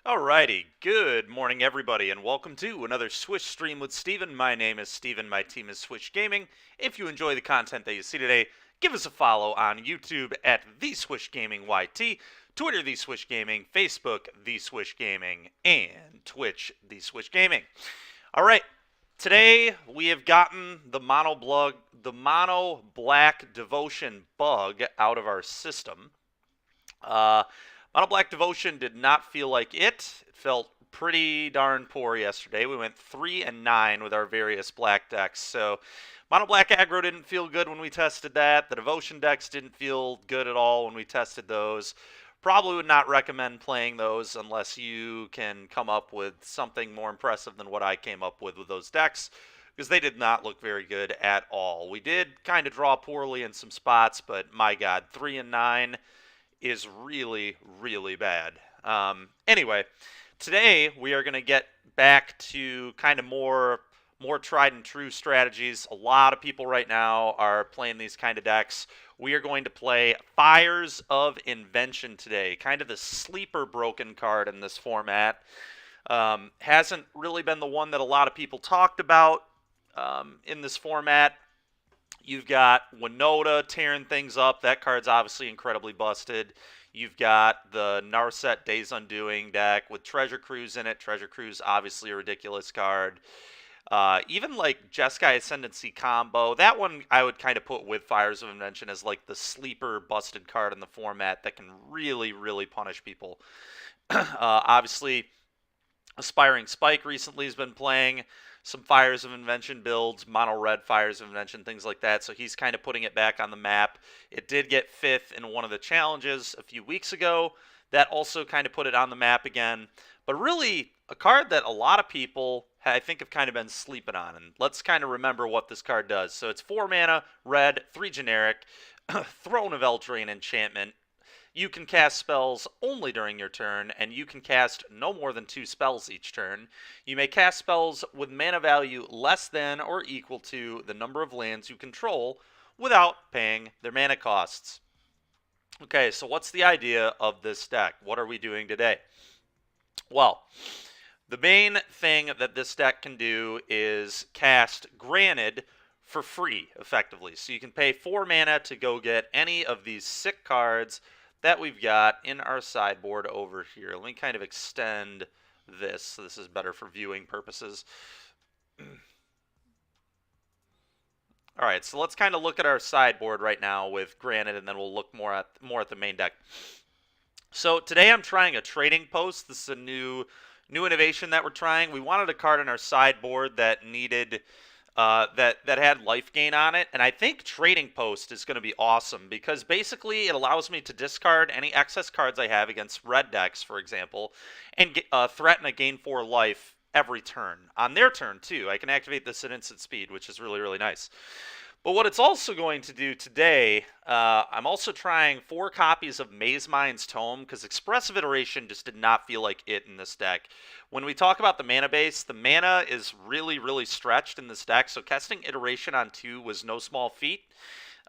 Alrighty, good morning everybody, and welcome to another Swish stream with Steven. My name is Steven, my team is Swish Gaming. If you enjoy the content that you see today, give us a follow on YouTube at The Swish Gaming YT, Twitter The Swish Gaming, Facebook The Swish Gaming, and Twitch The Swish Gaming. Alright, today we have gotten the mono black devotion bug out of our system. Mono Black Devotion did not feel like it. It felt pretty darn poor yesterday. We went 3-9 with our various black decks. So Mono Black Aggro didn't feel good when we tested that. The Devotion decks didn't feel good at all when we tested those. Probably would not recommend playing those unless you can come up with something more impressive than what I came up with those decks, because they did not look very good at all. We did kind of draw poorly in some spots, but my God, 3-9 is really, really bad. Anyway, today we are going to get back to kind of more tried and true strategies. A lot of people right now are playing these kind of decks. We are going to play Fires of Invention today, kind of the sleeper broken card in this format. Hasn't really been the one that a lot of people talked about in this format. You've got Winota tearing things up. That card's obviously incredibly busted. You've got the Narset Days Undoing deck with Treasure Cruise in it. Treasure Cruise, obviously a ridiculous card. Even like Jeskai Ascendancy combo. That one I would kind of put with Fires of Invention as like the sleeper busted card in the format that can really, really punish people. Obviously, Aspiring Spike recently has been playing some Fires of Invention builds, mono red Fires of Invention, things like that. So he's kind of putting it back on the map. It did get 5th in one of the challenges a few weeks ago. That also kind of put it on the map again. But really, a card that a lot of people, I think, have kind of been sleeping on. And let's kind of remember what this card does. So it's 4 mana, red, 3 generic, Throne of Eldraine enchantment. You can cast spells only during your turn, and you can cast no more than 2 spells each turn. You may cast spells with mana value less than or equal to the number of lands you control without paying their mana costs. Okay, so what's the idea of this deck? What are we doing today? Well, the main thing that this deck can do is cast Granted for free, effectively. So you can pay 4 mana to go get any of these sick cards that we've got in our sideboard over here. Let me kind of extend this so this is better for viewing purposes. All right, so let's kind of look at our sideboard right now with Granted, and then we'll look more at the main deck. So today I'm trying a Trading Post. This is a new innovation that we're trying. We wanted a card in our sideboard that needed that had life gain on it, and I think Trading Post is going to be awesome because basically it allows me to discard any excess cards I have against red decks, for example, and threaten a gain 4 life every turn. On their turn, too. I can activate this at instant speed, which is really, really nice. But what it's also going to do today, I'm also trying 4 copies of Maze Mind's Tome, because Expressive Iteration just did not feel like it in this deck. When we talk about the mana base, the mana is really, really stretched in this deck, so casting Iteration on 2 was no small feat.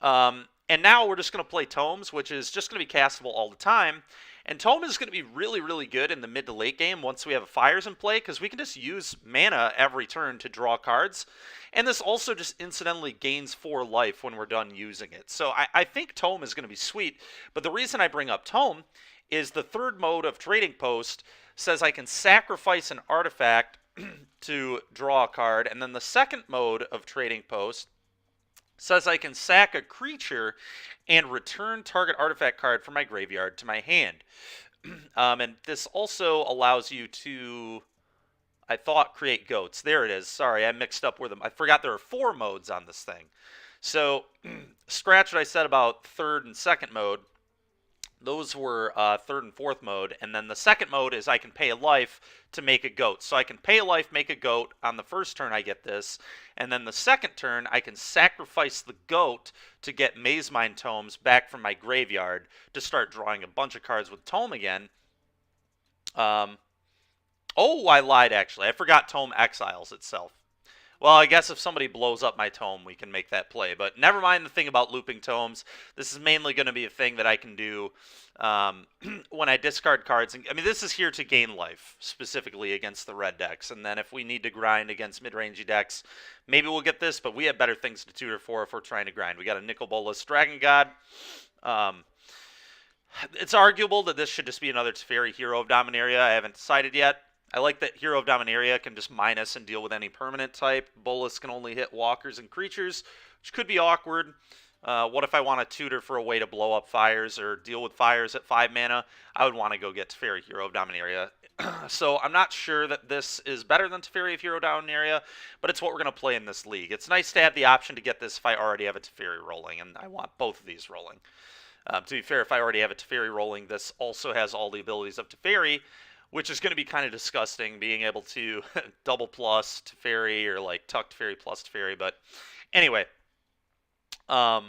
And now we're just going to play Tomes, which is just going to be castable all the time. And Tome is going to be really, really good in the mid to late game once we have Fires in play, because we can just use mana every turn to draw cards. And this also just incidentally gains 4 life when we're done using it. So I think Tome is going to be sweet. But the reason I bring up Tome is the third mode of Trading Post says I can sacrifice an artifact to draw a card. And then the second mode of Trading Post says I can sack a creature and return target artifact card from my graveyard to my hand. And this also allows you to, I thought, create goats. There it is. Sorry, I mixed up where them. I forgot there are 4 modes on this thing. So scratch what I said about third and second mode. Those were third and fourth mode. And then the second mode is I can pay a life to make a goat. So I can pay a life, make a goat. On the first turn, I get this. And then the second turn, I can sacrifice the goat to get Maze Mind Tomes back from my graveyard to start drawing a bunch of cards with Tome again. Oh, I lied, actually. I forgot Tome exiles itself, Well, I guess if somebody blows up my tome, we can make that play. But never mind the thing about looping tomes. This is mainly going to be a thing that I can do when I discard cards. I mean, this is here to gain life, specifically against the red decks. And then if we need to grind against mid-rangey decks, maybe we'll get this. But we have better things to tutor for if we're trying to grind. We got a Nicol Bolas Dragon God. It's arguable that this should just be another Teferi Hero of Dominaria. I haven't decided yet. I like that Hero of Dominaria can just minus and deal with any permanent type. Bolas can only hit walkers and creatures, which could be awkward. What if I want to tutor for a way to blow up fires or deal with fires at 5 mana? I would want to go get Teferi Hero of Dominaria. So I'm not sure that this is better than Teferi of Hero Dominaria, but it's what we're going to play in this league. It's nice to have the option to get this if I already have a Teferi rolling, and I want both of these rolling. To be fair, if I already have a Teferi rolling, this also has all the abilities of Teferi, which is going to be kind of disgusting, being able to double plus Teferi or like tuck Teferi plus Teferi. But anyway, so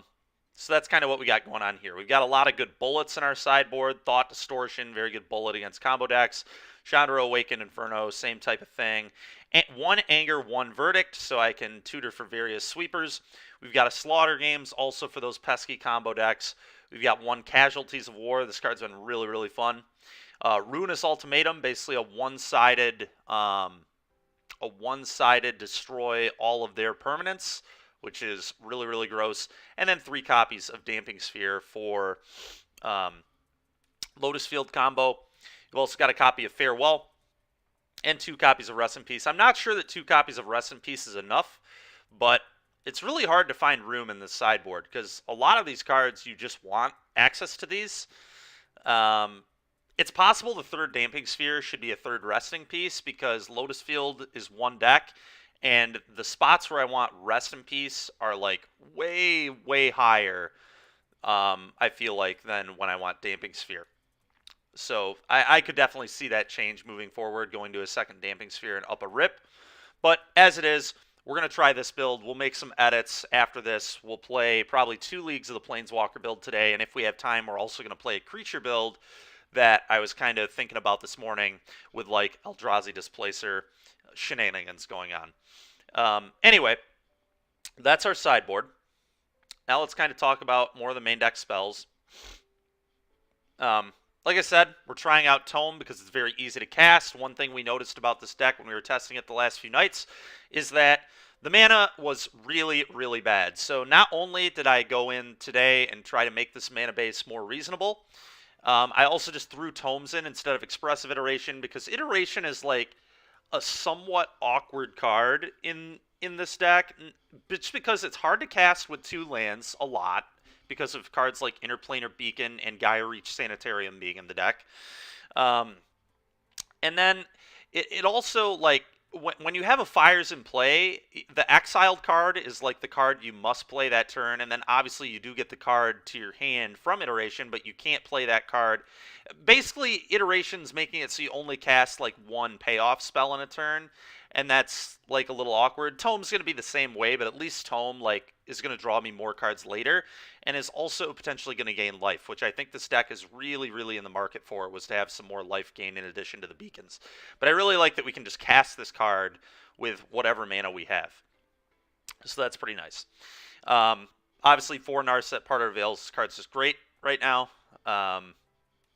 that's kind of what we got going on here. We've got a lot of good bullets in our sideboard. Thought Distortion, very good bullet against combo decks. Chandra Awakened Inferno, same type of thing. And 1 Anger, 1 Verdict, so I can tutor for various sweepers. We've got a Slaughter Games, also for those pesky combo decks. We've got 1 Casualties of War. This card's been really, really fun. Ruinous Ultimatum, basically a one-sided destroy all of their permanents, which is really, really gross. And then 3 copies of Damping Sphere for Lotus Field combo. You've also got a copy of Farewell and 2 copies of Rest in Peace. I'm not sure that 2 copies of Rest in Peace is enough, but it's really hard to find room in this sideboard because a lot of these cards, you just want access to these. It's possible the 3rd Damping Sphere should be a 3rd Resting Piece because Lotus Field is 1 deck, and the spots where I want Rest in Peace are like way, way higher, I feel like, than when I want Damping Sphere. So I could definitely see that change moving forward, going to a 2nd Damping Sphere and up a rip. But as it is, we're going to try this build. We'll make some edits after this. We'll play probably 2 leagues of the Planeswalker build today, and if we have time, we're also going to play a creature build that I was kind of thinking about this morning with like Eldrazi Displacer shenanigans going on. Anyway, that's our sideboard. Now let's kind of talk about more of the main deck spells. Like I said, we're trying out Tome because it's very easy to cast. One thing we noticed about this deck when we were testing it the last few nights is that the mana was really, really bad. So not only did I go in today and try to make this mana base more reasonable, I also just threw Tomes in instead of Expressive Iteration because Iteration is like a somewhat awkward card in this deck, just because it's hard to cast with 2 lands a lot because of cards like Interplanar Beacon and Gaia Reach Sanitarium being in the deck. And then it also, like, when you have a Fires in play, the Exiled card is like the card you must play that turn, and then obviously you do get the card to your hand from Iteration, but you can't play that card. Basically, Iteration's making it so you only cast like 1 payoff spell in a turn, and that's like a little awkward. Tome's going to be the same way, but at least Tome like is going to draw me more cards later, and is also potentially going to gain life, which I think this deck is really, really in the market for, was to have some more life gain in addition to the beacons. But I really like that we can just cast this card with whatever mana we have. So that's pretty nice. Obviously, 4 Narset, Part of Veils, this card's just great right now.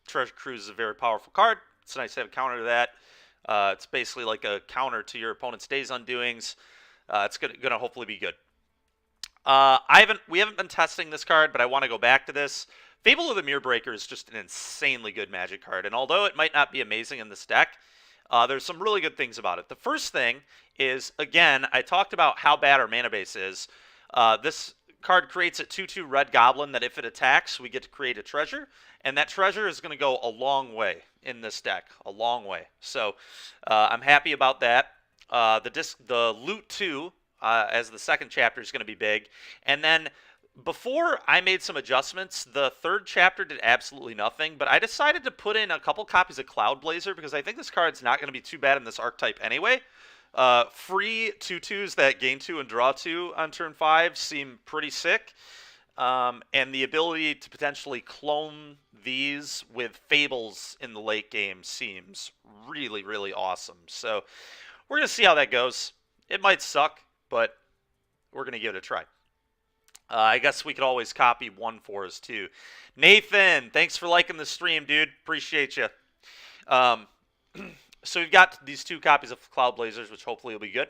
Treasure Cruise is a very powerful card. It's nice to have a counter to that. It's basically like a counter to your opponent's Days Undoings. It's gonna hopefully be good. We haven't been testing this card, but I want to go back to this. Fable of the Mirror Breaker is just an insanely good Magic card, and although it might not be amazing in this deck, there's some really good things about it. The first thing is, again, I talked about how bad our mana base is. This card creates a 2/2 red goblin that if it attacks, we get to create a treasure, and that treasure is going to go a long way in this deck, a long way. So I'm happy about that. The Loot 2, as the 2nd chapter, is going to be big. And then before I made some adjustments, the 3rd chapter did absolutely nothing, but I decided to put in a couple copies of Cloud Blazer because I think this card's not going to be too bad in this archetype anyway. Free 2/2s that gain 2 and draw 2 on turn 5 seem pretty sick. And the ability to potentially clone these with Fables in the late game seems really, really awesome. So we're going to see how that goes. It might suck. but we're going to give it a try. I guess we could always copy 1/4s too. Nathan, thanks for liking the stream, dude. Appreciate you. So we've got these 2 copies of Cloud Blazers, which hopefully will be good.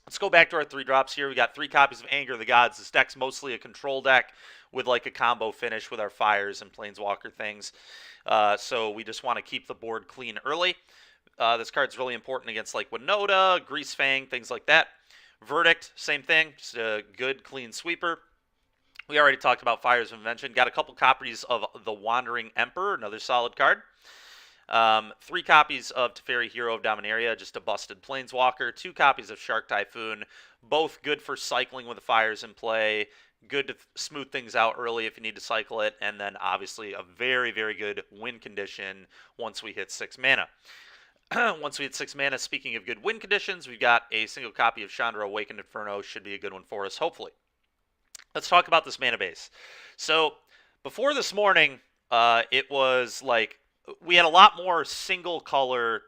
Let's go back to our 3 drops here. We got 3 copies of Anger of the Gods. This deck's mostly a control deck with like a combo finish with our fires and planeswalker things. So we just want to keep the board clean early. This card's really important against like Winota, Greasefang, things like that. Verdict, same thing, just a good, clean sweeper. We already talked about Fires of Invention. Got a couple copies of The Wandering Emperor, another solid card. 3 copies of Teferi, Hero of Dominaria, just a busted planeswalker. 2 copies of Shark Typhoon, both good for cycling with the fires in play. Good to smooth things out early if you need to cycle it. And then obviously a very, very good win condition once we hit 6 mana. Once we hit 6 mana, speaking of good win conditions, we've got a single copy of Chandra Awakened Inferno. Should be a good one for us, hopefully. Let's talk about this mana base. So before this morning, it was like we had a lot more single color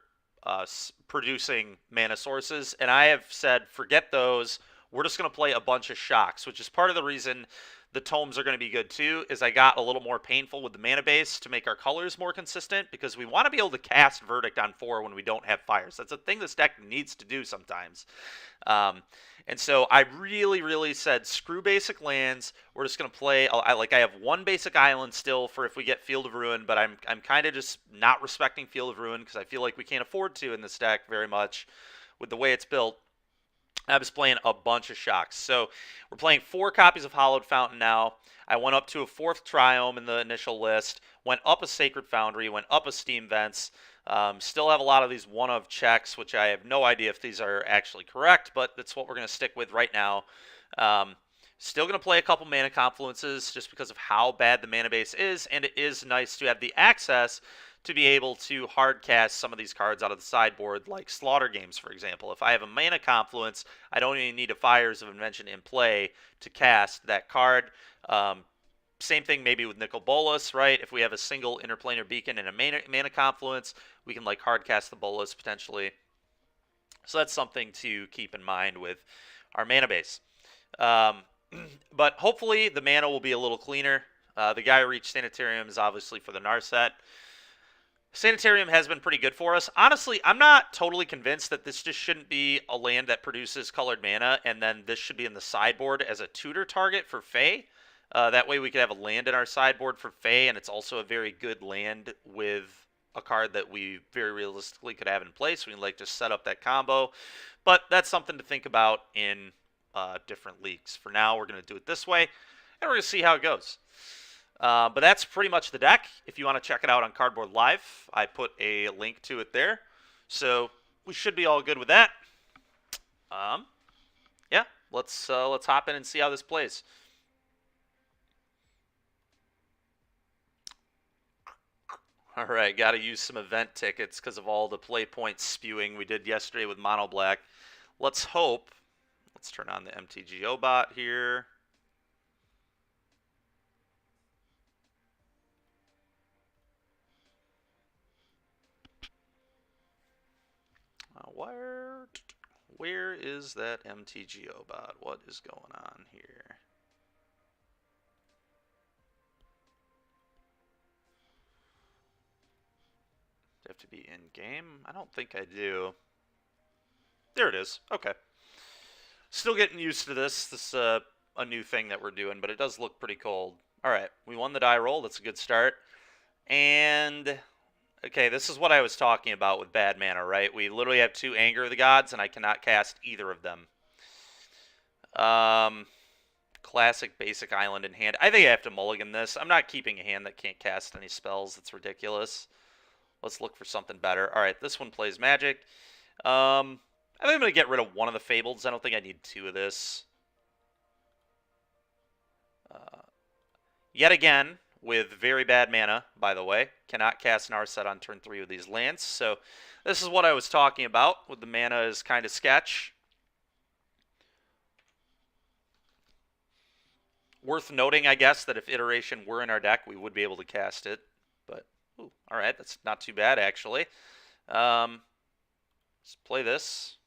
producing mana sources, and I have said forget those. We're just going to play a bunch of shocks, which is part of the reason the tomes are going to be good too, is I got a little more painful with the mana base to make our colors more consistent, because we want to be able to cast Verdict on 4 when we don't have fires. That's a thing this deck needs to do sometimes. And so I really, really said, screw basic lands. We're just going to play, I have 1 basic island still for if we get Field of Ruin, but I'm kind of just not respecting Field of Ruin because I feel like we can't afford to in this deck very much with the way it's built. I was playing a bunch of shocks. So we're playing 4 copies of Hallowed Fountain now. I went up to a 4th Triome in the initial list, went up a Sacred Foundry, went up a Steam Vents. Still have a lot of these one-of checks, which I have no idea if these are actually correct, but that's what we're going to stick with right now. Still going to play a couple Mana Confluences just because of how bad the mana base is, and it is nice to have the access to be able to hard cast some of these cards out of the sideboard, like Slaughter Games, for example. If I have a Mana Confluence, I don't even need a Fires of Invention in play to cast that card. Same thing maybe with Nicol Bolas, right? If we have a single Interplanar Beacon and a mana Confluence, we can like hard cast the Bolas potentially. So that's something to keep in mind with our mana base. But hopefully the mana will be a little cleaner. The Gaia Reach Sanitarium is obviously for the Narset. Sanitarium has been pretty good for us. Honestly, I'm not totally convinced that this just shouldn't be a land that produces colored mana, and then this should be in the sideboard as a tutor target for Fae. That way we could have a land in our sideboard for Fae, and it's also a very good land with a card that we very realistically could have in place. We can like just set up that combo. But that's something to think about in different leagues. For now, we're going to do it this way, and we're going to see how it goes. But that's pretty much the deck. If you want to check it out on Cardboard Live, I put a link to it there. So we should be all good with that. Yeah, let's hop in and see how this plays. All right, got to use some event tickets because of all the play point spewing we did yesterday with Mono Black. Let's hope. Let's turn on the MTGO bot here. Where is that MTGO bot? What is going on here? Do I have to be in game? I don't think I do. There it is. Okay. Still getting used to this. This is a new thing that we're doing, but it does look pretty cold. All right, we won the die roll. That's a good start. And okay, this is what I was talking about with bad mana, right? We literally have 2 Anger of the Gods, and I cannot cast either of them. Classic basic island in hand. I think I have to mulligan this. I'm not keeping a hand that can't cast any spells. That's ridiculous. Let's look for something better. All right, this one plays Magic. I think I'm going to get rid of one of the Fableds. I don't think I need 2 of this. Yet again, with very bad mana, by the way. Cannot cast Narset on turn 3 with these lands. So this is what I was talking about with the mana is kind of sketch. Worth noting, I guess, that if Iteration were in our deck, we would be able to cast it. But, ooh, all right, that's not too bad, actually. Let's play this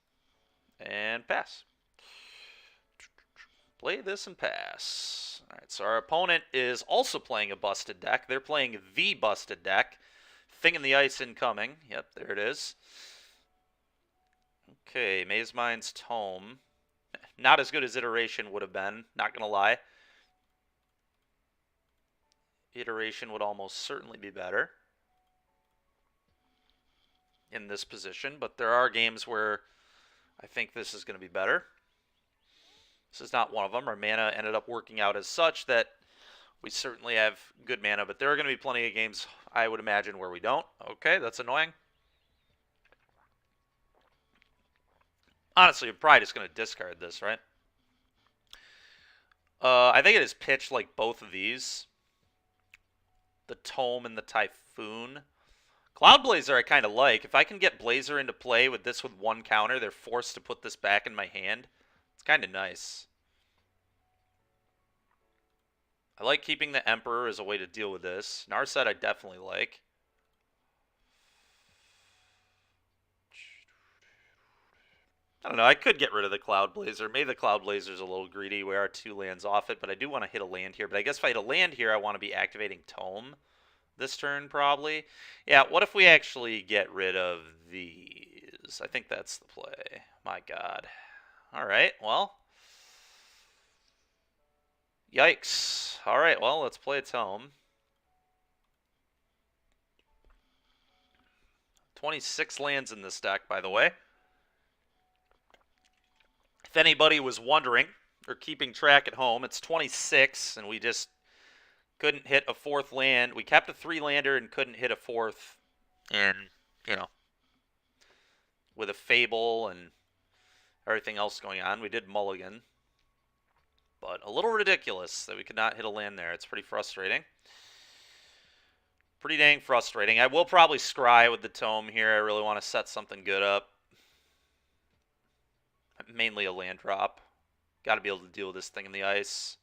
and pass. Play this and pass. All right, so our opponent is also playing a busted deck. They're playing the busted deck. Thing in the ice incoming. Yep, there it is. Okay, Maze Mind's Tome. Not as good as Iteration would have been, not going to lie. Iteration would almost certainly be better in this position, but there are games where I think this is going to be better. This is not one of them. Our mana ended up working out as such that we certainly have good mana, but there are going to be plenty of games, I would imagine, where we don't. Okay, that's annoying. Honestly, I'm probably just going to discard this, right? I think it is pitched like both of these. The Tome and the Typhoon. Cloud Blazer I kind of like. If I can get Blazer into play with this with one counter, they're forced to put this back in my hand. It's kind of nice. I like keeping the Emperor as a way to deal with this. Narset I definitely like. I don't know. I could get rid of the Cloud Blazer. Maybe the Cloud Blazer's a little greedy. We are 2 lands off it, but I do want to hit a land here. But I guess if I hit a land here, I want to be activating Tome this turn, probably. Yeah, what if we actually get rid of these? I think that's the play. My God. All right, well. Yikes. All right, well, let's play a Tome. 26 lands in this deck, by the way. If anybody was wondering or keeping track at home, it's 26, and we just couldn't hit a 4th land. We kept a 3-lander and couldn't hit a 4th. And, you know, with a Fable and everything else going on, we did mulligan. But a little ridiculous that we could not hit a land there. It's pretty frustrating. Pretty dang frustrating. I will probably scry with the Tome here. I really want to set something good up. Mainly a land drop. Got to be able to deal with this thing in the ice.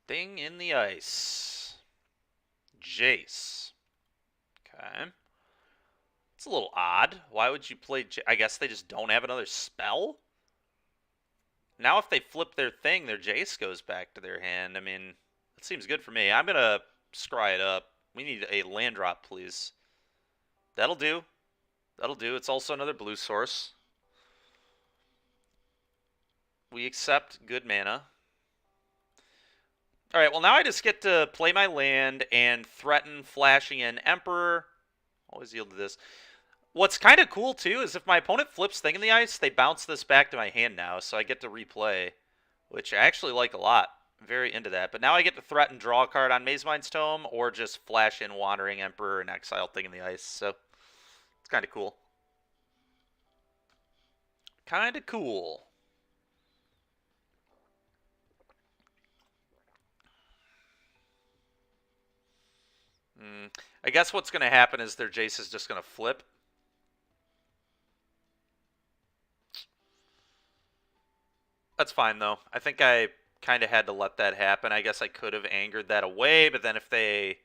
Thing in the ice. Jace. Okay. It's a little odd. Why would you play I guess they just don't have another spell? Now if they flip their thing, their Jace goes back to their hand. I mean, that seems good for me. I'm going to scry it up. We need a land drop, please. That'll do. That'll do. It's also another blue source. We accept good mana. All right, well, now I just get to play my land and threaten flashing in Emperor. Always yield to this. What's kind of cool, too, is if my opponent flips Thing in the Ice, they bounce this back to my hand now, so I get to replay, which I actually like a lot. I'm very into that. But now I get to threaten draw a card on Maze Mind's Tome, or just flash in Wandering Emperor and exile Thing in the Ice, so it's kind of cool. Kind of cool. I guess what's going to happen is their Jace is just going to flip. That's fine, though. I think I kind of had to let that happen. I guess I could have angered that away, but then if they...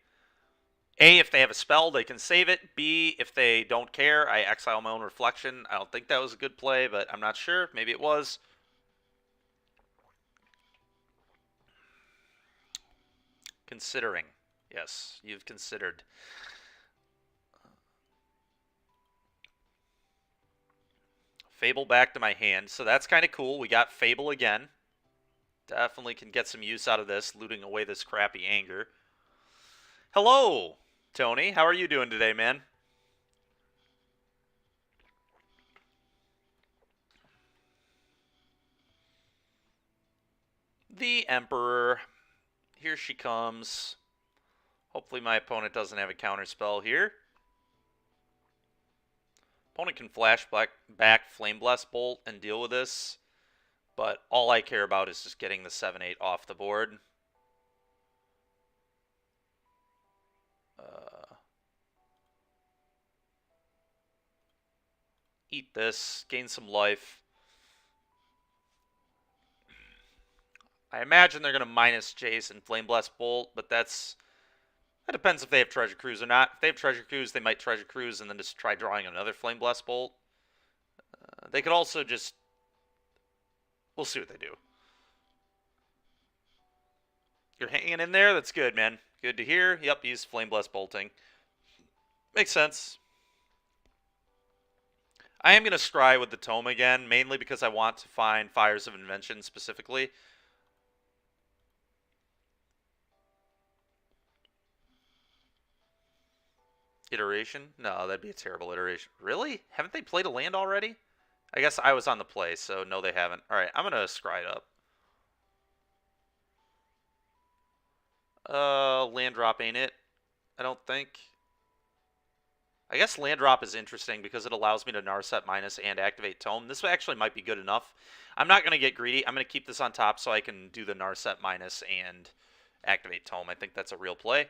A, if they have a spell, they can save it. B, if they don't care, I exile my own Reflection. I don't think that was a good play, but I'm not sure. Maybe it was. Considering. Yes, you've considered. Fable back to my hand, so that's kind of cool. We got Fable again. Definitely can get some use out of this, looting away this crappy anger. Hello, Tony. How are you doing today, man? The Emperor. Here she comes. Hopefully my opponent doesn't have a counter spell here. Opponent can flash back Flame Blast Bolt and deal with this. But all I care about is just getting the 7-8 off the board. Eat this. Gain some life. I imagine they're going to minus Jace and Flame Blast Bolt, but that depends if they have Treasure Cruise or not. If they have Treasure Cruise, they might Treasure Cruise and then just try drawing another Flame Blast Bolt. They could also just... We'll see what they do. You're hanging in there? That's good, man. Good to hear. Yep, he's Flame Blast Bolting. Makes sense. I am going to scry with the Tome again, mainly because I want to find Fires of Invention specifically. Iteration? No, that'd be a terrible iteration. Really? Haven't they played a land already? I guess I was on the play, so no, they haven't. All right, I'm going to scry it up. Land drop ain't it? I don't think. I guess land drop is interesting because it allows me to Narset minus and activate Tome. This actually might be good enough. I'm not going to get greedy. I'm going to keep this on top so I can do the Narset minus and activate Tome. I think that's a real play.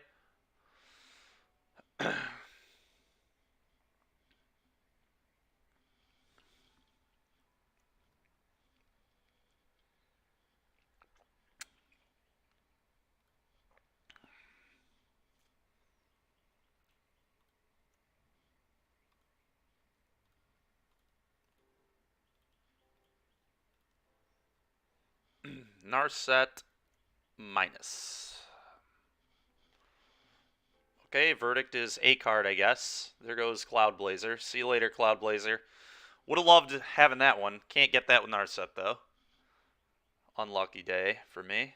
Narset minus. Okay, Verdict is a card, I guess. There goes Cloud Blazer. See you later, Cloud Blazer. Would have loved having that one. Can't get that with Narset, though. Unlucky day for me.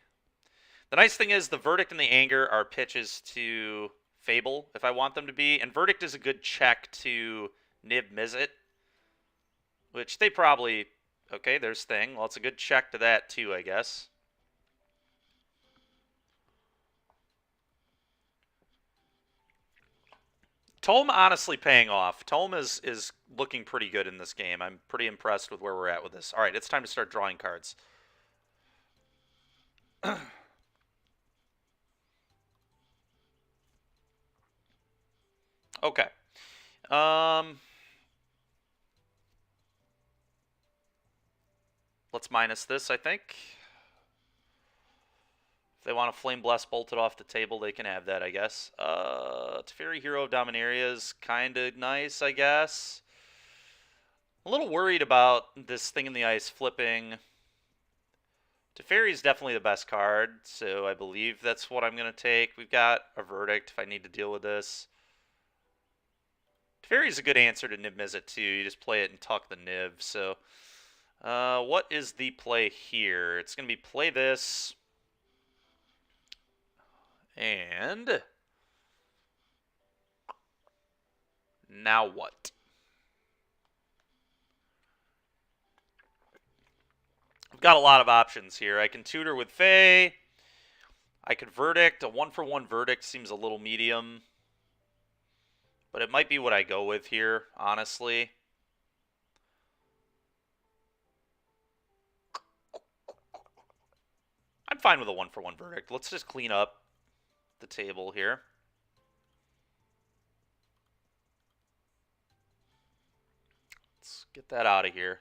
The nice thing is the Verdict and the Anger are pitches to Fable, if I want them to be. And Verdict is a good check to Nib Mizzet, which they probably... Okay, there's Thing. Well, it's a good check to that, too, I guess. Tome honestly paying off. Tome is looking pretty good in this game. I'm pretty impressed with where we're at with this. All right, it's time to start drawing cards. Okay. Let's minus this, I think. If they want a Flame Blast bolted off the table, they can have that, I guess. Teferi, Hero of Dominaria is kind of nice, I guess. A little worried about this Thing in the Ice flipping. Teferi is definitely the best card, so I believe that's what I'm going to take. We've got a Verdict if I need to deal with this. Teferi is a good answer to Nib Mizzet, too. You just play it and tuck the Nib, so... what is the play here? It's going to be play this. And... now what? I've got a lot of options here. I can tutor with Fae. I could Verdict. A 1-for-1 Verdict seems a little medium. But it might be what I go with here, honestly. I'm fine with a 1-for-1 Verdict. Let's just clean up the table here. Let's get that out of here.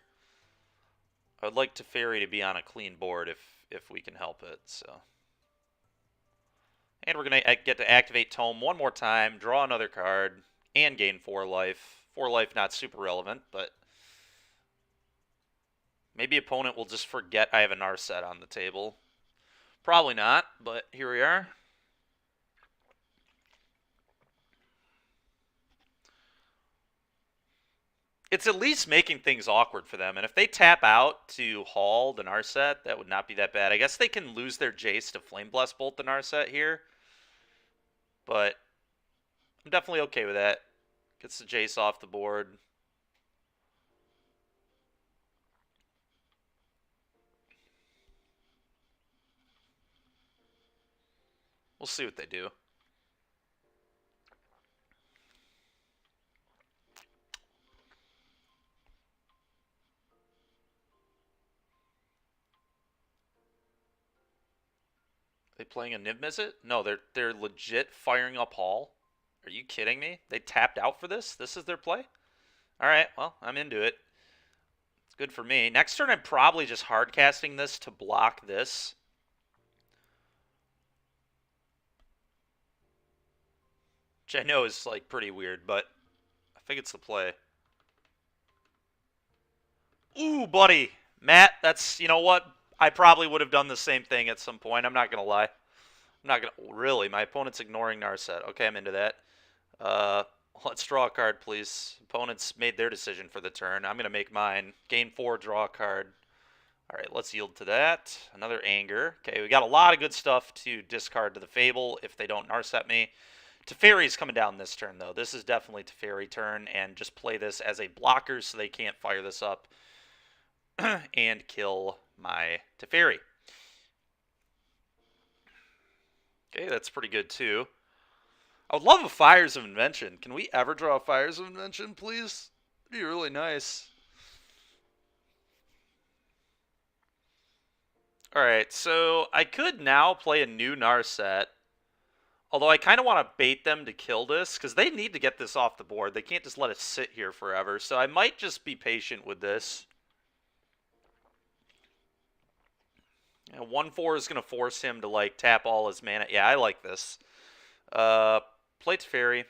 I would like Teferi to be on a clean board if we can help it, so. And we're going to get to activate Tome one more time, draw another card, and gain 4 life. 4 life not super relevant, but maybe opponent will just forget I have a Narset on the table. Probably not, but here we are. It's at least making things awkward for them. And if they tap out to haul the Narset, that would not be that bad. I guess they can lose their Jace to Flame Blast Bolt the Narset here. But I'm definitely okay with that. Gets the Jace off the board. We'll see what they do. They playing a Nib Mizzet? No, they're legit firing up Hall. Are you kidding me? They tapped out for this? This is their play? Alright, well, I'm into it. It's good for me. Next turn, I'm probably just hard casting this to block this. which I know is like pretty weird, but I think it's the play. Ooh, buddy. Matt, that's, you know what? I probably would have done the same thing at some point. I'm not going to lie. I'm not going to. Really? My opponent's ignoring Narset. Okay, I'm into that. Let's draw a card, please. Opponents made their decision for the turn. I'm going to make mine. Gain 4, draw a card. All right, let's yield to that. Another Anger. Okay, we got a lot of good stuff to discard to the Fable if they don't Narset me. Teferi's coming down this turn, though. This is definitely Teferi turn, and just play this as a blocker so they can't fire this up and kill my Teferi. Okay, that's pretty good, too. I would love a Fires of Invention. Can we ever draw a Fires of Invention, please? That'd be really nice. Alright, so I could now play a new Narset. Although I kind of want to bait them to kill this, because they need to get this off the board. They can't just let it sit here forever. So I might just be patient with this. 1/4 is going to force him to, like, tap all his mana. Yeah, I like this. Play Teferi.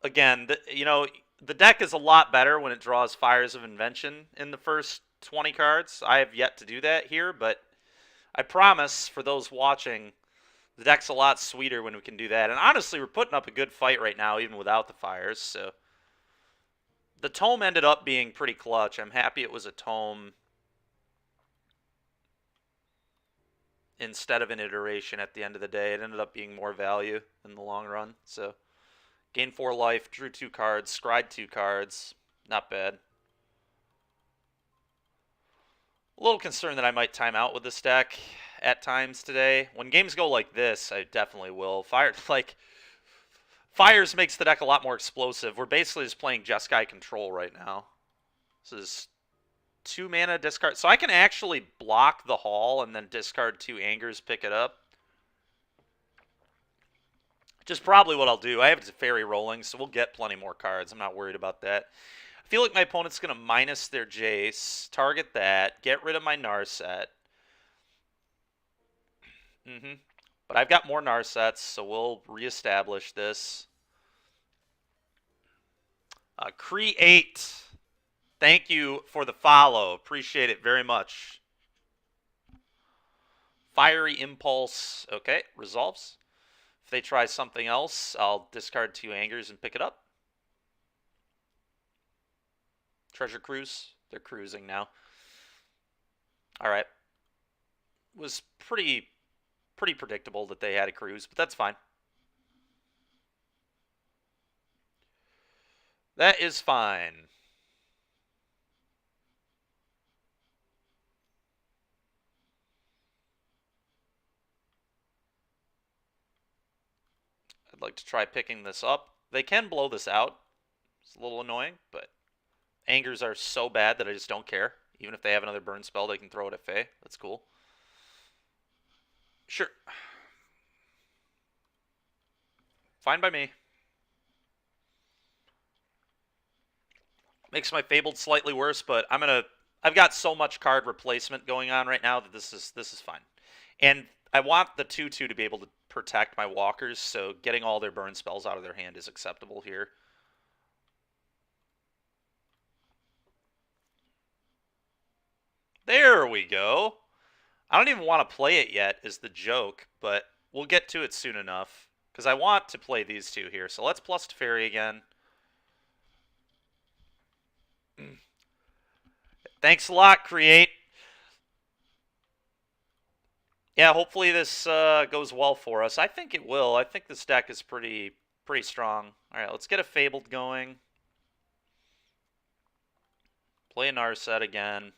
Again, the deck is a lot better when it draws Fires of Invention in the first 20 cards. I have yet to do that here, but I promise for those watching, the deck's a lot sweeter when we can do that. And honestly, we're putting up a good fight right now, even without the Fires. So the Tome ended up being pretty clutch. I'm happy it was a Tome instead of an iteration at the end of the day. It ended up being more value in the long run. So gained 4 life, drew 2 cards, scryed 2 cards. Not bad. A little concerned that I might time out with this deck at times today. When games go like this, I definitely will. Fires makes the deck a lot more explosive. We're basically just playing Jeskai control right now. This is 2 mana discard. So I can actually block the Hall and then discard 2 Angers, pick it up. Which is probably what I'll do. I have Teferi rolling, so we'll get plenty more cards. I'm not worried about that. I feel like my opponent's going to minus their Jace, target that, get rid of my Narset. But I've got more Narsets, so we'll reestablish this. Create. Thank you for the follow. Appreciate it very much. Fiery Impulse. Okay, resolves. If they try something else, I'll discard 2 Angers and pick it up. Treasure Cruise. They're cruising now. Alright. Was pretty predictable that they had a cruise, but that's fine. That is fine. I'd like to try picking this up. They can blow this out. It's a little annoying, but Angers are so bad that I just don't care. Even if they have another burn spell, they can throw it at Fae. That's cool. Sure. Fine by me. Makes my Fabled slightly worse, but I've got so much card replacement going on right now that this is fine. And I want the 2/2 to be able to protect my walkers, so getting all their burn spells out of their hand is acceptable here. There we go. I don't even want to play it yet is the joke, but we'll get to it soon enough. Because I want to play these 2 here. So let's plus Teferi again. Thanks a lot, Create. Yeah, hopefully this goes well for us. I think it will. I think this deck is pretty strong. All right, let's get a Fabled going. Play a Narset again.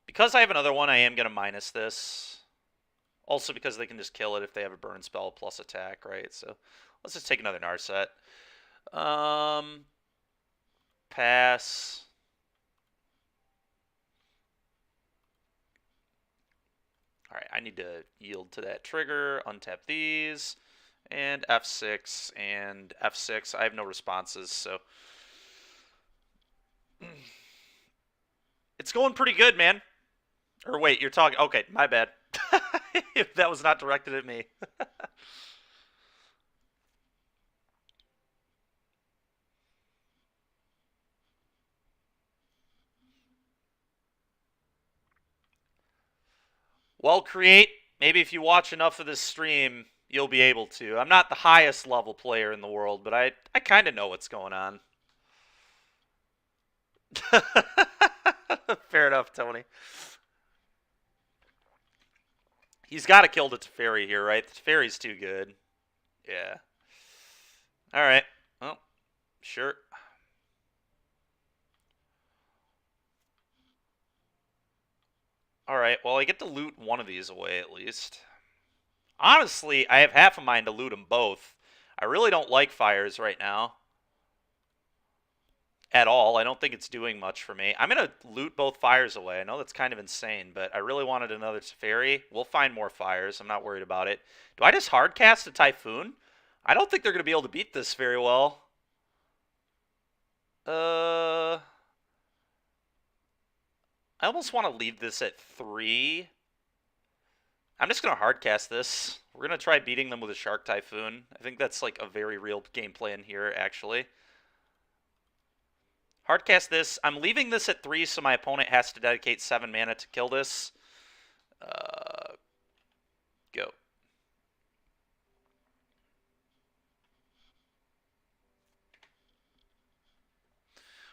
Because I have another one, I am going to minus this. Also because they can just kill it if they have a burn spell plus attack, right? So let's just take another Narset. Pass. Alright, I need to yield to that trigger, untap these, and F6, and F6. I have no responses, so... It's going pretty good, man. Or wait, you're talking... Okay, my bad. That was not directed at me. Well, Create, maybe if you watch enough of this stream, you'll be able to. I'm not the highest level player in the world, but I kind of know what's going on. Fair enough, Tony. He's got to kill the Teferi here, right? The Teferi's too good. Yeah. All right. Well, sure. All right. Well, I get to loot one of these away at least. Honestly, I have half a mind to loot them both. I really don't like fires right now. At all. I don't think it's doing much for me. I'm going to loot both fires away. I know that's kind of insane, but I really wanted another Teferi. We'll find more fires. I'm not worried about it. Do I just hardcast a Typhoon? I don't think they're going to be able to beat this very well. I almost want to leave this at 3. I'm just going to hardcast this. We're going to try beating them with a Shark Typhoon. I think that's like a very real game plan here, actually. Hardcast this. I'm leaving this at 3, so my opponent has to dedicate 7 mana to kill this. Go.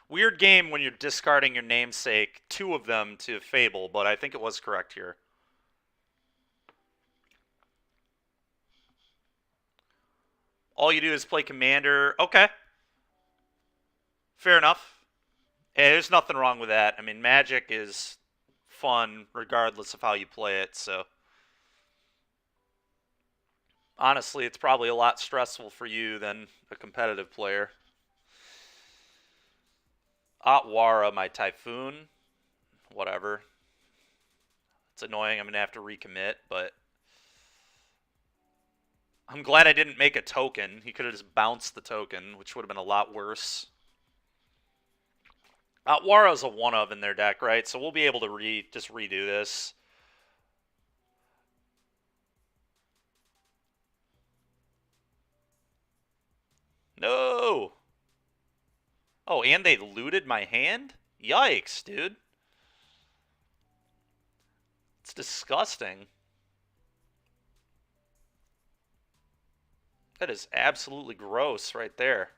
Weird game when you're discarding your namesake, 2 of them to Fable, but I think it was correct here. All you do is play Commander. Okay. Fair enough. Yeah, there's nothing wrong with that. I mean, Magic is fun regardless of how you play it, so honestly, it's probably a lot stressful for you than a competitive player. Otwara, my Typhoon. Whatever. It's annoying. I'm going to have to recommit, but I'm glad I didn't make a token. He could have just bounced the token, which would have been a lot worse. Otwara's a one-of in their deck, right? So we'll be able to just redo this. No! Oh, and they looted my hand? Yikes, dude. It's disgusting. That is absolutely gross right there.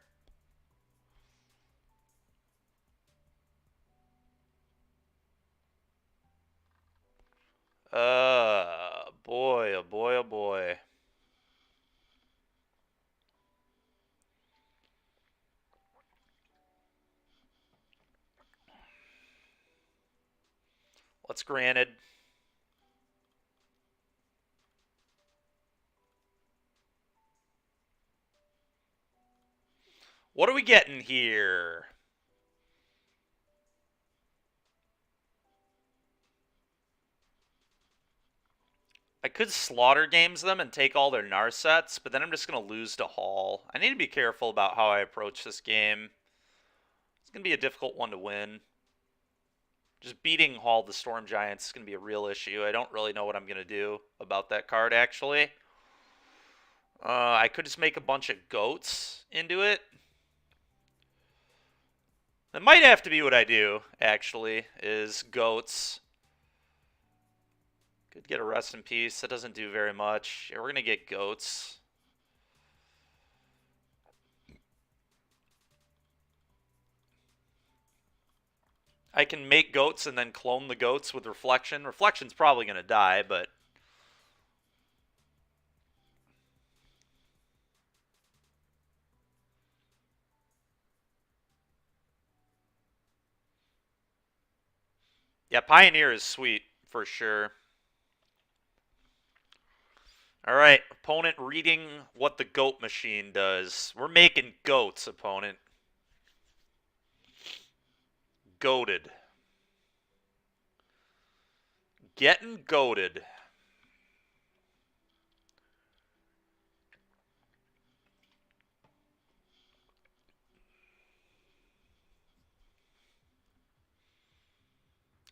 Boy, oh boy, oh boy. What's granted? What are we getting here? I could slaughter games them and take all their Narsets, but then I'm just going to lose to Hall. I need to be careful about how I approach this game. It's going to be a difficult one to win. Just beating Hall the Storm Giants is going to be a real issue. I don't really know what I'm going to do about that card, actually. I could just make a bunch of goats into it. That might have to be what I do, actually, is goats. Could get a rest in peace. That doesn't do very much. Yeah, we're going to get goats. I can make goats and then clone the goats with Reflection. Reflection's probably going to die, but yeah, Pioneer is sweet for sure. All right, opponent reading what the goat machine does. We're making goats, opponent. Goated. Getting goated.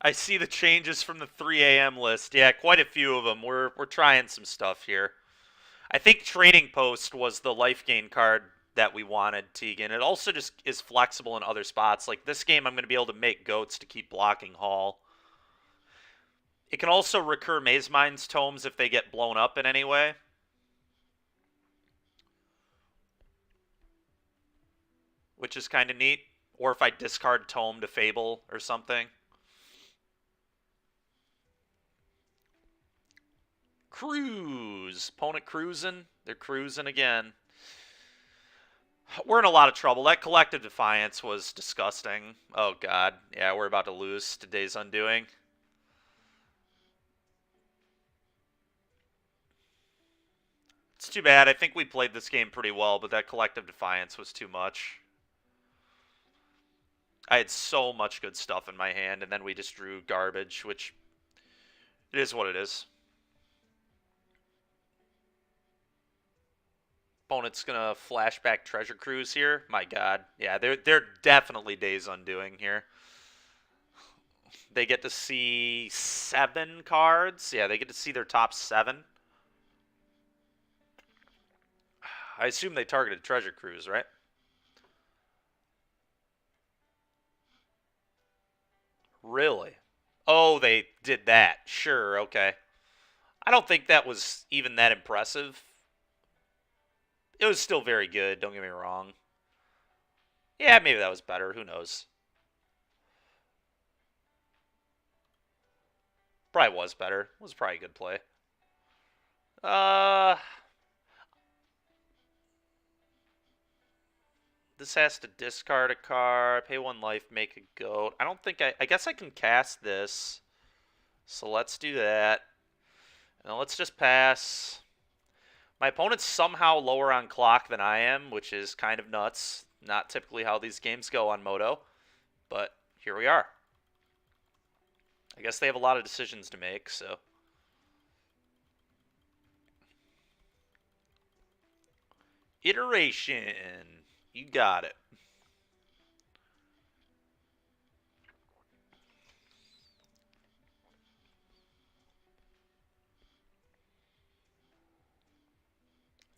I see the changes from the 3 a.m. list. Yeah, quite a few of them. We're trying some stuff here. I think Trading Post was the life gain card that we wanted, Tegan. It also just is flexible in other spots. Like this game, I'm going to be able to make goats to keep blocking Hall. It can also recur Maze Mind's tomes if they get blown up in any way. Which is kind of neat. Or if I discard tome to Fable or something. Cruise. Opponent cruising. They're cruising again. We're in a lot of trouble. That Collective Defiance was disgusting. Oh, God. Yeah, we're about to lose today's Undoing. It's too bad. I think we played this game pretty well, but that Collective Defiance was too much. I had so much good stuff in my hand, and then we just drew garbage, which it is what it is. Opponent's gonna flashback Treasure Cruise here. My God, yeah, they're definitely Days Undoing here. They get to see 7 cards. Yeah, they get to see their top 7. I assume they targeted Treasure Cruise, right? Really? Oh, they did that. Sure, okay. I don't think that was even that impressive. It was still very good, don't get me wrong. Yeah, maybe that was better. Who knows? Probably was better. It was probably a good play. This has to discard a card, pay 1 life, make a goat. I don't think I guess I can cast this. So let's do that. And let's just pass. My opponent's somehow lower on clock than I am, which is kind of nuts. Not typically how these games go on Moto. But here we are. I guess they have a lot of decisions to make, so. Iteration. You got it.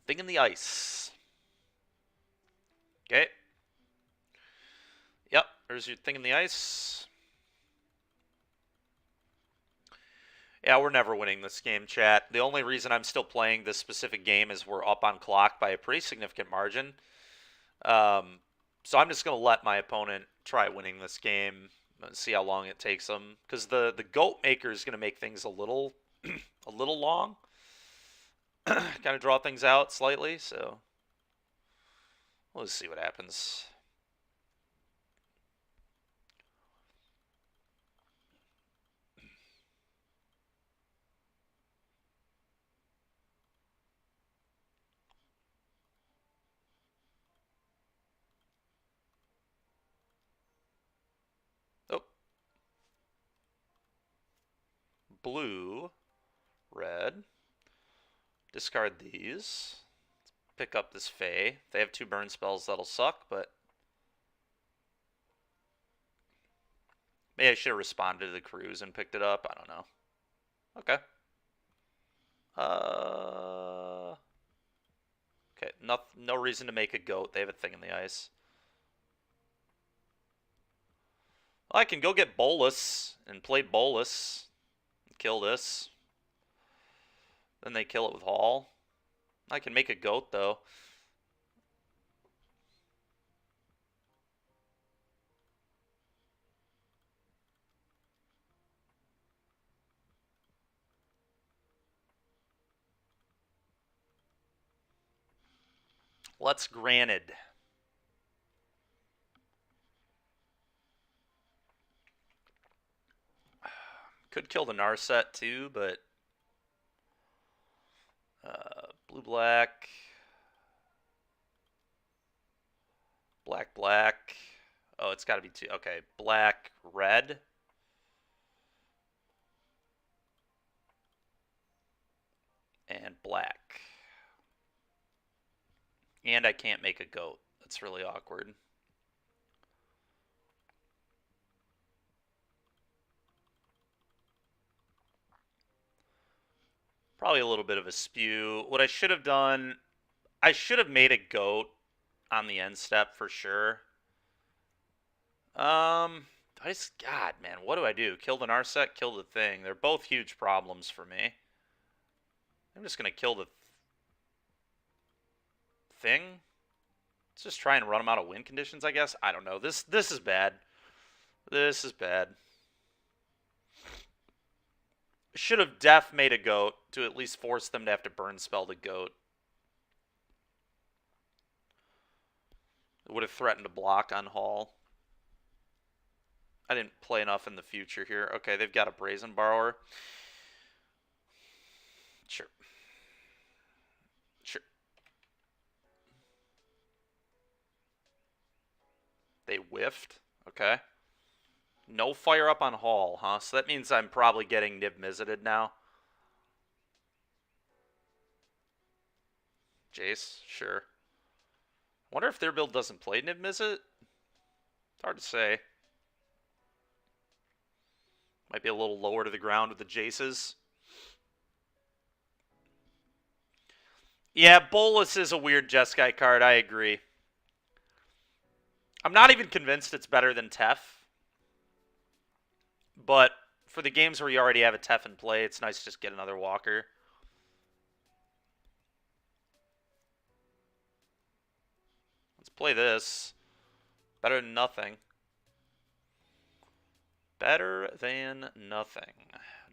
Thing in the ice. Okay. Yep, there's your thing in the ice. Yeah, we're never winning this game, chat. The only reason I'm still playing this specific game is we're up on clock by a pretty significant margin. So I'm just going to let my opponent try winning this game and see how long it takes them. Because the goat maker is going to make things a little a little long. Kind of draw things out slightly, so we'll just see what happens. Oh. Blue, red. Discard these. Pick up this Fae. If they have 2 burn spells, that'll suck, but maybe I should have responded to the cruise and picked it up. I don't know. Okay. Okay, no reason to make a goat. They have a thing in the ice. Well, I can go get Bolus and play Bolus. Kill this. Then they kill it with Hall. I can make a goat, though. Let's Granted. Could kill the Narset, too, but blue-black. Black-black. Oh, it's got to be 2. Okay, black-red. And black. And I can't make a goat. That's really awkward. Probably a little bit of a spew. What I should have done, I should have made a goat on the end step for sure. God, man, what do I do? Kill the Narset, kill the thing. They're both huge problems for me. I'm just going to kill the thing. Let's just try and run them out of win conditions, I guess. I don't know. This is bad. This is bad. Should have def made a goat to at least force them to have to burn spell the goat. It would have threatened to block on Hall. I didn't play enough in the future here. Okay, they've got a Brazen Borrower. Sure. Sure. They whiffed. Okay. No fire up on Hall, huh? So that means I'm probably getting Nib Mizzetted now. Jace, sure. Wonder if their build doesn't play Nib Mizzet? It's hard to say. Might be a little lower to the ground with the Jaces. Yeah, Bolus is a weird Jeskai card, I agree. I'm not even convinced it's better than Tef. But for the games where you already have a Tef in play, it's nice to just get another Walker. Let's play this. Better than nothing. Better than nothing.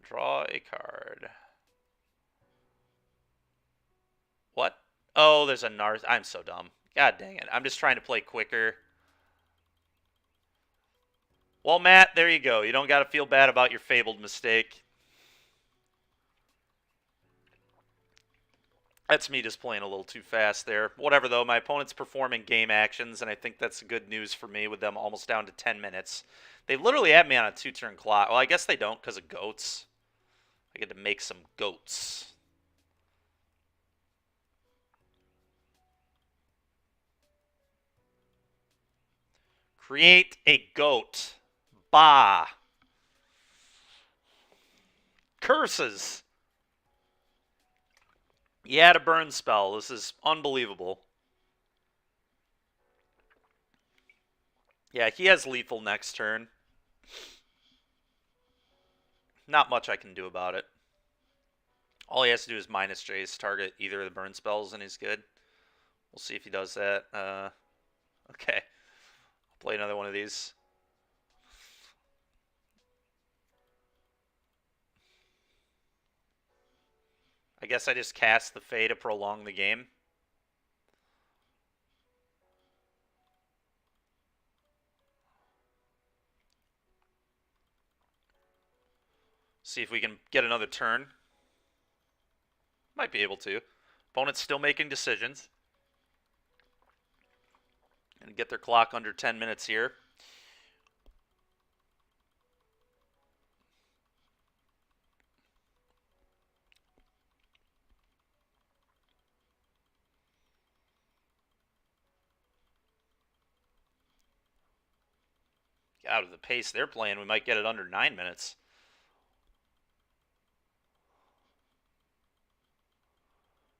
Draw a card. What? Oh, there's a Narth. I'm so dumb. God dang it. I'm just trying to play quicker. Well, Matt, there you go. You don't got to feel bad about your fabled mistake. That's me just playing a little too fast there. Whatever, though. My opponent's performing game actions, and I think that's good news for me with them almost down to 10 minutes. They literally have me on a 2-turn clock. Well, I guess they don't because of goats. I get to make some goats. Create a goat. Bah. Curses. He had a burn spell. This is unbelievable. Yeah, he has lethal next turn. Not much I can do about it. All he has to do is minus Jace, target either of the burn spells, and he's good. We'll see if he does that. Okay. I'll play another one of these. I guess I just cast the Fae to prolong the game. See if we can get another turn. Might be able to. Opponent's still making decisions. And get their clock under 10 minutes here. Out of the pace they're playing, we might get it under 9 minutes.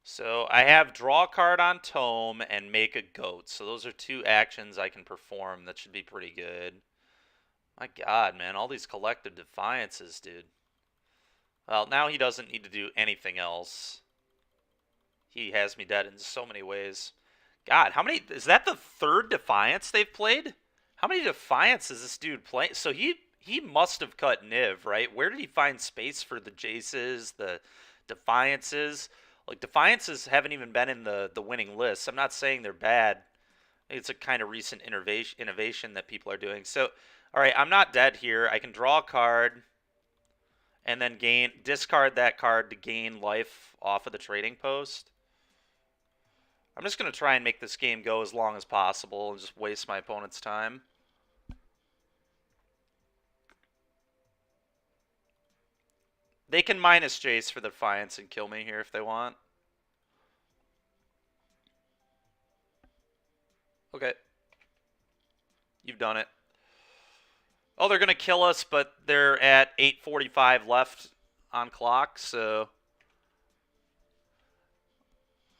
So I have draw a card on Tome and make a goat. So those are two actions I can perform. That should be pretty good. My God, man, all these collective defiances, dude. Well, now he doesn't need to do anything else. He has me dead in so many ways. God, how many... Is that the third Defiance they've played? How many Defiance is this dude playing? So he must have cut Niv, right? Where did he find space for the Jaces, the Defiances? Like, Defiances haven't even been in the winning list. I'm not saying they're bad. It's a kind of recent innovation that people are doing. So, all right, I'm not dead here. I can draw a card and then discard that card to gain life off of the trading post. I'm just going to try and make this game go as long as possible and just waste my opponent's time. They can minus Jace for the Defiance and kill me here if they want. Okay. You've done it. Oh, they're going to kill us, but they're at 8:45 left on clock, so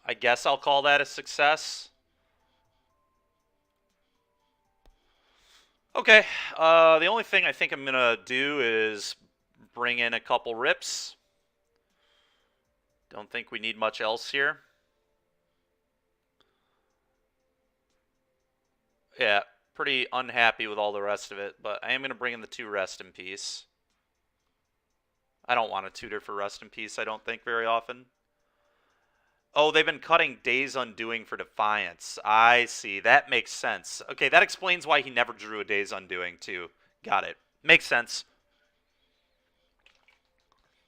I guess I'll call that a success. Okay, the only thing I think I'm going to do is bring in a couple rips. Don't think we need much else here. Yeah, pretty unhappy with all the rest of it, but I am going to bring in the 2 rest in peace. I don't want to tutor for rest in peace, I don't think, very often. Oh, they've been cutting Days Undoing for Defiance. I see. That makes sense. Okay, that explains why he never drew a Days Undoing, too. Got it. Makes sense.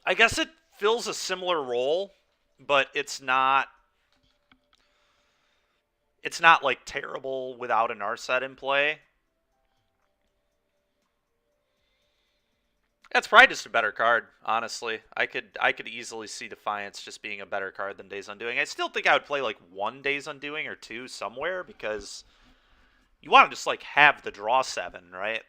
I guess it fills a similar role, but it's not like terrible without an Narset in play. That's probably just a better card, honestly. I could easily see Defiance just being a better card than Days Undoing. I still think I would play like 1 Days Undoing or 2 somewhere, because you want to just like have the draw 7, right?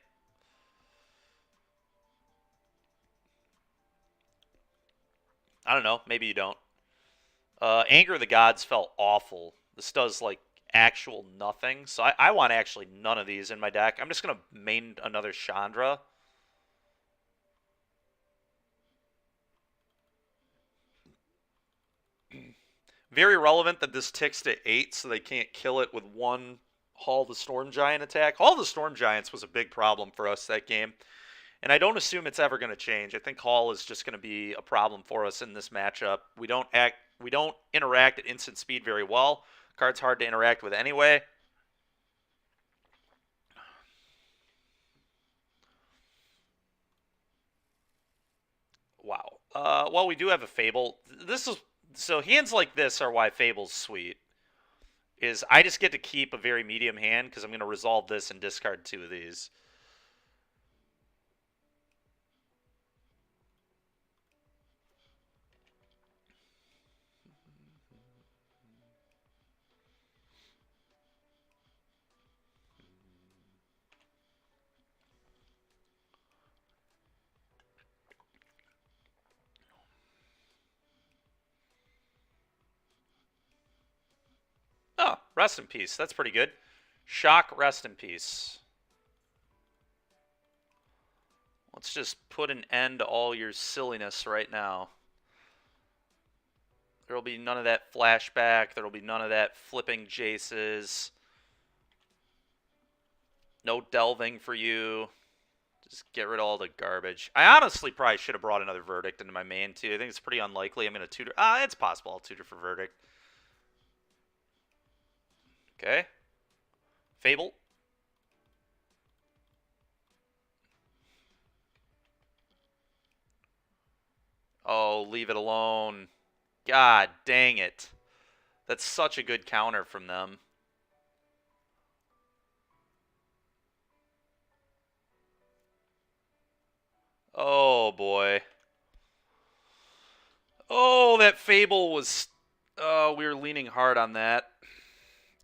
I don't know. Maybe you don't. Anger of the Gods felt awful. This does like actual nothing. So I want actually none of these in my deck. I'm just going to main another Chandra. Very relevant that this ticks to 8 so they can't kill it with 1 Hall the Storm Giant attack. Hall the Storm Giants was a big problem for us that game. And I don't assume it's ever going to change. I think Hall is just going to be a problem for us in this matchup. We don't interact at instant speed very well. Card's hard to interact with anyway. Wow. Well, we do have a Fable. So hands like this are why Fable's sweet. Is I just get to keep a very medium hand because I'm going to resolve this and discard 2 of these. Oh, rest in peace. That's pretty good. Shock, rest in peace. Let's just put an end to all your silliness right now. There'll be none of that flashback. There'll be none of that flipping Jaces. No delving for you. Just get rid of all the garbage. I honestly probably should have brought another Verdict into my main, too. I think it's pretty unlikely I'm going to tutor. It's possible I'll tutor for Verdict. Okay. Fable. Oh, leave it alone. God dang it. That's such a good counter from them. Oh, boy. Oh, that Fable was... Oh, we were leaning hard on that.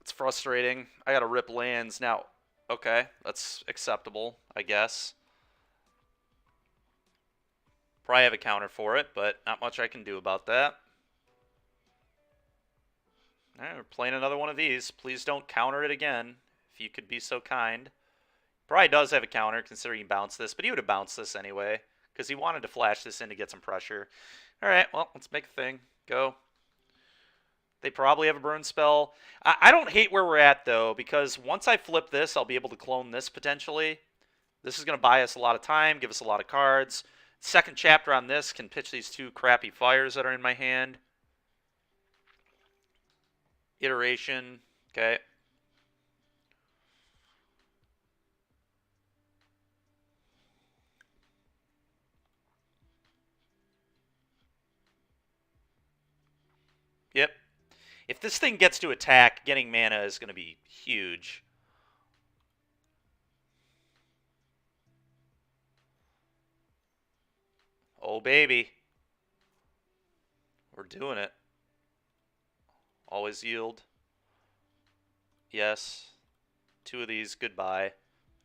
It's frustrating. I gotta rip lands. Now, okay, that's acceptable, I guess. Probably have a counter for it, but not much I can do about that. Alright, we're playing another one of these. Please don't counter it again, if you could be so kind. Probably does have a counter, considering he bounced this, but he would have bounced this anyway, because he wanted to flash this in to get some pressure. Alright, well, let's make a thing. Go. They probably have a burn spell. I don't hate where we're at, though, because once I flip this, I'll be able to clone this, potentially. This is going to buy us a lot of time, give us a lot of cards. Second chapter on this can pitch these 2 crappy fires that are in my hand. Iteration. Okay. Yep. If this thing gets to attack, getting mana is going to be huge. Oh, baby. We're doing it. Always yield. Yes. 2 of these, goodbye.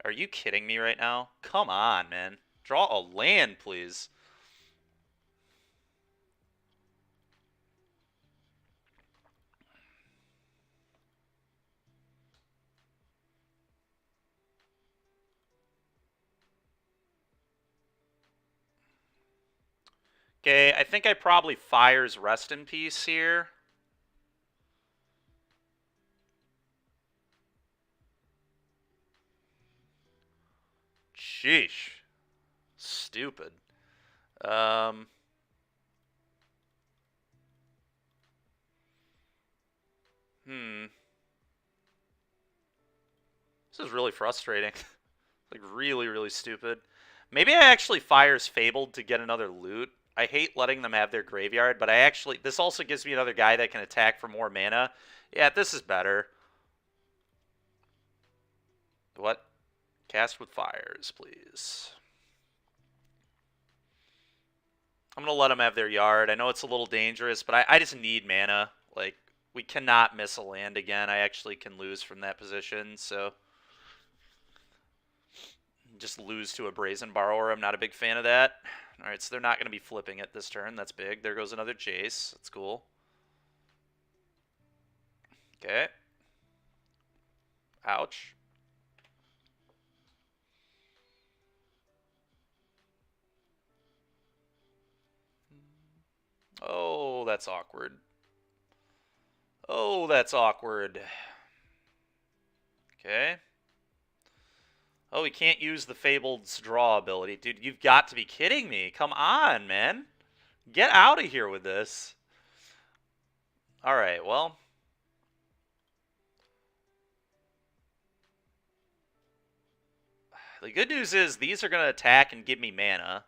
Are you kidding me right now? Come on, man. Draw a land, please. Okay, I think I probably fires Rest in Peace here. Sheesh. Stupid. Um... Hmm. This is really frustrating. Like, really, really stupid. Maybe I actually fires Fabled to get another loot. I hate letting them have their graveyard, but I actually... This also gives me another guy that can attack for more mana. Yeah, this is better. What? Cast with fires, please. I'm going to let them have their yard. I know it's a little dangerous, but I just need mana. Like, we cannot miss a land again. I actually can lose from that position, so... Just lose to a Brazen Borrower. I'm not a big fan of that. Alright, so they're not going to be flipping it this turn. That's big. There goes another Chase. That's cool. Okay. Ouch. Oh, that's awkward. Oh, that's awkward. Okay. Oh, we can't use the Fabled's draw ability. Dude, you've got to be kidding me. Come on, man. Get out of here with this. Alright, well. The good news is these are going to attack and give me mana.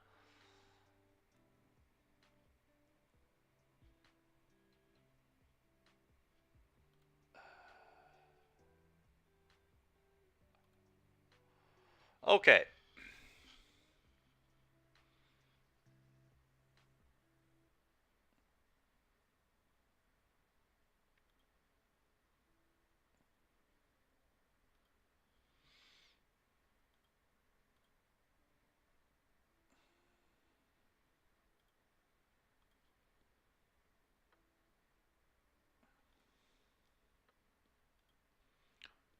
Okay.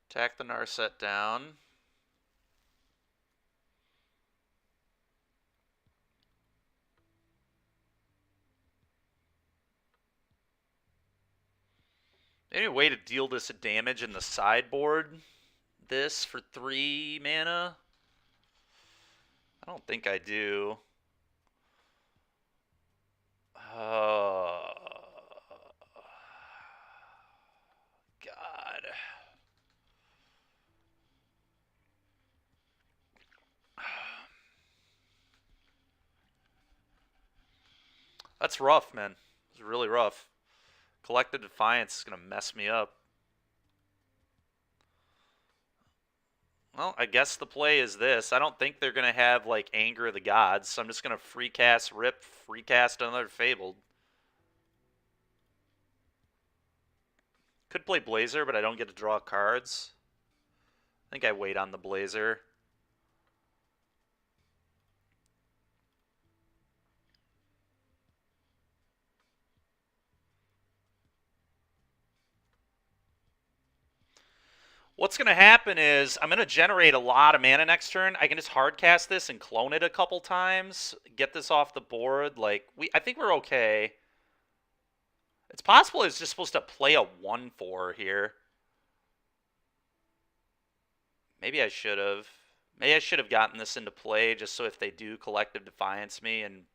Attack the Narset down. Any way to deal this damage in the sideboard? This for 3 mana? I don't think I do. God. That's rough, man. It's really rough. Collective Defiance is going to mess me up. Well, I guess the play is this. I don't think they're going to have, like, Anger of the Gods, so I'm just going to free cast Rip, free cast another Fabled. Could play Blazer, but I don't get to draw cards. I think I wait on the Blazer. What's going to happen is I'm going to generate a lot of mana next turn. I can just hardcast this and clone it a couple times, get this off the board. Like, I think we're okay. It's possible it's just supposed to play a 1/4 here. Maybe I should have. Maybe I should have gotten this into play just so if they do Collective Defiance me and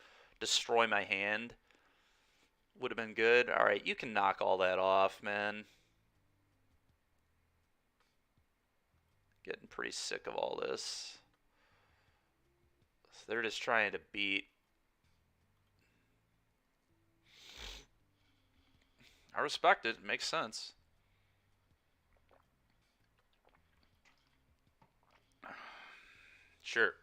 destroy my hand, would have been good. All right, you can knock all that off, man. Getting pretty sick of all this. So they're just trying to beat. I respect it. It makes sense. Sure.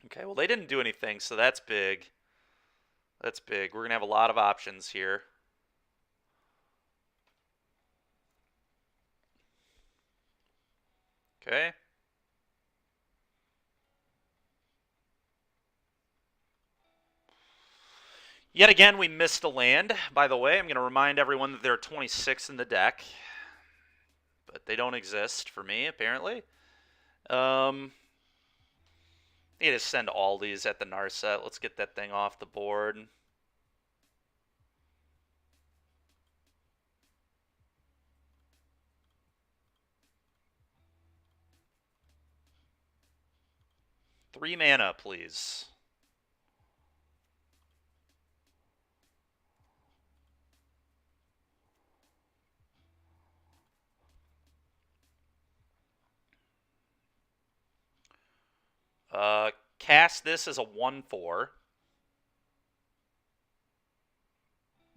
Okay, well, they didn't do anything, so that's big. That's big. We're going to have a lot of options here. Okay. Yet again, we missed a land. By the way, I'm going to remind everyone that there are 26 in the deck. But they don't exist for me, apparently. Need to send all these at the Narset. Let's get that thing off the board. Three mana, please. Cast this as a 1/4.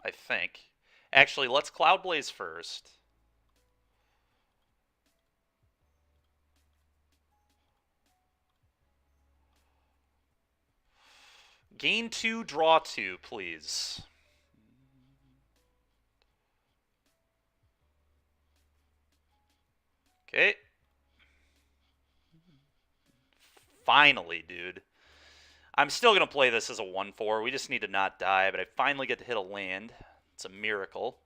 I think. Actually, let's Cloud Blaze first. Gain 2, draw 2, please. Okay. Finally, dude. I'm still going to play this as a 1/4. We just need to not die, but I finally get to hit a land. It's a miracle.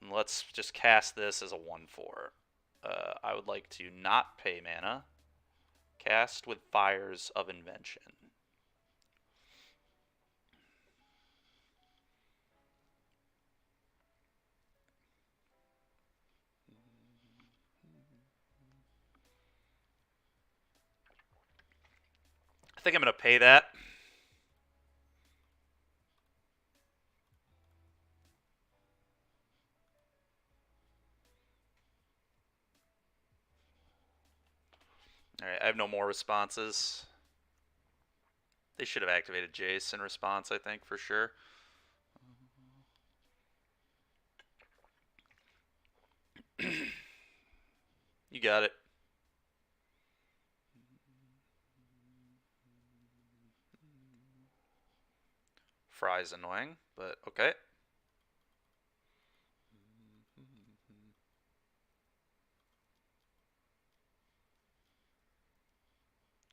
And let's just cast this as a 1/4. I would like to not pay mana. Cast with Fires of Invention. I think I'm going to pay that. Alright, I have no more responses. They should have activated Jace in response, I think, for sure. You got it. Fry's annoying, but okay.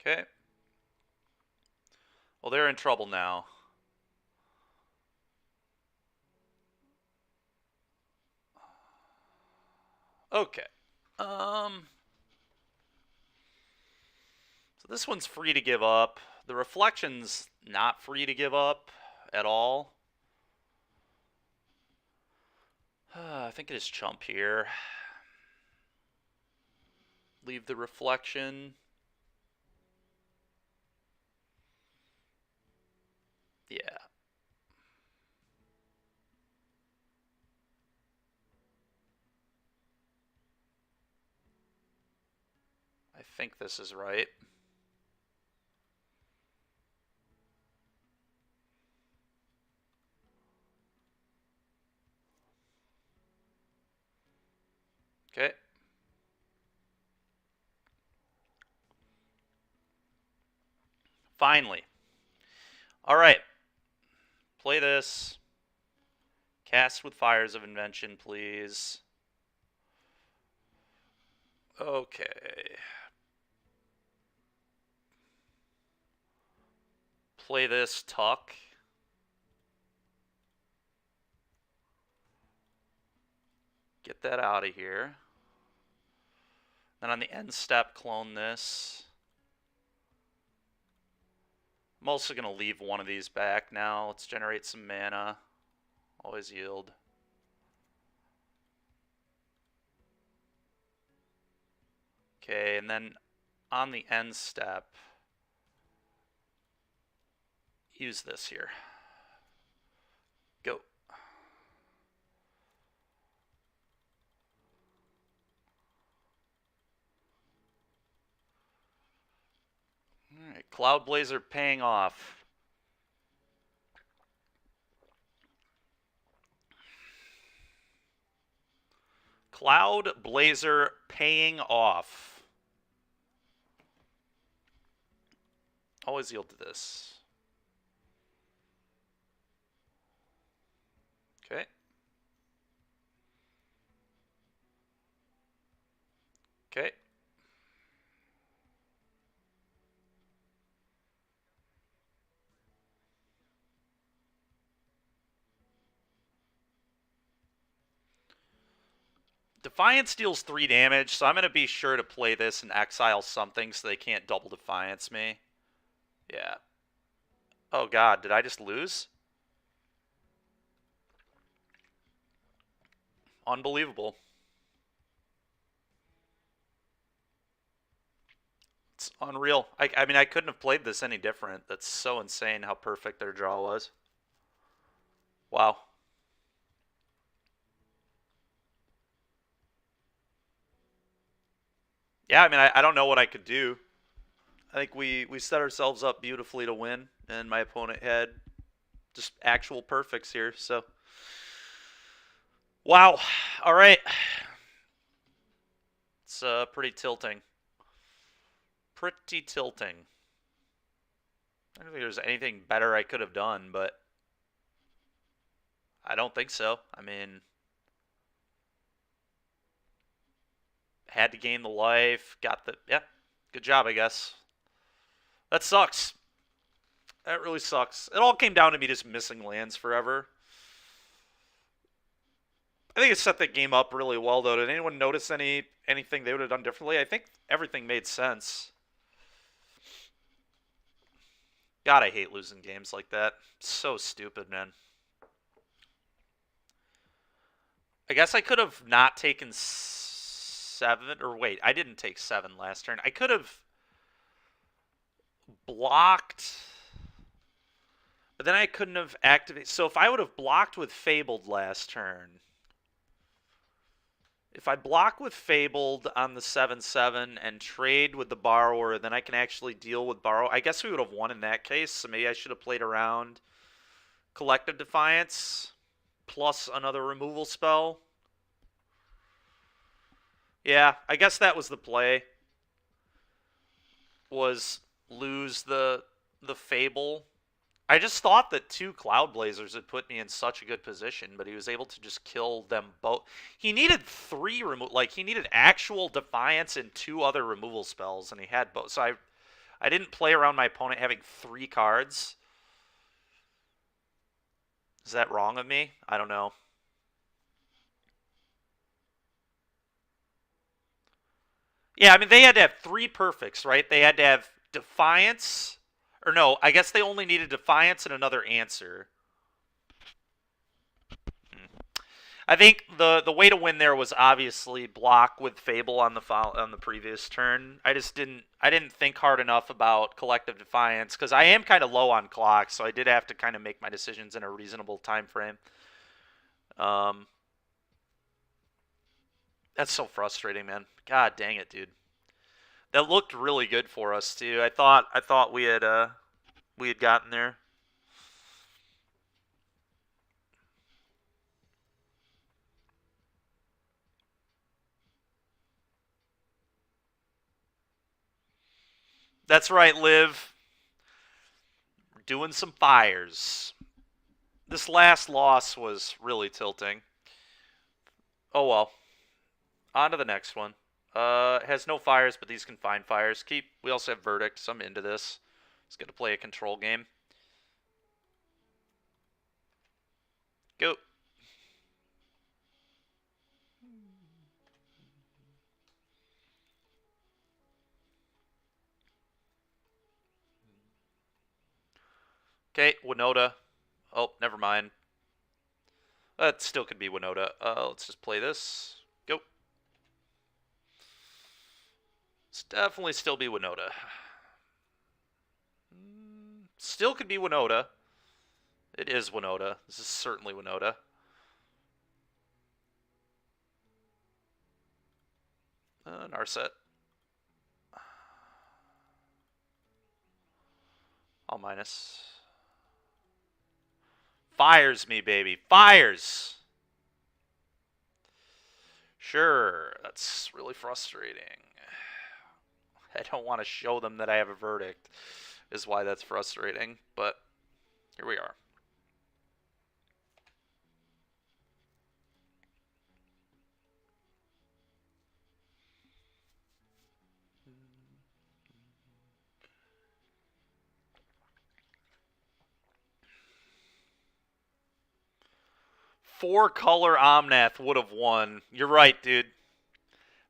Okay. Well, they're in trouble now. Okay. So this one's free to give up. The Reflection's not free to give up at all. I think it is chump here. Leave the Reflection. Yeah. I think this is right. Okay. Finally. All right. Play this. Cast with Fires of Invention, please. Okay. Play this, Tuck. Get that out of here. Then on the end step, clone this. I'm also going to leave one of these back now. Let's generate some mana. Always yield. Okay, and then on the end step, use this here. Go. Alright, Cloud Blazer paying off. Cloud Blazer paying off. Always yield to this. Okay. Okay. Defiance deals 3 damage, so I'm going to be sure to play this and exile something so they can't double Defiance me. Yeah. Oh god, did I just lose? Unbelievable. It's unreal. I mean, I couldn't have played this any different. That's so insane how perfect their draw was. Wow. Yeah, I mean, I don't know what I could do. I think we set ourselves up beautifully to win, and my opponent had just actual perfects here, so. Wow. All right. It's pretty tilting. Pretty tilting. I don't think there's anything better I could have done, but I don't think so. I mean, had to gain the life, got the, yeah, good job, I guess. That sucks. That really sucks. It all came down to me just missing lands forever. I think it set that game up really well, though. Did anyone notice anything they would have done differently? I think everything made sense. God, I hate losing games like that. So stupid, man. I guess I could have not taken 7, or wait, I didn't take 7 last turn. I could have blocked, but then I couldn't have activated. So if I would have blocked with Fabled last turn, if I block with Fabled on the 7/7 and trade with the Borrower, then I can actually deal with Borrow. I guess we would have won in that case, so maybe I should have played around Collective Defiance plus another removal spell. Yeah, I guess that was the play. Was lose the Fable. I just thought that 2 Cloud Blazers had put me in such a good position, but he was able to just kill them both. He needed 3 he needed actual Defiance and 2 other removal spells, and he had both. So I didn't play around my opponent having 3 cards. Is that wrong of me? I don't know. Yeah, I mean, they had to have 3 perfects, right? They had to have Defiance, or no, I guess they only needed Defiance and another answer. I think the way to win there was obviously block with Fable on the previous turn. I didn't think hard enough about Collective Defiance because I am kind of low on clock, so I did have to kind of make my decisions in a reasonable time frame. That's so frustrating, man. God dang it, dude. That looked really good for us too. I thought we had gotten there. That's right, Liv. We're doing some fires. This last loss was really tilting. Oh well. On to the next one. It has no fires, but these can find fires. We also have Verdict, so I'm into this. Let's get to play a control game. Go. Okay, Winota. Oh, never mind. That still could be Winota. Let's just play this. Go. It's definitely still be Winota. Still could be Winota. It is Winota. This is certainly Winota. Narset. All minus. Fires me, baby. Fires! Sure, that's really frustrating. I don't want to show them that I have a verdict, is why that's frustrating, but here we are. 4-color Omnath would have won. You're right, dude.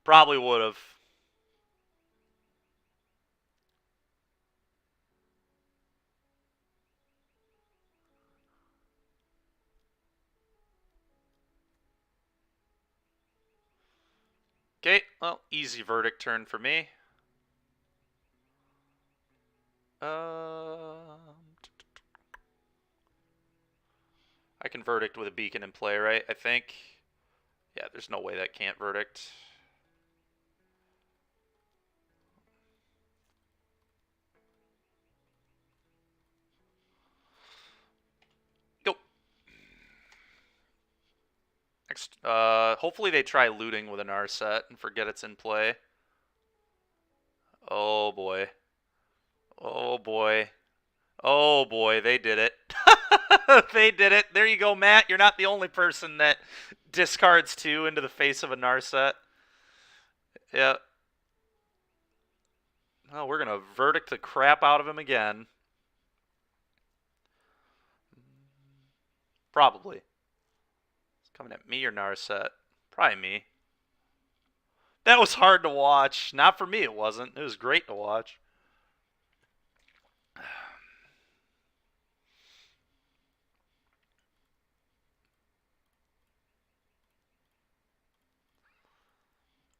Probably would have. Okay, well, easy verdict turn for me. I can verdict with a beacon in play, right? I think. Yeah, there's no way that can't verdict. Go. Next, hopefully they try looting with an Narset and forget it's in play. Oh boy. Oh boy. Oh boy, they did it. They did it. There you go, Matt. You're not the only person that discards 2 into the face of a Narset. Yeah. Oh, we're going to verdict the crap out of him again. Probably. It's coming at me or Narset. Probably me. That was hard to watch. Not for me, it wasn't. It was great to watch.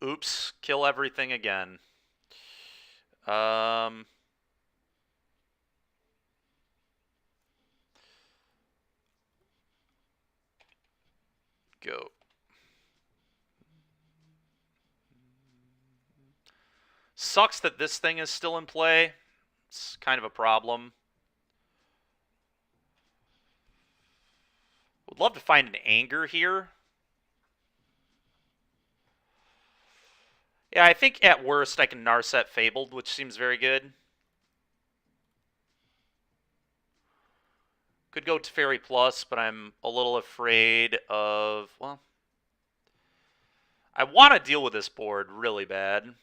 Oops. Kill everything again. Go. Sucks that this thing is still in play. It's kind of a problem. Would love to find an anger here. Yeah, I think at worst I can Narset Fabled, which seems very good. Could go Teferi Plus, but I'm a little afraid of, well, I want to deal with this board really bad.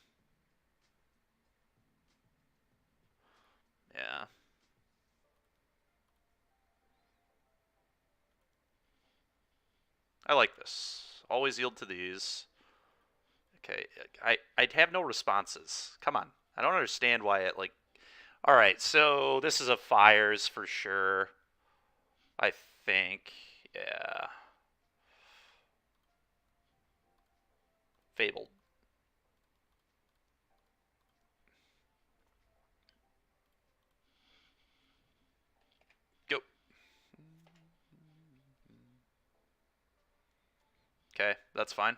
Yeah. I like this. Always yield to these. Okay, I'd have no responses. Come on. I don't understand why it, like... Alright, so this is a Fires for sure. I think. Yeah. Fabled. Go. Okay, that's fine.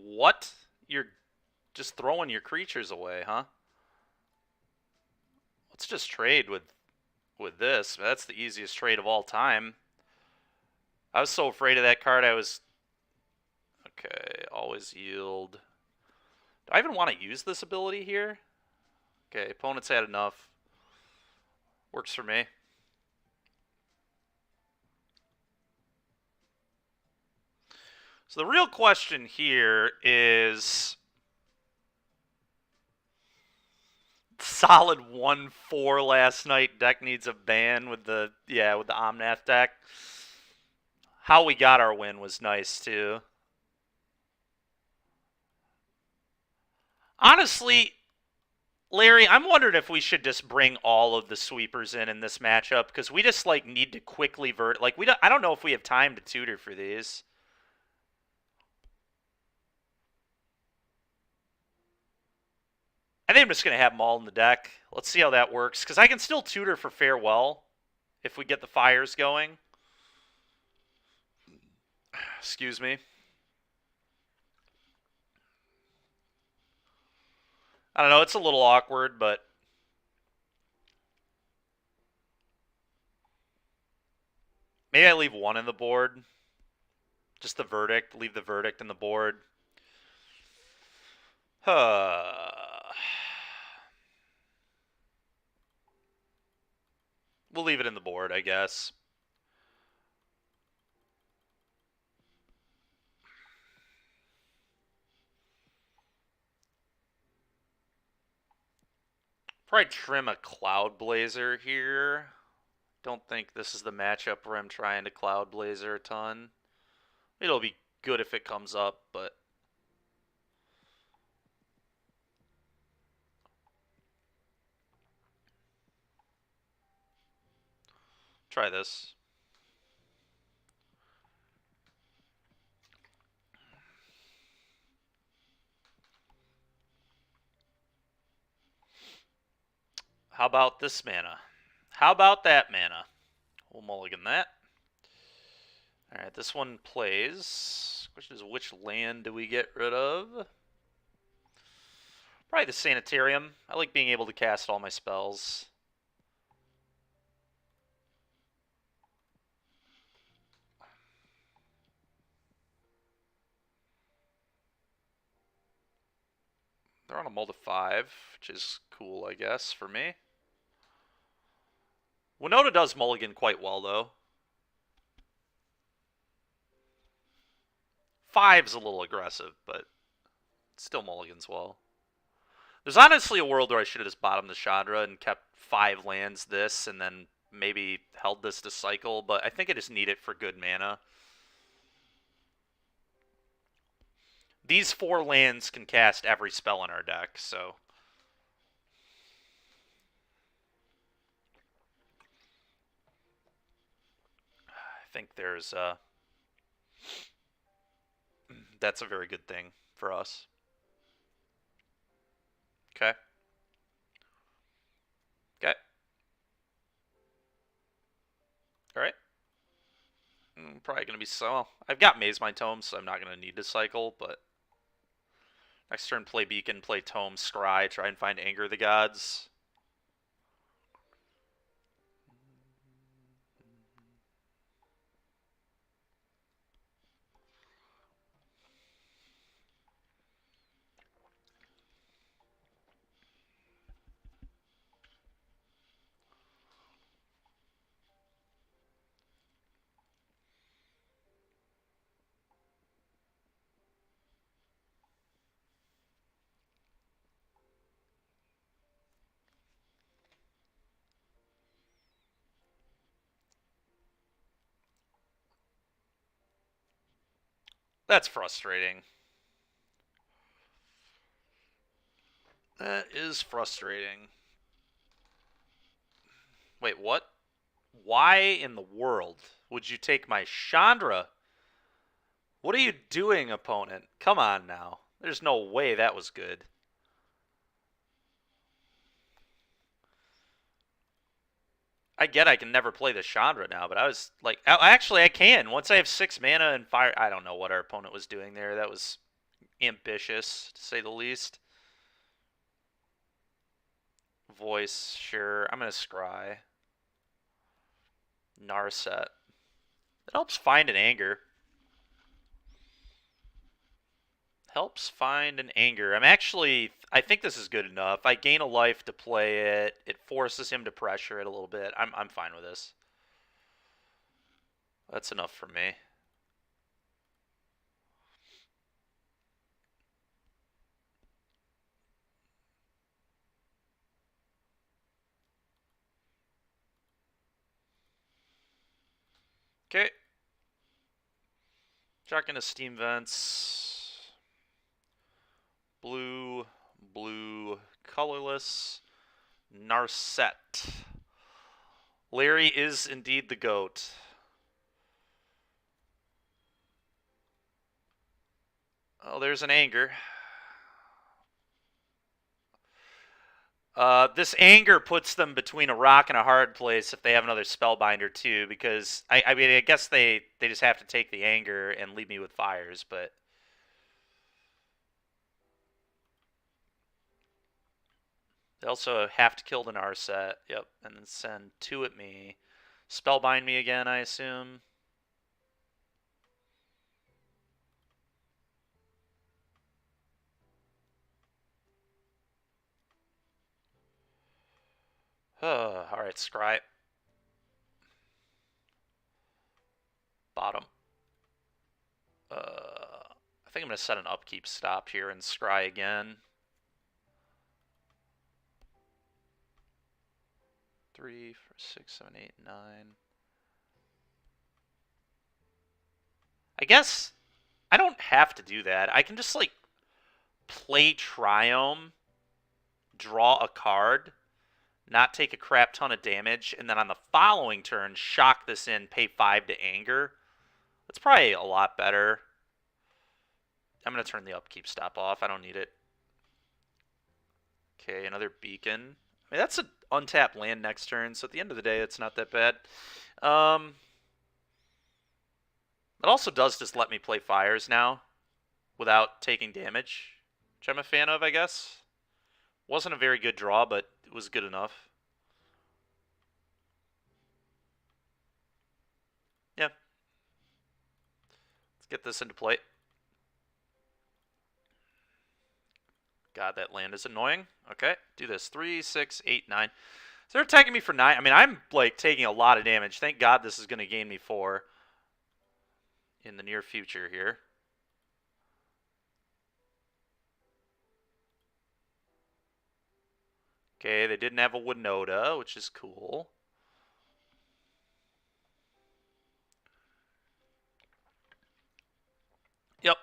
What? You're just throwing your creatures away, huh? Let's just trade with this. That's the easiest trade of all time. I was so afraid of that card, I was... Okay, always yield. Do I even want to use this ability here? Okay, opponent's had enough. Works for me. So the real question here is... Solid 1-4 last night. Deck needs a ban with the Omnath deck. How we got our win was nice too. Honestly, Larry, I'm wondering if we should just bring all of the sweepers in this matchup because we just like need to quickly I don't know if we have time to tutor for these. I think I'm just going to have them all in the deck. Let's see how that works because I can still tutor for Farewell if we get the fires going. Excuse me. I don't know, it's a little awkward, but... Maybe I leave one in the board. Just the verdict. Leave the verdict in the board. We'll leave it in the board, I guess. Probably trim a Cloud Blazer here. Don't think this is the matchup where I'm trying to Cloud Blazer a ton. It'll be good if it comes up, but try this. How about this mana? How about that mana? We'll mulligan that. Alright, this one plays. Question is, which land do we get rid of? Probably the Sanitarium. I like being able to cast all my spells. They're on a mull to 5, which is cool, I guess, for me. Winota does mulligan quite well, though. 5's a little aggressive, but still mulligans well. There's honestly a world where I should have just bottomed the Chandra and kept 5 lands this, and then maybe held this to cycle, but I think I just need it for good mana. These 4 lands can cast every spell in our deck, so... I think there's that's a very good thing for us. Okay. Okay. Alright. Probably going to be so... I've got Maze My Tome, so I'm not going to need to cycle, but... Next turn, play Beacon, play Tome, Scry, try and find Anger of the Gods. That's frustrating. That is frustrating. Wait, what? Why in the world would you take my Chandra? What are you doing, opponent? Come on now. There's no way that was good. I get I can never play the Chandra now, but I was like... Actually, I can. Once I have 6 mana and fire... I don't know what our opponent was doing there. That was ambitious, to say the least. Voice, sure. I'm going to scry. Narset. It helps find an Anger. Helps find an Anger. I think this is good enough. I gain a life to play it. It forces him to pressure it a little bit. I'm fine with this. That's enough for me. Okay. Chucking a Steam Vents. Blue, blue, colorless. Narset. Larry is indeed the GOAT. Oh, there's an Anger. This Anger puts them between a rock and a hard place if they have another Spellbinder too, because I mean I guess they just have to take the Anger and leave me with fires, but they also have to kill the Narset. Yep, and then send 2 at me. Spellbind me again, I assume. Alright, scry. Bottom. I think I'm going to set an upkeep stop here and scry again. 3, 4, 6, 7, 8, 9. I guess I don't have to do that. I can just, like, play Triome, draw a card, not take a crap ton of damage, and then on the following turn, shock this in, pay 5 to anger. That's probably a lot better. I'm going to turn the upkeep stop off. I don't need it. Okay, another beacon. I mean, that's an untapped land next turn, so at the end of the day, it's not that bad. It also does just let me play fires now without taking damage, which I'm a fan of, I guess. Wasn't a very good draw, but it was good enough. Yeah. Let's get this into play. God, that land is annoying. Okay, do this. 3, 6, 8, 9. So they're attacking me for 9. I mean, I'm, like, taking a lot of damage. Thank God this is going to gain me 4 in the near future here. Okay, they didn't have a Winota, which is cool. Yep.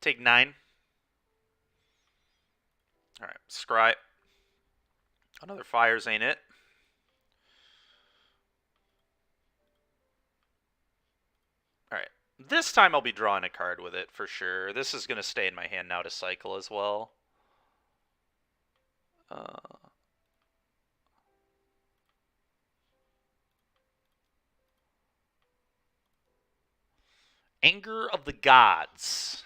Take 9. All right, scry. Another fires ain't it. All right. This time I'll be drawing a card with it for sure. This is going to stay in my hand now to cycle as well. Anger of the Gods.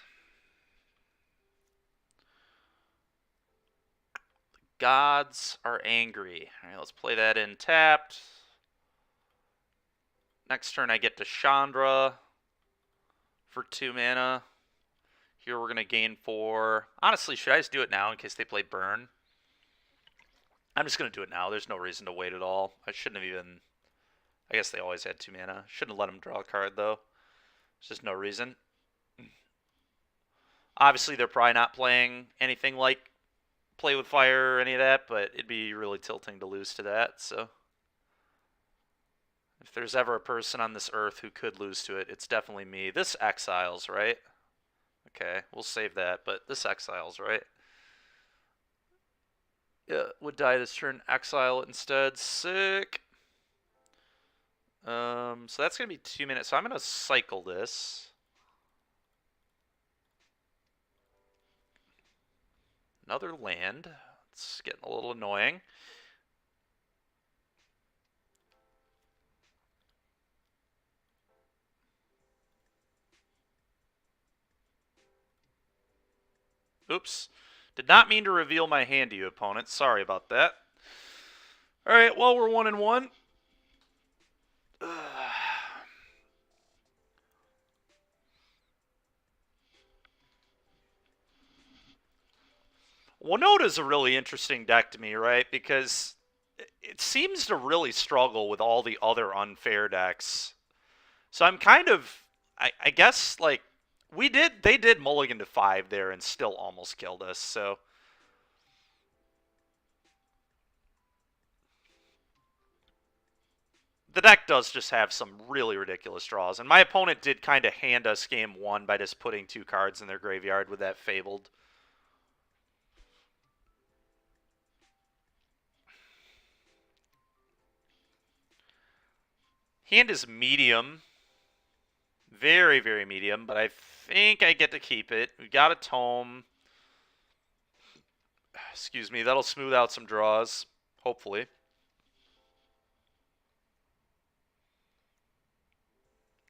The gods are angry. All right, let's play that in tapped. Next turn I get to Chandra for 2 mana. Here we're going to gain 4. Honestly, should I just do it now in case they play Burn? I'm just going to do it now. There's no reason to wait at all. I shouldn't have even... I guess they always had 2 mana. Shouldn't have let them draw a card, though. There's just no reason. Obviously, they're probably not playing anything like Play with Fire or any of that, but it'd be really tilting to lose to that, so... If there's ever a person on this earth who could lose to it, it's definitely me. This exiles, right? Okay, we'll save that, but this exiles, right? Yeah, would die this turn. Exile it instead. Sick. So that's going to be 2 minutes. So I'm going to cycle this. Another land. It's getting a little annoying. Oops. Did not mean to reveal my hand to you, opponent. Sorry about that. All right, well, we're 1-1. Winota's a really interesting deck to me, right? Because it seems to really struggle with all the other unfair decks. So I'm kind of, I guess, like, they did mulligan to 5 there and still almost killed us, so. The deck does just have some really ridiculous draws. And my opponent did kind of hand us game 1 by just putting 2 cards in their graveyard with that Fabled. Hand is medium. Very, very medium, but I think I get to keep it. We've got a tome. Excuse me, that'll smooth out some draws, hopefully.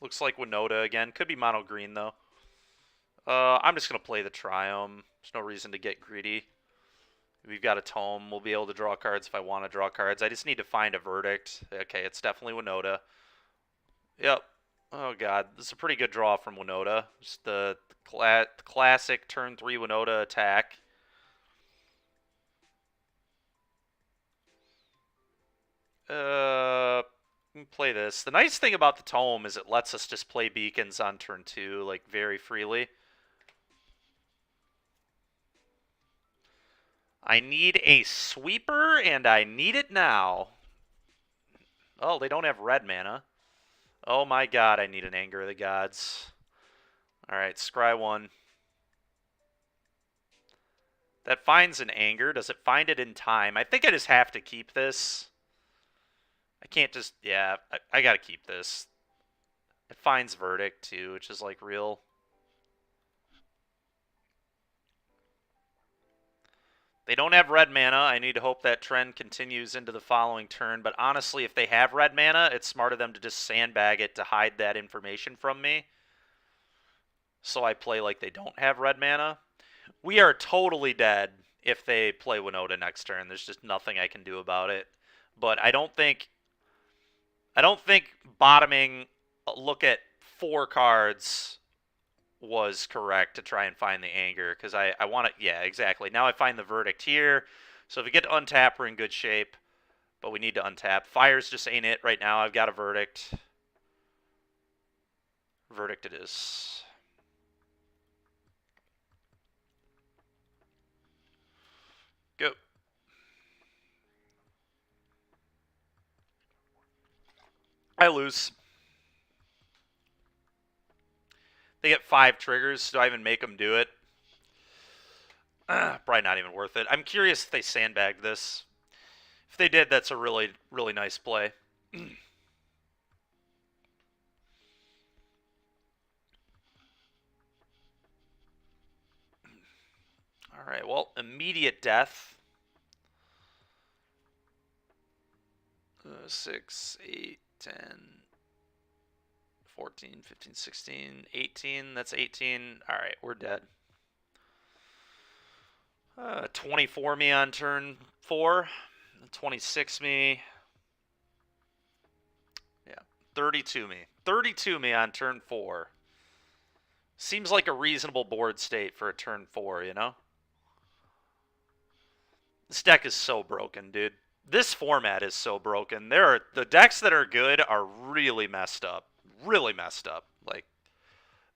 Looks like Winota again. Could be mono green, though. I'm just going to play the Triome. There's no reason to get greedy. We've got a tome. We'll be able to draw cards if I want to draw cards. I just need to find a verdict. Okay, it's definitely Winota. Yep. Oh, God. This is a pretty good draw from Winota. Just the classic turn 3 Winota attack. Play this. The nice thing about the tome is it lets us just play beacons on turn 2, like, very freely. I need a sweeper, and I need it now. Oh, they don't have red mana. Oh my god, I need an Anger of the Gods. Alright, scry 1. That finds an Anger. Does it find it in time? I think I just have to keep this. I can't just... Yeah, I gotta keep this. It finds Verdict, too, which is, like, real... They don't have red mana. I need to hope that trend continues into the following turn. But honestly, if they have red mana, it's smart of them to just sandbag it to hide that information from me. So I play like they don't have red mana. We are totally dead if they play Winota next turn. There's just nothing I can do about it. But I don't think bottoming a look at 4 cards was correct to try and find the Anger, because I want it. Yeah, exactly. Now I find the Verdict here. So if we get to untap, we're in good shape. But we need to untap. Fires just ain't it right now. I've got a Verdict. Verdict it is. Go. I lose. They get 5 triggers. Do I even make them do it? Probably not even worth it. I'm curious if they sandbagged this. If they did, that's a really, really nice play. Alright, well, immediate death. 6, 8, 10, 14, 15, 16, 18. That's 18. Alright, we're dead. 24 me on turn 4. 26 me. Yeah, 32 me. 32 me on turn 4. Seems like a reasonable board state for a turn 4, you know? This deck is so broken, dude. This format is so broken. The decks that are good are really messed up. Really messed up. Like,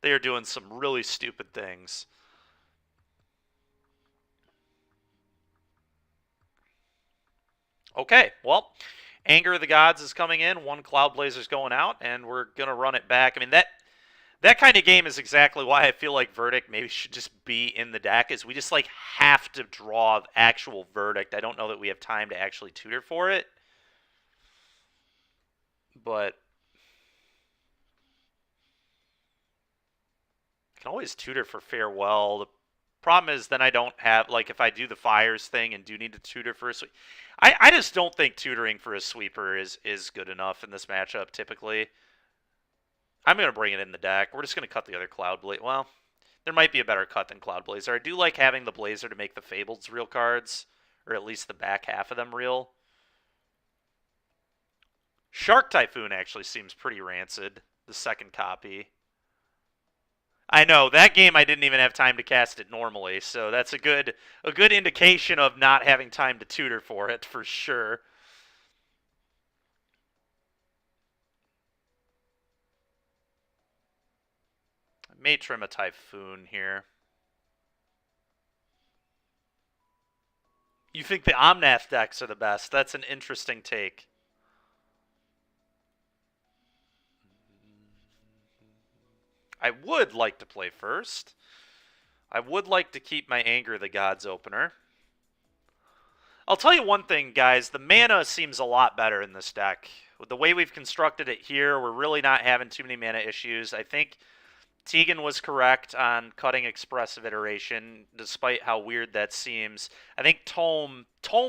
they are doing some really stupid things. Okay, well, Anger of the Gods is coming in. 1 Cloud Blazer's going out, and we're going to run it back. I mean, that kind of game is exactly why I feel like Verdict maybe should just be in the deck, is we just, like, have to draw actual Verdict. I don't know that we have time to actually tutor for it. But I can always tutor for Farewell. The problem is then I don't have, like, if I do the Fires thing and do need to tutor for a sweep. I just don't think tutoring for a sweeper is good enough in this matchup, typically. I'm going to bring it in the deck. We're just going to cut the other Cloud Blazer. Well, there might be a better cut than Cloud Blazer. I do like having the Blazer to make the Fableds real cards, or at least the back half of them real. Shark Typhoon actually seems pretty rancid, the second copy. I know, that game I didn't even have time to cast it normally, so that's a good indication of not having time to tutor for it, for sure. I may trim a Typhoon here. You think the Omnath decks are the best? That's an interesting take. I would like to play first. I would like to keep my Anger of the Gods opener. I'll tell you one thing, guys. The mana seems a lot better in this deck. With the way we've constructed it here, we're really not having too many mana issues. I think Tegan was correct on cutting Expressive Iteration, despite how weird that seems. I think Tome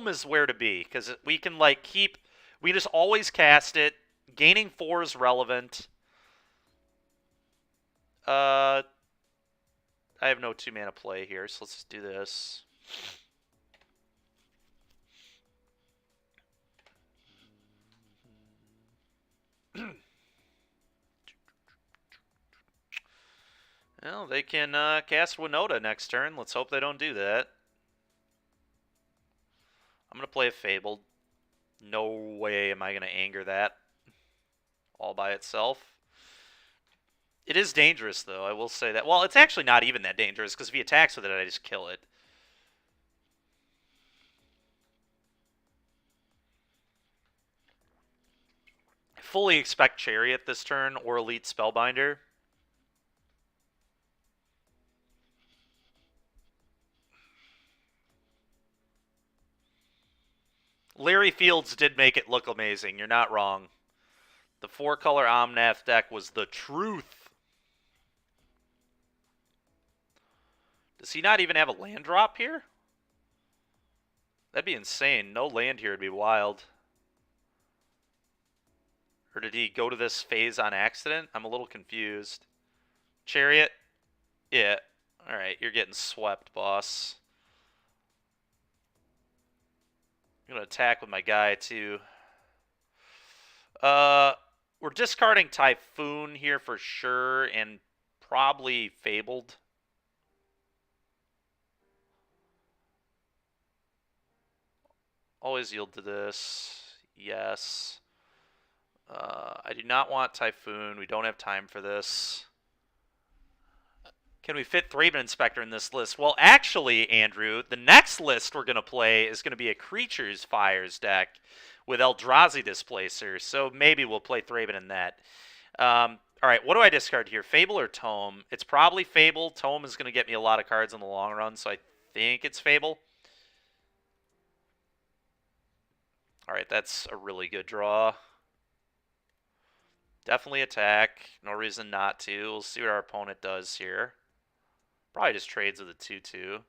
is where to be, because we can, like, we just always cast it. Gaining 4 is relevant. I have no 2-mana play here, so let's just do this. Well, they can cast Winota next turn. Let's hope they don't do that. I'm going to play a Fabled. No way am I going to anger that all by itself. It is dangerous, though, I will say that. Well, it's actually not even that dangerous, because if he attacks with it, I just kill it. fully expect Chariot this turn or Elite Spellbinder. Larry Fields did make it look amazing. You're not wrong. The 4-color Omnath deck was the truth. Does he not even have a land drop here? That'd be insane. No land here would be wild. Or did he go to this phase on accident? I'm a little confused. Chariot? Yeah. Alright, you're getting swept, boss. I'm going to attack with my guy, too. We're discarding Typhoon here for sure, and probably Fabled. Always yield to this. Yes. I do not want Typhoon. We don't have time for this. Can we fit Thraben Inspector in this list? Well, actually, Andrew, the next list we're going to play is going to be a Creatures Fires deck with Eldrazi Displacer, so maybe we'll play Thraben in that. All right, what do I discard here? Fable or Tome? It's probably Fable. Tome is going to get me a lot of cards in the long run, so I think it's Fable. All right, that's a really good draw. Definitely attack. No reason not to. We'll see what our opponent does here. Probably just trades with a 2-2.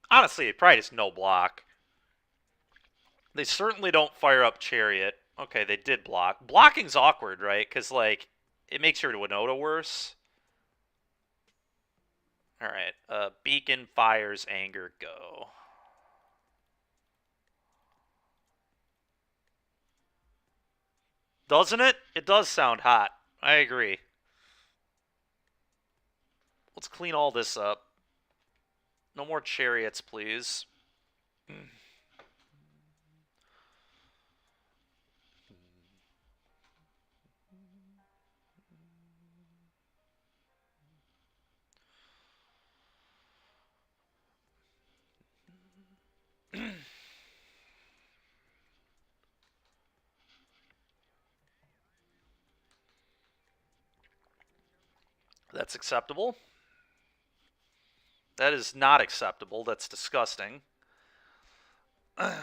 Honestly, probably just no block. They certainly don't fire up Chariot. Okay, they did block. Blocking's awkward, right? Because, like, it makes your Winota worse. Alright, Beacon fires Anger, go. Doesn't it? It does sound hot. I agree. Let's clean all this up. No more Chariots, please. That's acceptable. That is not acceptable. That's disgusting. At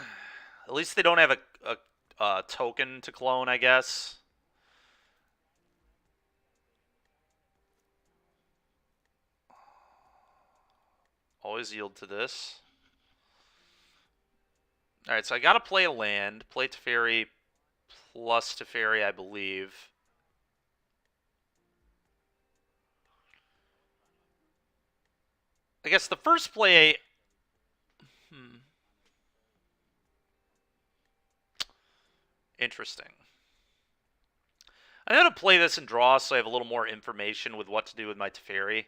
least they don't have a token to clone, I guess. Always yield to this. Alright, so I gotta play a land. Play Teferi plus Teferi, I believe. I guess the first play... Interesting. I'm going to play this and draw so I have a little more information with what to do with my Teferi.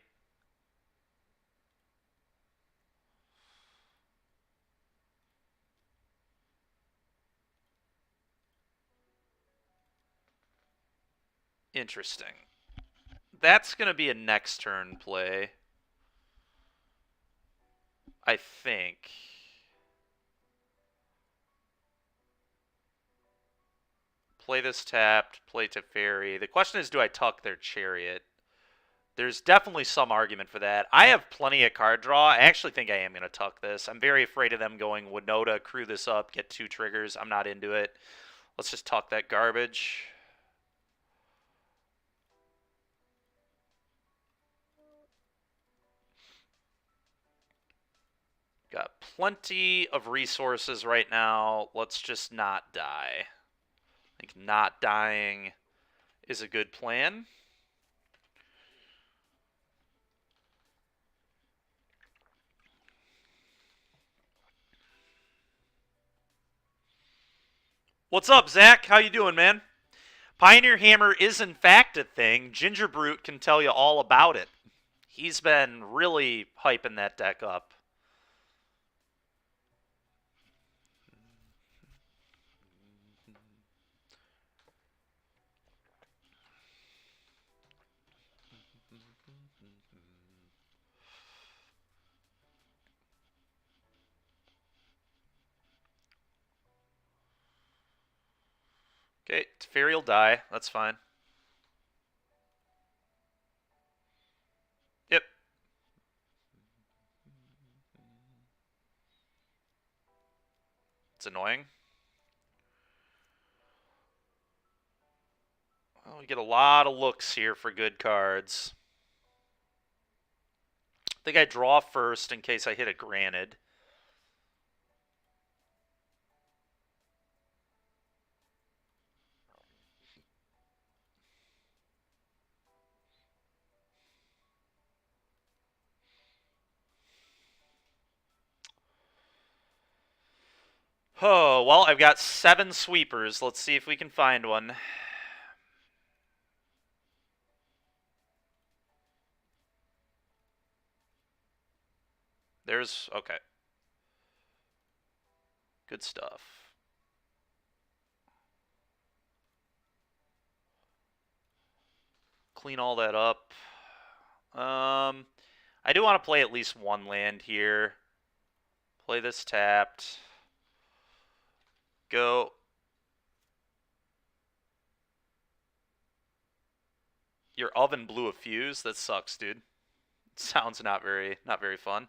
Interesting. That's going to be a next turn play. I think. Play this tapped, play Teferi. The question is, do I tuck their Chariot? There's definitely some argument for that. I have plenty of card draw. I actually think I am going to tuck this. I'm very afraid of them going Winota, crew this up, get 2 triggers. I'm not into it. Let's just tuck that garbage. Got plenty of resources right now. Let's just not die. I think not dying is a good plan. What's up, Zach? How you doing, man? Pioneer Hammer is in fact a thing. Ginger Brute can tell you all about it. He's been really hyping that deck up. Okay, Teferi will die. That's fine. Yep. It's annoying. Well, we get a lot of looks here for good cards. I think I draw first in case I hit a granted. Oh, well, I've got 7 sweepers. Let's see if we can find one. There's... okay. Good stuff. Clean all that up. I do want to play at least one land here. Play this tapped. Go. Your oven blew a fuse? That sucks, dude. Sounds not very fun.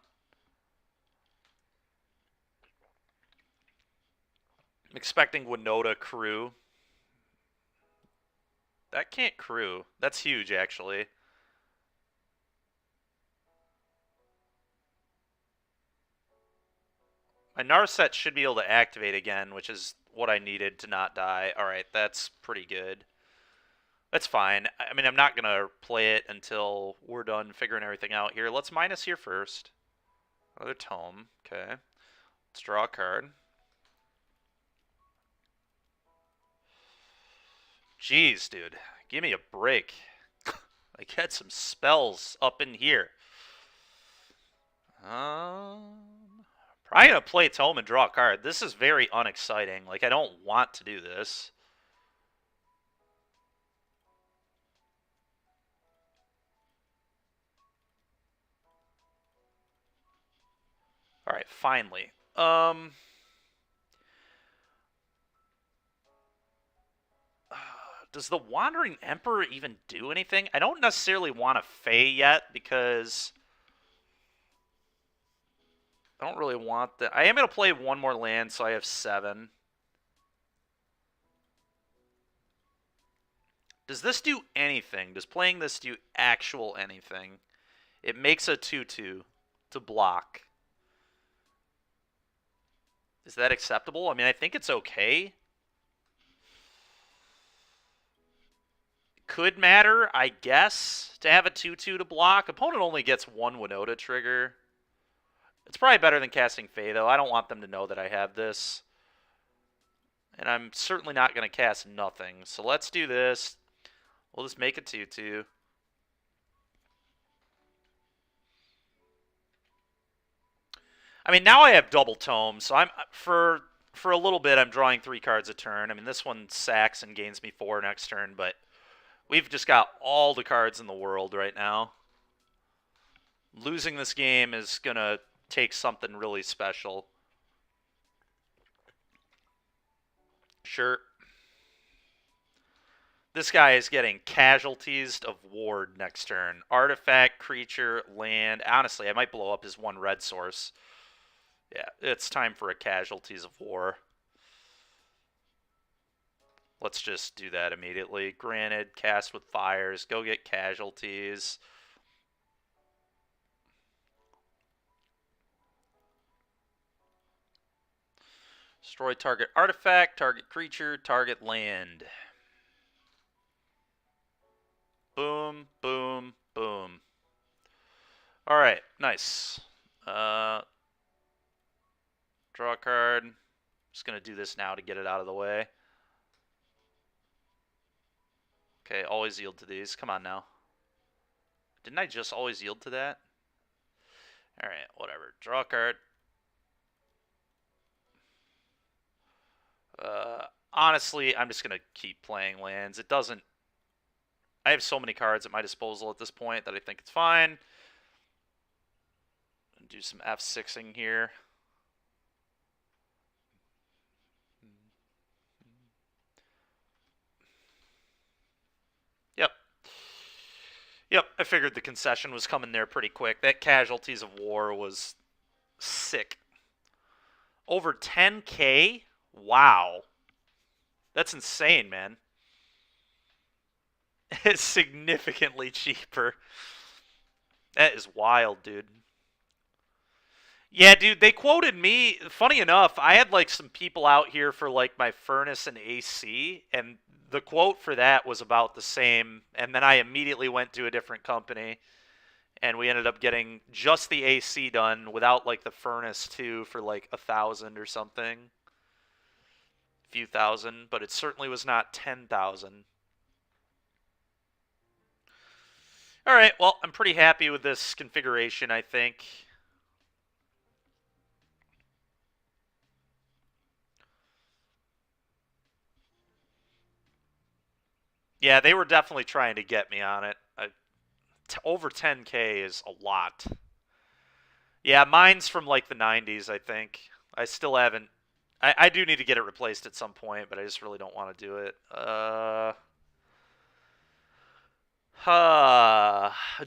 I'm expecting Winota crew. That can't crew. That's huge, actually. My Narset should be able to activate again, which is what I needed to not die. Alright, that's pretty good. That's fine. I mean, I'm not going to play it until we're done figuring everything out here. Let's minus here first. Another tome. Okay. Let's draw a card. Jeez, dude. Give me a break. I get some spells up in here. Probably going to play tome and draw a card. This is very unexciting. Like, I don't want to do this. Alright, finally. Does the Wandering Emperor even do anything? I don't necessarily want a Fae yet because I don't really want that. I am going to play one more land, so I have 7. Does this do anything? Does playing this do actual anything? It makes a 2/2 to block. Is that acceptable? I mean, I think it's okay. Could matter, I guess, to have a 2/2 to block. Opponent only gets 1 Winota trigger. It's probably better than casting Fae, though. I don't want them to know that I have this. And I'm certainly not going to cast nothing. So let's do this. We'll just make a 2/2. I mean, now I have double tome, so I'm for a little bit I'm drawing 3 cards a turn. I mean, this one sacks and gains me 4 next turn, but we've just got all the cards in the world right now. Losing this game is going to take something really special. Sure. This guy is getting Casualties of Ward next turn. Artifact, creature, land. Honestly, I might blow up his 1 red source. Yeah, it's time for a Casualties of War. Let's just do that immediately. Granted, cast with fires. Go get Casualties. Destroy target artifact, target creature, target land. Boom, boom, boom. Alright, nice. Draw a card. Just going to do this now to get it out of the way. Okay, always yield to these. Come on now. Didn't I just always yield to that? Alright, whatever. Draw a card. Honestly, I'm just going to keep playing lands. It doesn't... I have so many cards at my disposal at this point that I think it's fine. Do some F6ing here. Yep, I figured the concession was coming there pretty quick. That Casualties of War was sick. Over 10K? Wow. That's insane, man. It's significantly cheaper. That is wild, dude. Yeah, dude, they quoted me. Funny enough, I had like some people out here for like my furnace and AC, and the quote for that was about the same. And then I immediately went to a different company, and we ended up getting just the AC done without like the furnace too for like 1,000 or something, a few thousand, but it certainly was not 10,000. All right, well, I'm pretty happy with this configuration, I think. Yeah, they were definitely trying to get me on it. Over 10K is a lot. Yeah, mine's from like the 90s, I think. I still haven't. I do need to get it replaced at some point, but I just really don't want to do it.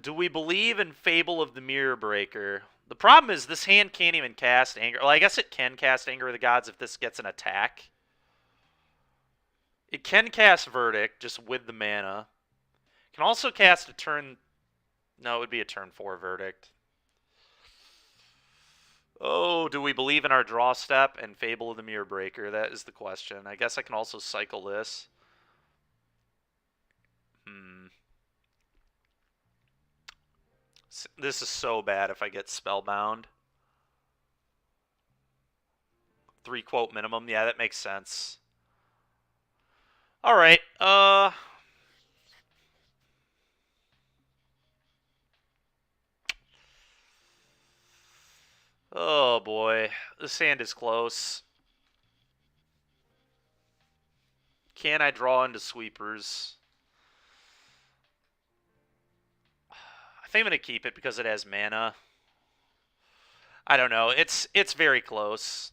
Do we believe in Fable of the Mirror Breaker? The problem is this hand can't even cast Anger. Well, I guess it can cast Anger of the Gods if this gets an attack. It can cast Verdict just with the mana. It can also cast a turn. No, it would be a turn 4 Verdict. Oh, do we believe in our draw step and Fable of the Mirror Breaker? That is the question. I guess I can also cycle this. This is so bad if I get Spellbound. 3 quote minimum. Yeah, that makes sense. All right. Oh boy, this hand is close. Can I draw into sweepers? I think I'm gonna keep it because it has mana. I don't know. It's very close.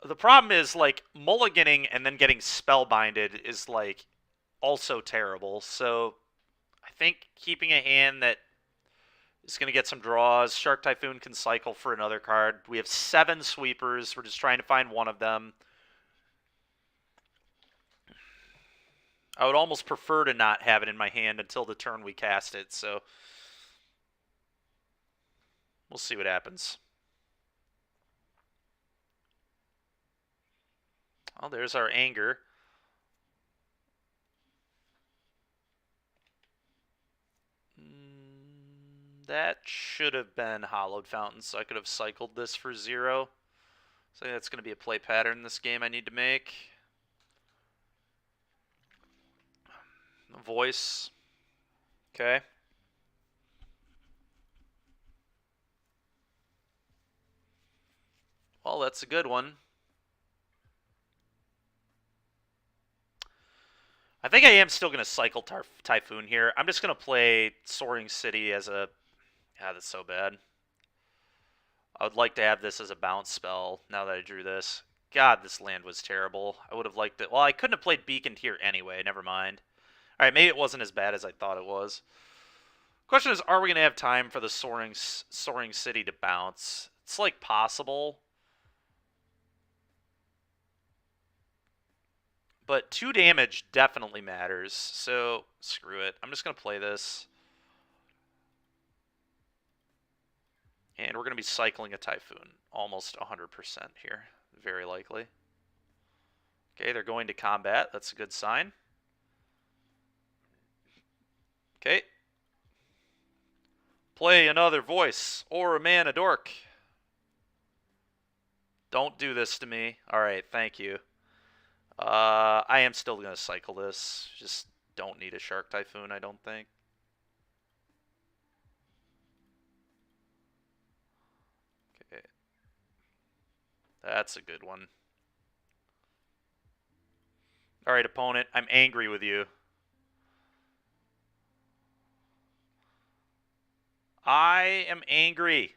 The problem is like mulliganing and then getting spellbinded is like also terrible. So I think keeping a hand that is going to get some draws. Shark Typhoon can cycle for another card. We have 7 sweepers. We're just trying to find one of them. I would almost prefer to not have it in my hand until the turn we cast it, so we'll see what happens. Oh, there's our Anger. That should have been Hollowed Fountain, so I could have cycled this for 0. So that's going to be a play pattern in this game I need to make. Voice. Okay. Well, that's a good one. I think I am still going to cycle Typhoon here. I'm just going to play Soaring City as a... God, that's so bad. I would like to have this as a bounce spell now that I drew this. God, this land was terrible. I would have liked it. Well, I couldn't have played Beacon here anyway. Never mind. All right, maybe it wasn't as bad as I thought it was. Question is, are we going to have time for the Soaring City to bounce? It's like possible. But 2 damage definitely matters, so screw it. I'm just going to play this. And we're going to be cycling a Typhoon. Almost 100% here. Very likely. Okay, they're going to combat. That's a good sign. Okay. Play another voice or a mana dork. Don't do this to me. Alright, thank you. I am still going to cycle this. Just don't need a Shark Typhoon, I don't think. Okay. That's a good one. Alright, opponent, I'm angry with you. I am angry.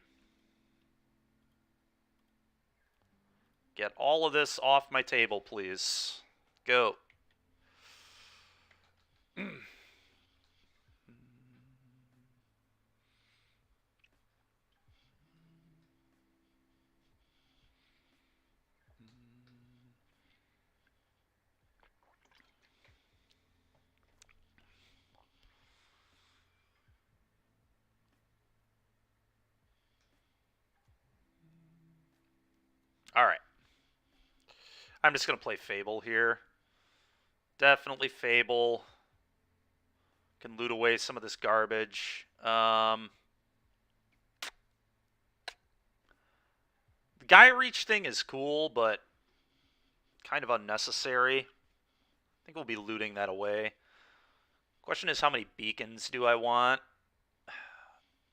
Get all of this off my table, please. Go. Alright. I'm just going to play Fable here. Definitely Fable. Can loot away some of this garbage. The Gaia Reach thing is cool, but kind of unnecessary. I think we'll be looting that away. Question is, how many beacons do I want?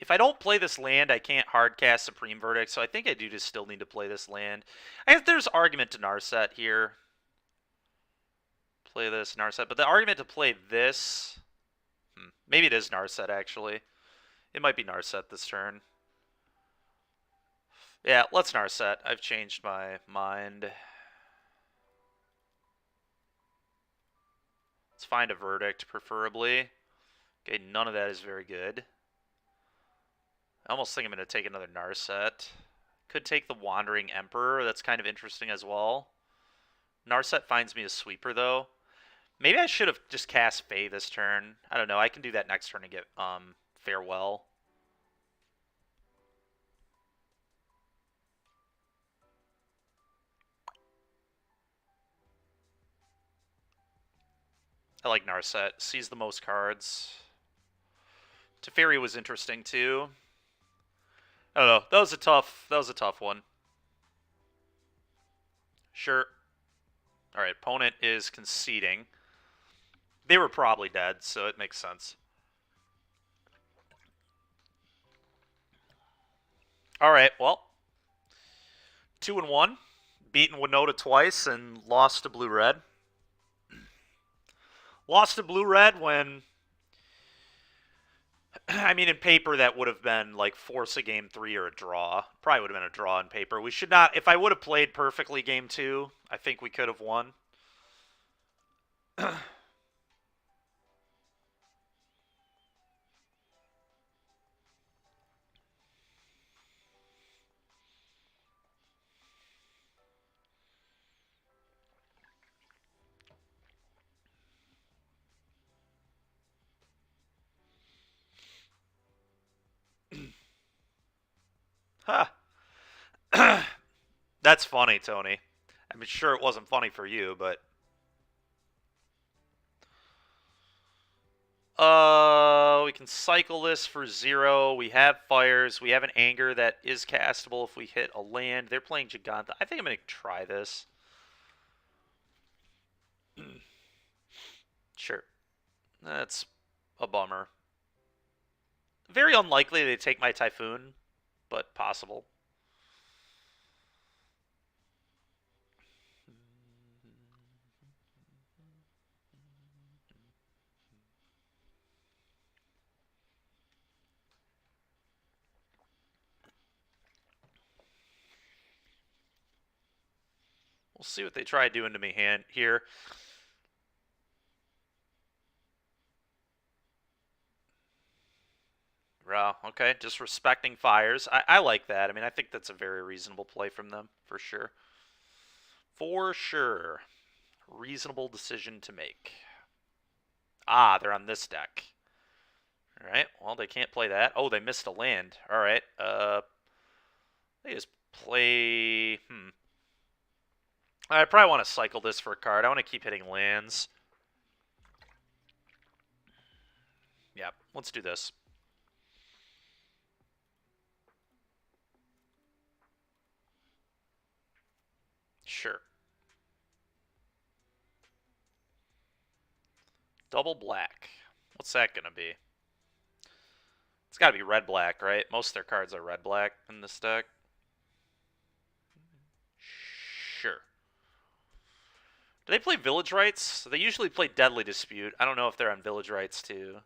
If I don't play this land, I can't hardcast Supreme Verdict, so I think I do just still need to play this land. I guess there's argument to Narset here. Play this, Narset. But the argument to play this... maybe it is Narset, actually. It might be Narset this turn. Yeah, let's Narset. I've changed my mind. Let's find a Verdict, preferably. Okay, none of that is very good. I almost think I'm going to take another Narset. Could take the Wandering Emperor. That's kind of interesting as well. Narset finds me a sweeper, though. Maybe I should have just cast Fae this turn. I don't know. I can do that next turn and get Farewell. I like Narset. Sees the most cards. Teferi was interesting, too. I don't know. That was a tough one. Sure. Alright, opponent is conceding. They were probably dead, so it makes sense. Alright, well. 2-1. Beaten Winota twice and lost to Blue-Red. Lost to Blue-Red when... I mean, in paper, that would have been like force a game 3 or a draw. Probably would have been a draw in paper. We should not... If I would have played perfectly game 2, I think we could have won. Huh. That's funny, Tony. I mean, sure, it wasn't funny for you, but... We can cycle this for 0. We have fires. We have an anger that is castable if we hit a land. They're playing Giganta. I think I'm going to try this. Sure. That's a bummer. Very unlikely they take my Typhoon, but possible. We'll see what they try doing to me here. Wow, okay, just respecting fires. I like that. I mean, I think that's a very reasonable play from them, for sure. For sure. Reasonable decision to make. Ah, they're on this deck. Alright, well, they can't play that. Oh, they missed a land. Alright, they just play... I probably want to cycle this for a card. I want to keep hitting lands. Yeah, let's do this. Sure. Double black. What's that going to be? It's got to be red-black, right? Most of their cards are red-black in this deck. Sure. Do they play Village Rites? They usually play Deadly Dispute. I don't know if they're on Village Rites, too.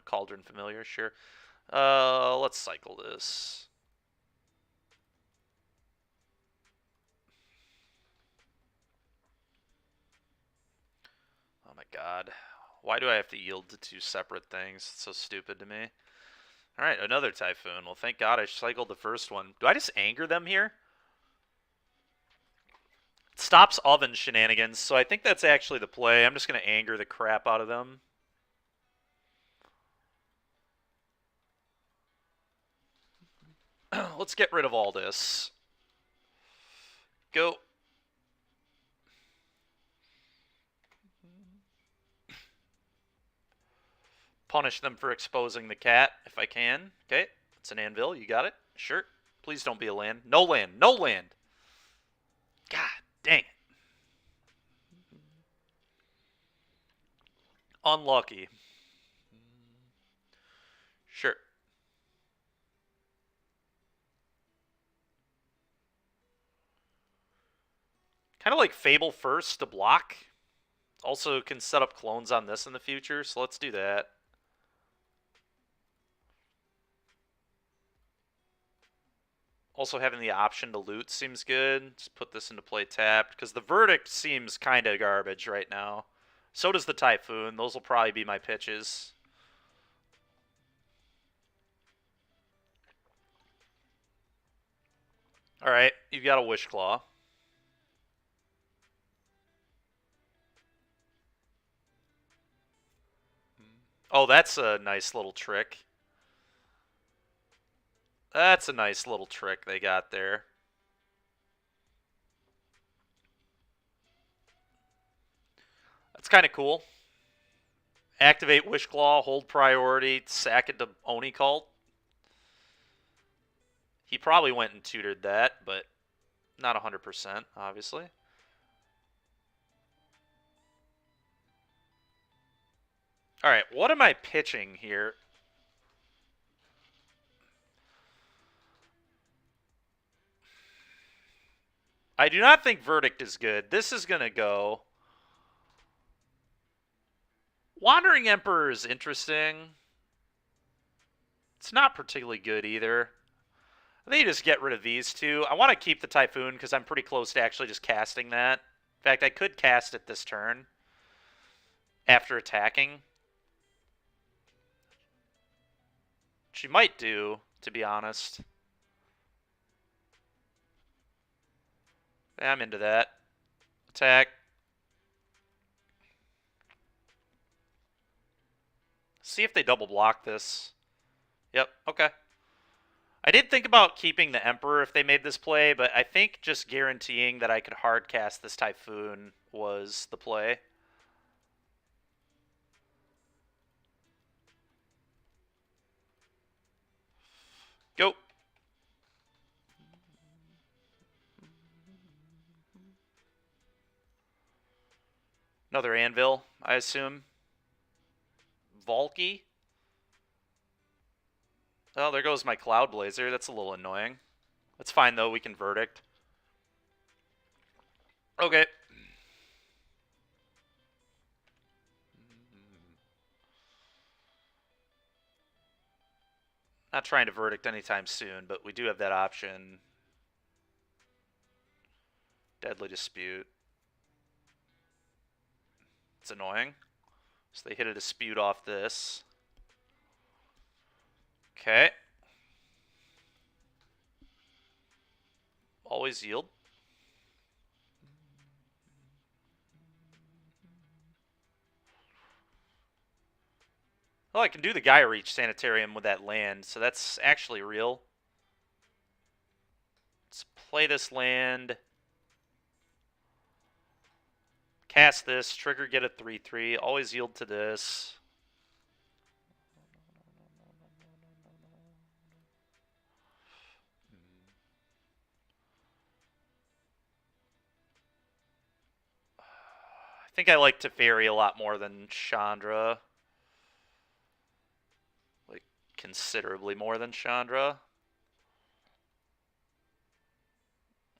Cauldron Familiar, sure. Let's cycle this. Oh my god. Why do I have to yield to 2 separate things? It's so stupid to me. Alright, another Typhoon. Well, thank god I cycled the first one. Do I just anger them here? It stops oven shenanigans, so I think that's actually the play. I'm just going to anger the crap out of them. Let's get rid of all this. Go. Punish them for exposing the cat if I can. Okay, it's an anvil. You got it? Sure. Please don't be a land. No land. No land. God dang it. Unlucky. Sure. Kind of like Fable first to block. Also can set up clones on this in the future, so let's do that. Also having the option to loot seems good. Just put this into play tapped, because the Verdict seems kind of garbage right now. So does the Typhoon. Those will probably be my pitches. Alright, you've got a Wish Claw. Oh, that's a nice little trick. That's a nice little trick they got there. That's kind of cool. Activate Wish Claw, hold priority, sack it to Oni Cult. He probably went and tutored that, but not 100%, obviously. Alright, what am I pitching here? I do not think Verdict is good. This is going to go... Wandering Emperor is interesting. It's not particularly good either. I think you just get rid of these two. I want to keep the Typhoon because I'm pretty close to actually just casting that. In fact, I could cast it this turn after attacking. She might do, to be honest. I'm into that. Attack. See if they double block this. Yep, okay. I did think about keeping the Emperor if they made this play, but I think just guaranteeing that I could hard cast this Typhoon was the play. Go. Another Anvil, I assume. Valky. Oh, there goes my Cloud Blazer. That's a little annoying. That's fine, though. We can Verdict. Okay. Not trying to Verdict anytime soon, but we do have that option. Deadly Dispute. It's annoying. So they hit a Dispute off this. Okay. Always yield. Well, I can do the Gaia Reach Sanitarium with that land, so that's actually real. Let's play this land. Cast this. Trigger, get a 3/3. Always yield to this. I think I like Teferi a lot more than Chandra. Like, considerably more than Chandra.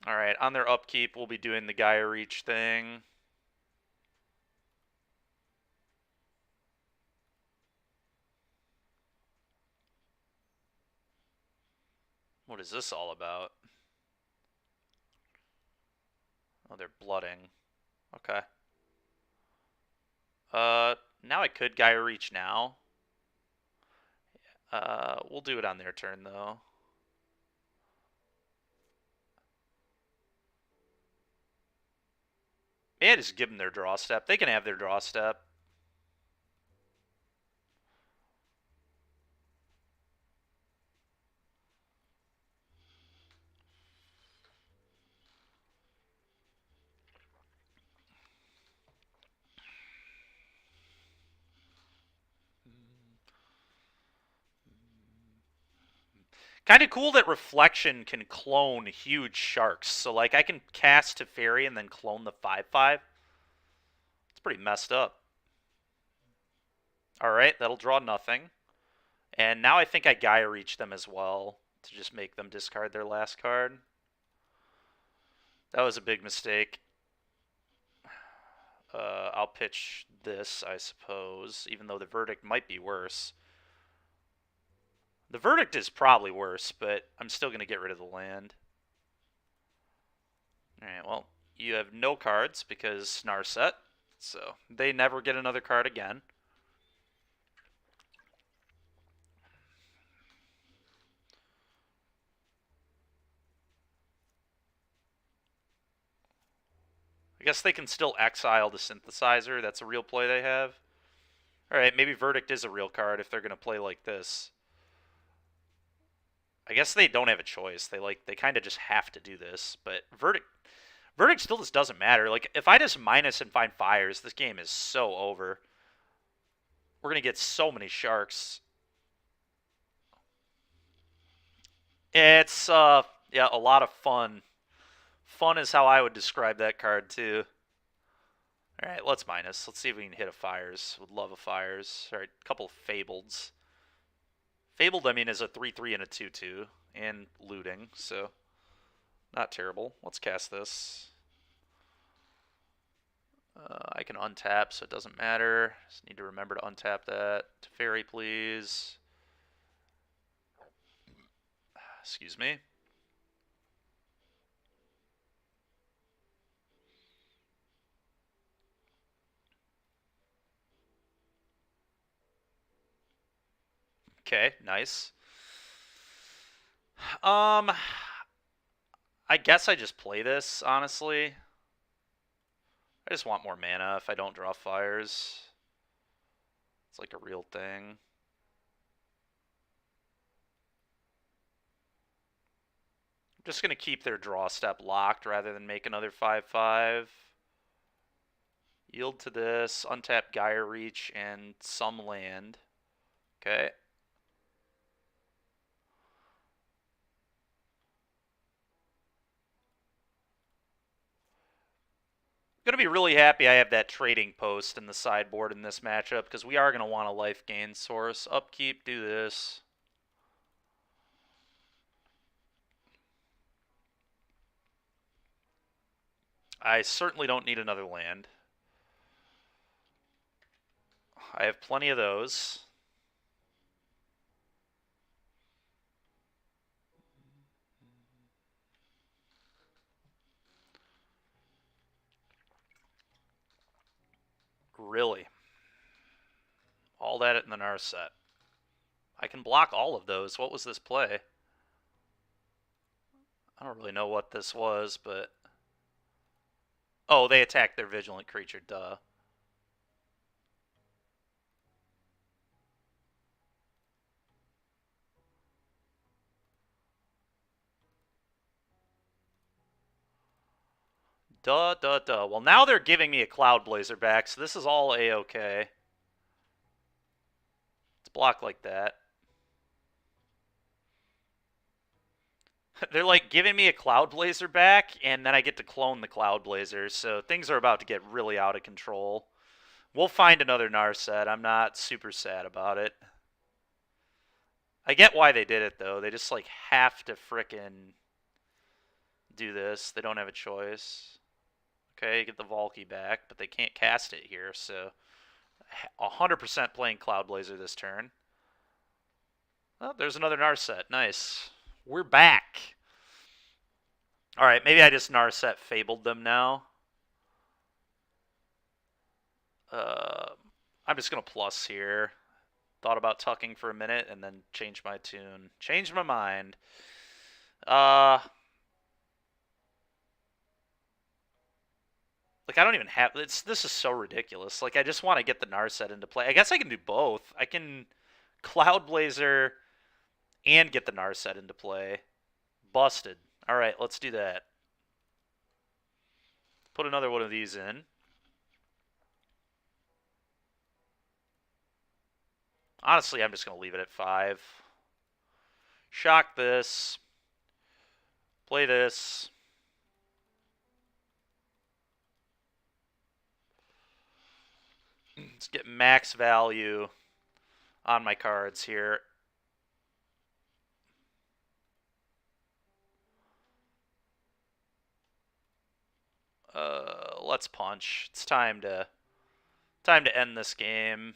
Alright, on their upkeep, we'll be doing the Gaia Reach thing. What is this all about? Oh, they're blooding. Okay. Now I could Gaia Reach now. We'll do it on their turn, though. Yeah, just give them their draw step. They can have their draw step. Kind of cool that Reflection can clone huge sharks. So, like, I can cast Teferi and then clone the 5/5. It's pretty messed up. Alright, that'll draw nothing. And now I think I Gaia Reach them as well to just make them discard their last card. That was a big mistake. I'll pitch this, I suppose, even though the Verdict might be worse. The Verdict is probably worse, but I'm still going to get rid of the land. Alright, well, you have no cards because Narset, so they never get another card again. I guess they can still exile the Synthesizer. That's a real play they have. Alright, maybe Verdict is a real card if they're going to play like this. I guess they don't have a choice. They kind of just have to do this. But Verdict still just doesn't matter. Like, if I just minus and find fires, this game is so over. We're going to get so many sharks. It's, yeah, a lot of fun. Fun is how I would describe that card, too. Alright, let's minus. Let's see if we can hit a fires. Would love a fires. Alright, a couple of fableds. Fabled, I mean, is a 3/3 and a 2/2. And looting, so not terrible. Let's cast this. I can untap, so it doesn't matter. Just need to remember to untap that. Teferi, please. Excuse me. Okay, nice. I guess I just play this, honestly. I just want more mana if I don't draw fires. It's like a real thing. I'm just going to keep their draw step locked rather than make another 5/5. Yield to this, untap Gaia Reach, and some land. Okay. Going to be really happy I have that trading post in the sideboard in this matchup because we are going to want a life gain source. Upkeep, do this. I certainly don't need another land. I have plenty of those. Really? All that in the Narset. I can block all of those. What was this play? I don't really know what this was, but... Oh, they attacked their vigilant creature, duh. Duh, duh, duh. Well, now they're giving me a Cloud Blazer back, so this is all A-okay. Let's block like that. They're like giving me a Cloud Blazer back, and then I get to clone the Cloud Blazer, so things are about to get really out of control. We'll find another Narset. I'm not super sad about it. I get why they did it, though. They just, like, have to frickin' do this. They don't have a choice. Okay, get the Valky back, but they can't cast it here, so 100% playing Cloud Blazer this turn. Oh, there's another Narset. Nice. We're back. Alright, maybe I just Narset fabled them now. I'm just going to plus here. Thought about tucking for a minute and then changed my tune. Changed my mind. Like, I don't even have... This is so ridiculous. Like, I just want to get the Narset into play. I guess I can do both. I can Cloud Blazer and get the Narset into play. Busted. Alright, let's do that. Put another one of these in. Honestly, I'm just going to leave it at 5. Shock this. Play this. Let's get max value on my cards here. Let's punch. It's time to end this game.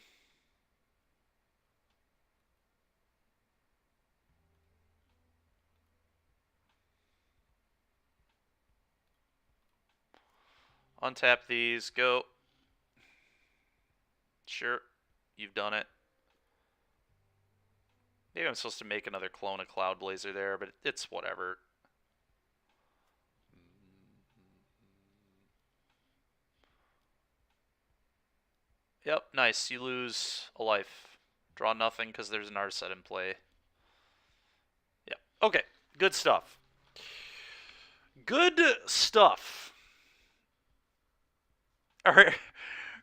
Untap these. Go. Sure. You've done it. Maybe I'm supposed to make another clone of Cloud Blazer there, but it's whatever. Yep, nice. You lose a life. Draw nothing because there's an Narset in play. Yep. Okay. Good stuff. Good stuff. Are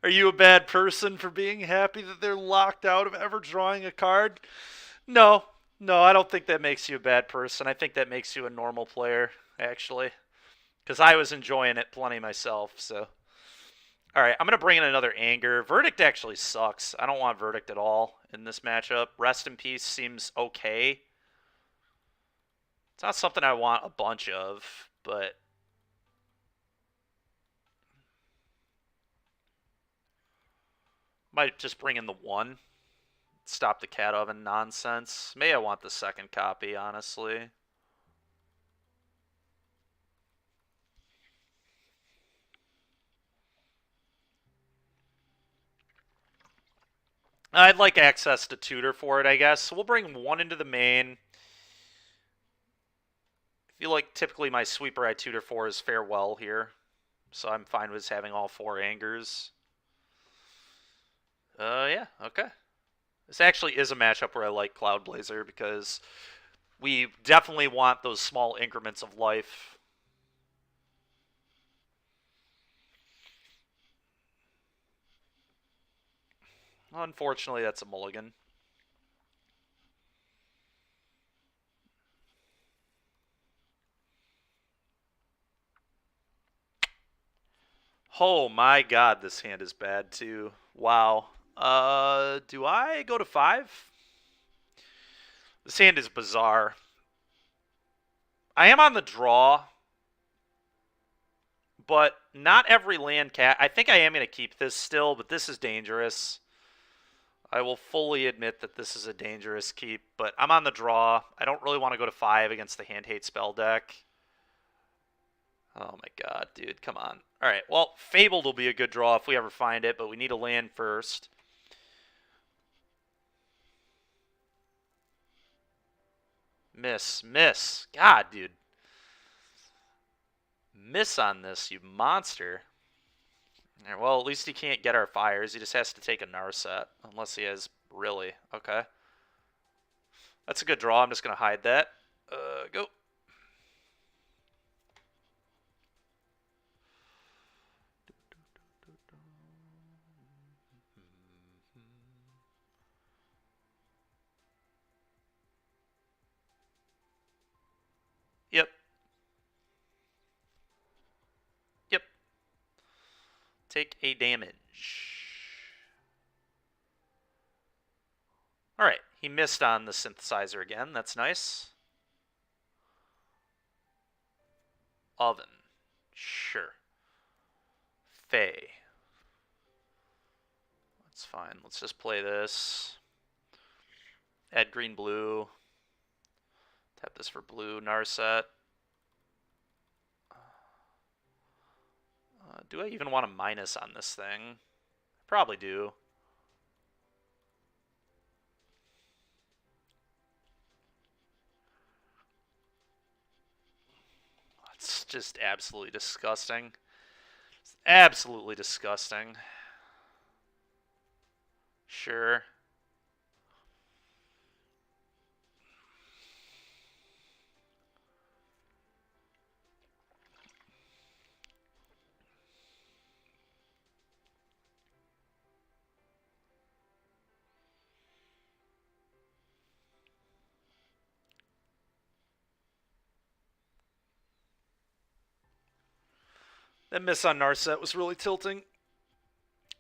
you a bad person for being happy that they're locked out of ever drawing a card? No. No, I don't think that makes you a bad person. I think that makes you a normal player, actually. Because I was enjoying it plenty myself, so. Alright, I'm going to bring in another Anger. Verdict actually sucks. I don't want Verdict at all in this matchup. Rest in Peace seems okay. It's not something I want a bunch of, but... Might just bring in the 1. Stop the cat oven nonsense. Maybe I want the second copy, honestly. I'd like access to tutor for it, I guess. So we'll bring 1 into the main. I feel like typically my sweeper I tutor for is Farewell here. So I'm fine with having all 4 Angers. Yeah, okay. This actually is a matchup where I like Cloud Blazer because we definitely want those small increments of life. Unfortunately, that's a mulligan. Oh my god, this hand is bad too. Wow. Do I go to 5? This hand is bizarre. I am on the draw, but not every land cat. I think I am going to keep this still, but this is dangerous. I will fully admit that this is a dangerous keep, but I'm on the draw. I don't really want to go to 5 against the hand hate spell deck. Oh my god, dude, come on. All right, well, Fabled will be a good draw if we ever find it, but we need a land first. Miss. God, dude. Miss on this, you monster. All right, well, at least he can't get our fires. He just has to take a Narset, unless he has really. Okay. That's a good draw. I'm just going to hide that. Go. Yep. Yep. Take a damage. All right. He missed on the synthesizer again. That's nice. Oven. Sure. Fae. That's fine. Let's just play this. Add green, blue. Tap this for blue. Narset. Do I even want a minus on this thing? Probably do. It's just absolutely disgusting. It's absolutely disgusting. Sure. That miss on Narset was really tilting.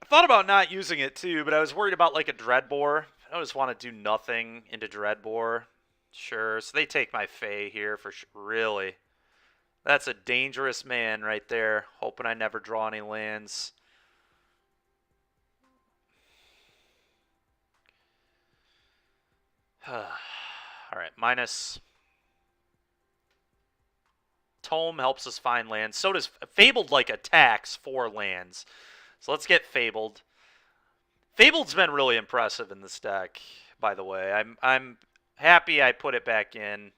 I thought about not using it too, but I was worried about like a Dreadbore. I just want to do nothing into Dreadbore. Sure, so they take my Fae here for sure. Really? That's a dangerous man right there. Hoping I never draw any lands. Alright, minus. Tome helps us find lands. So does Fabled, like, attacks for lands. So let's get Fabled. Fabled's been really impressive in this deck, by the way. I'm happy I put it back in.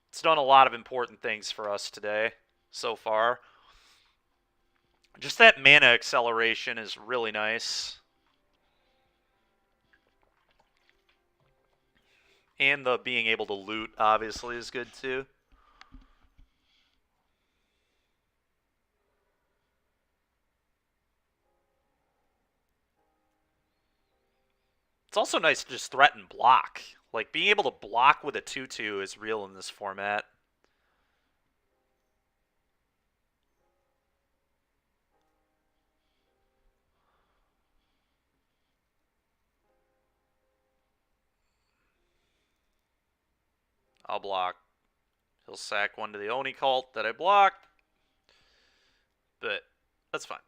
It's done a lot of important things for us today so far. Just that mana acceleration is really nice. And the being able to loot, obviously, is good, too. It's also nice to just threaten block. Like, being able to block with a 2-2 is real in this format. I'll block. He'll sack one to the Oni cult that I blocked. But that's fine.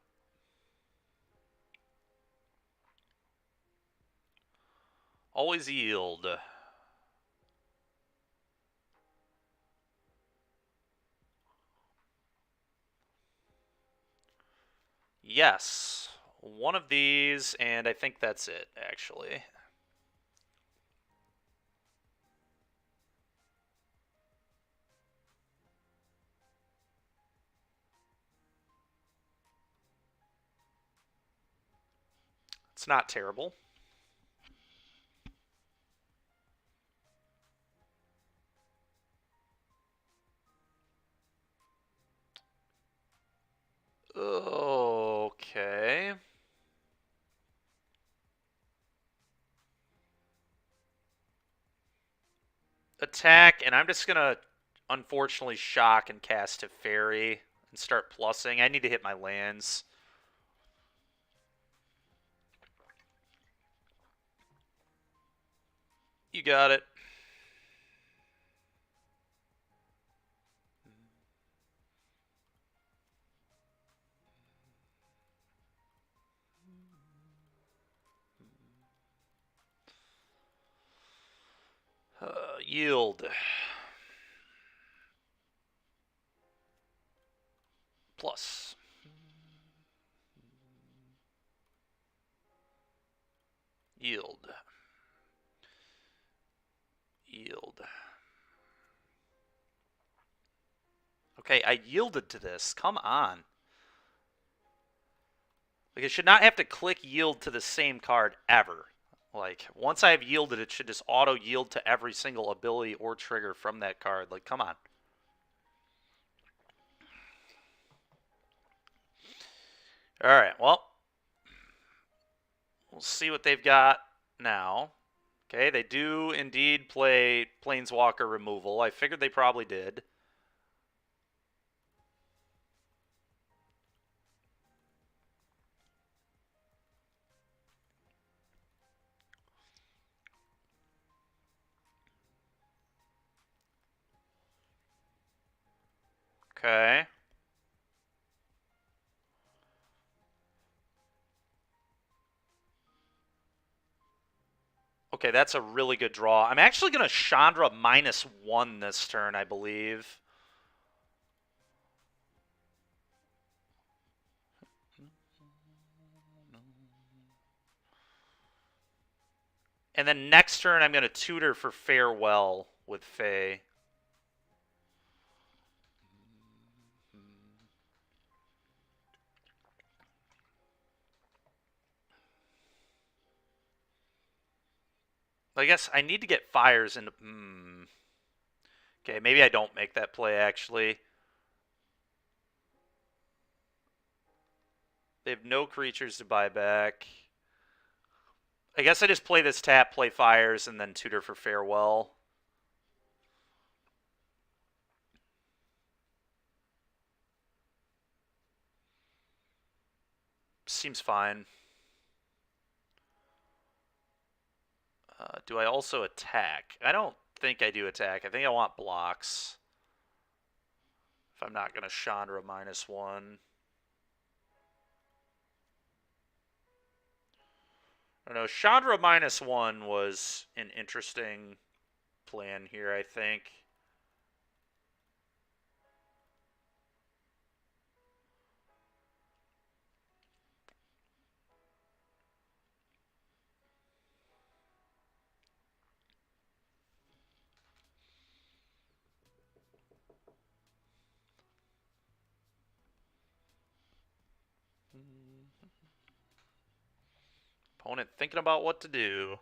Always yield. Yes. One of these, and I think that's it, actually. It's not terrible. Okay. Attack, and I'm just going to, unfortunately, shock and cast a fairy and start plussing. I need to hit my lands. You got it. Yield. Plus. Yield. Yield. Okay, I yielded to this. Come on. Like, I should not have to click yield to the same card ever. Like, once I have yielded, it should just auto-yield to every single ability or trigger from that card. Like, come on. Alright, well. We'll see what they've got now. Okay, they do indeed play Planeswalker removal. I figured they probably did. Okay. Okay, that's a really good draw. I'm actually going to Chandra -1 this turn, I believe. And then next turn, I'm going to tutor for Farewell with Faye. I guess I need to get fires into... Okay, maybe I don't make that play, actually. They have no creatures to buy back. I guess I just play this tap, play fires, and then tutor for Farewell. seems fine. Do I also attack? I don't think I do attack. I think I want blocks. If I'm not going to Chandra -1. I don't know. Chandra -1 was an interesting plan here, I think. Opponent thinking about what to do.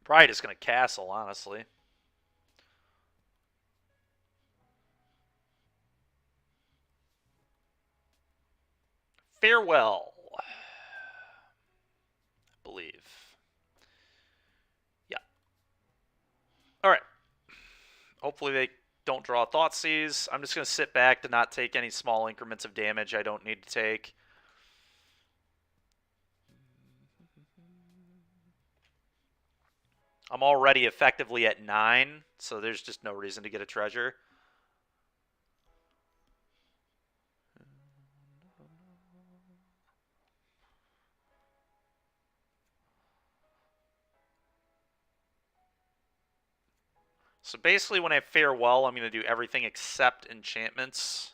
Probably just going to castle, honestly. Farewell. I believe. Yeah. Alright. Hopefully they don't draw Thoughtseize. I'm just going to sit back to not take any small increments of damage I don't need to take. I'm already effectively at 9, so there's just no reason to get a treasure. So basically when I farewell, I'm going to do everything except enchantments.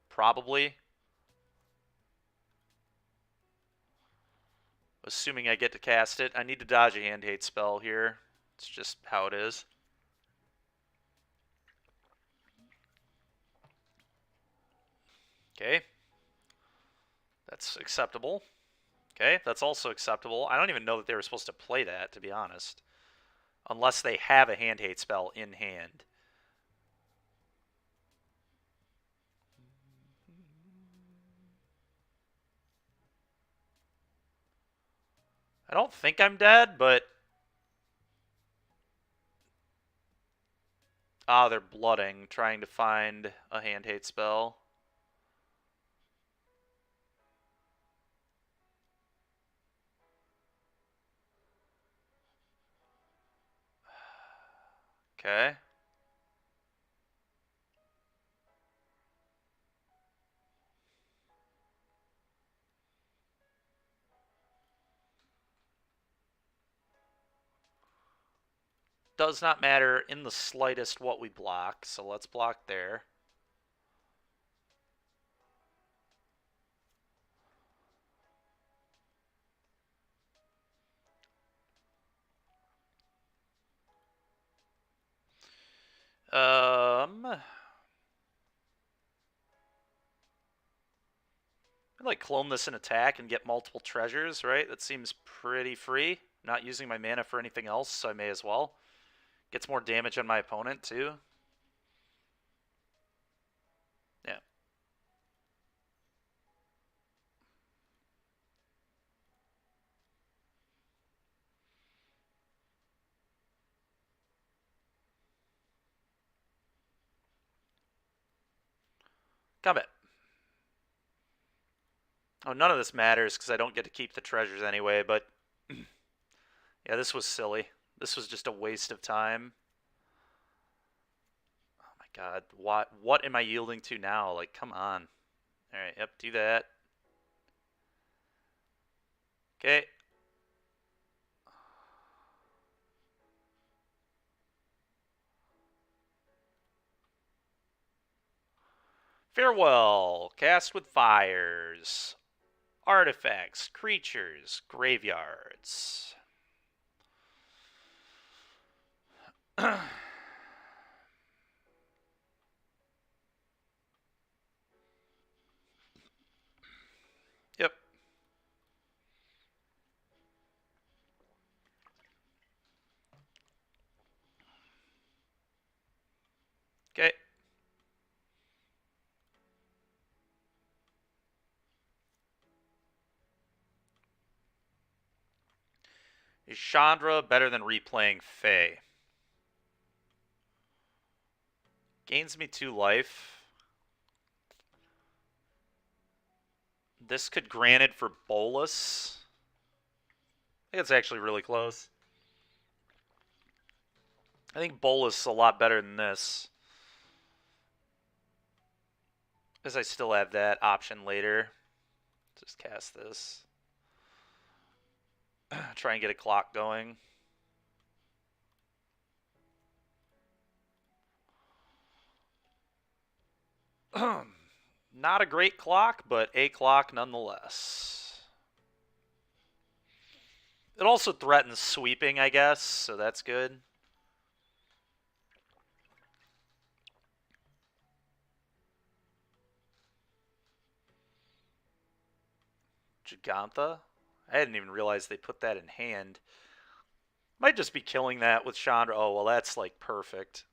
Probably. Assuming I get to cast it. I need to dodge a hand hate spell here. It's just how it is. Okay. That's acceptable. Okay, that's also acceptable. I don't even know that they were supposed to play that, to be honest. Unless they have a hand hate spell in hand. I don't think I'm dead, but... Ah, they're blooding, trying to find a hand hate spell. Okay. Does not matter in the slightest what we block, so let's block there. I'd like clone this in attack and get multiple treasures, right? That seems pretty free. Not using my mana for anything else, so I may as well. Gets more damage on my opponent, too. Yeah. Combat. Oh, none of this matters because I don't get to keep the treasures anyway, but... yeah, this was silly. This was just a waste of time. Oh my god, what am I yielding to now? Like, come on. Alright, yep, do that. Okay. Farewell. Cast with fires. Artifacts, creatures, graveyards. Yep. Okay. Is Chandra better than replaying Fae? Gains me 2 life. This could granted for Bolus. I think it's actually really close. I think Bolus is a lot better than this. Because I still have that option later. Just cast this. Try and get a clock going. Not a great clock, but a clock nonetheless. It also threatens sweeping, I guess, so that's good. Gigantha? I didn't even realize they put that in hand. Might just be killing that with Chandra. Oh, well, that's like perfect.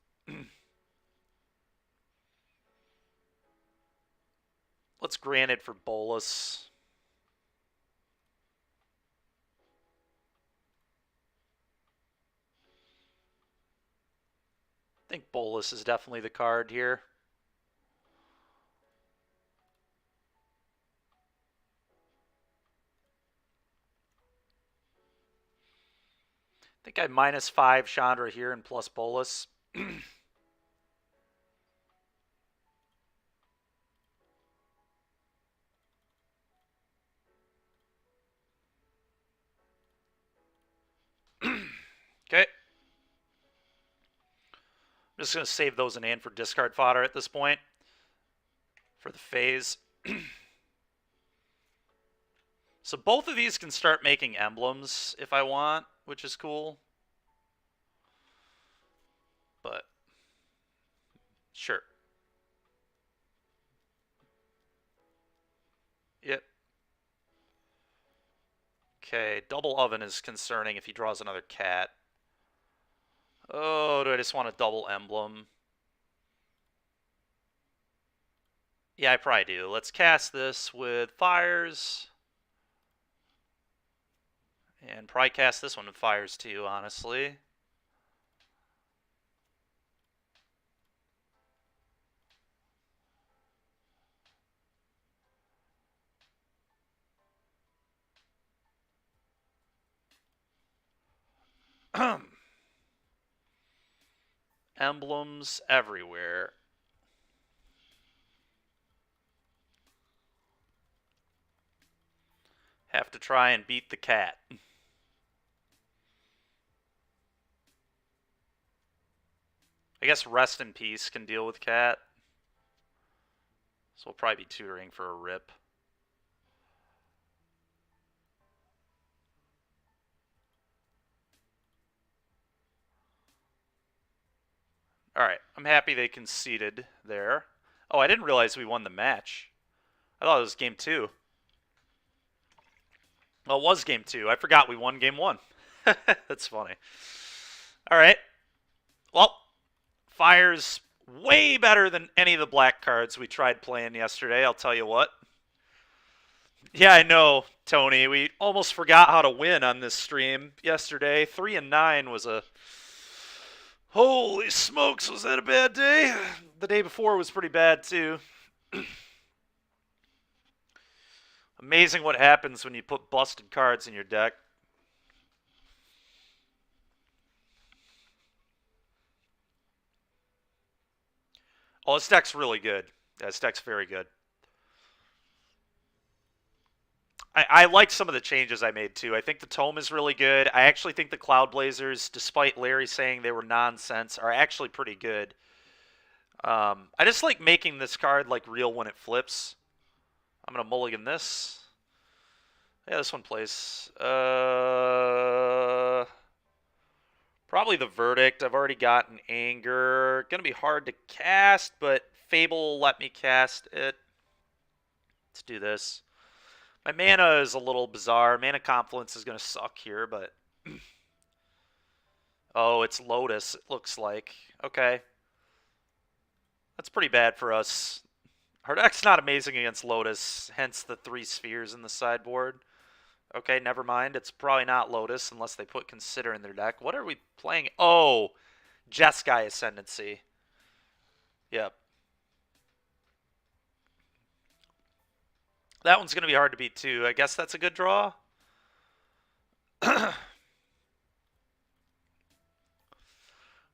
Let's grant it for Bolus. I think Bolus is definitely the card here. I think I -5 Chandra here and plus Bolus. Okay. I'm just going to save those in hand for discard fodder at this point. For the phase. So both of these can start making emblems if I want, which is cool. But, sure. Yep. Okay, double oven is concerning if he draws another cat. Oh, do I just want a double emblem? Yeah, I probably do. Let's cast this with fires. And probably cast this one with fires too, honestly. Emblems everywhere. Have to try and beat the cat. I guess Rest in Peace can deal with cat. So we'll probably be tutoring for a rip. Alright, I'm happy they conceded there. Oh, I didn't realize we won the match. I thought it was game 2. Well, it was game 2. I forgot we won game 1. That's funny. Alright. Well, Fire's way better than any of the black cards we tried playing yesterday, I'll tell you what. Yeah, I know, Tony. We almost forgot how to win on this stream yesterday. 3 and 9 was a... Holy smokes, was that a bad day? The day before was pretty bad, too. Amazing what happens when you put busted cards in your deck. Oh, this deck's really good. Yeah, this deck's very good. I like some of the changes I made, too. I think the Tome is really good. I actually think the Cloud Blazers, despite Larry saying they were nonsense, are actually pretty good. I just like making this card like real when it flips. I'm going to mulligan this. Yeah, this one plays. Probably the Verdict. I've already gotten Anger. Going to be hard to cast, but Fable will let me cast it. Let's do this. My mana is a little bizarre. Mana Confluence is going to suck here, but... Oh, it's Lotus, it looks like. Okay. That's pretty bad for us. Our deck's not amazing against Lotus, hence the 3 spheres in the sideboard. Okay, never mind. It's probably not Lotus unless they put Consider in their deck. What are we playing? Oh, Jeskai Ascendancy. Yep. That one's going to be hard to beat, too. I guess that's a good draw.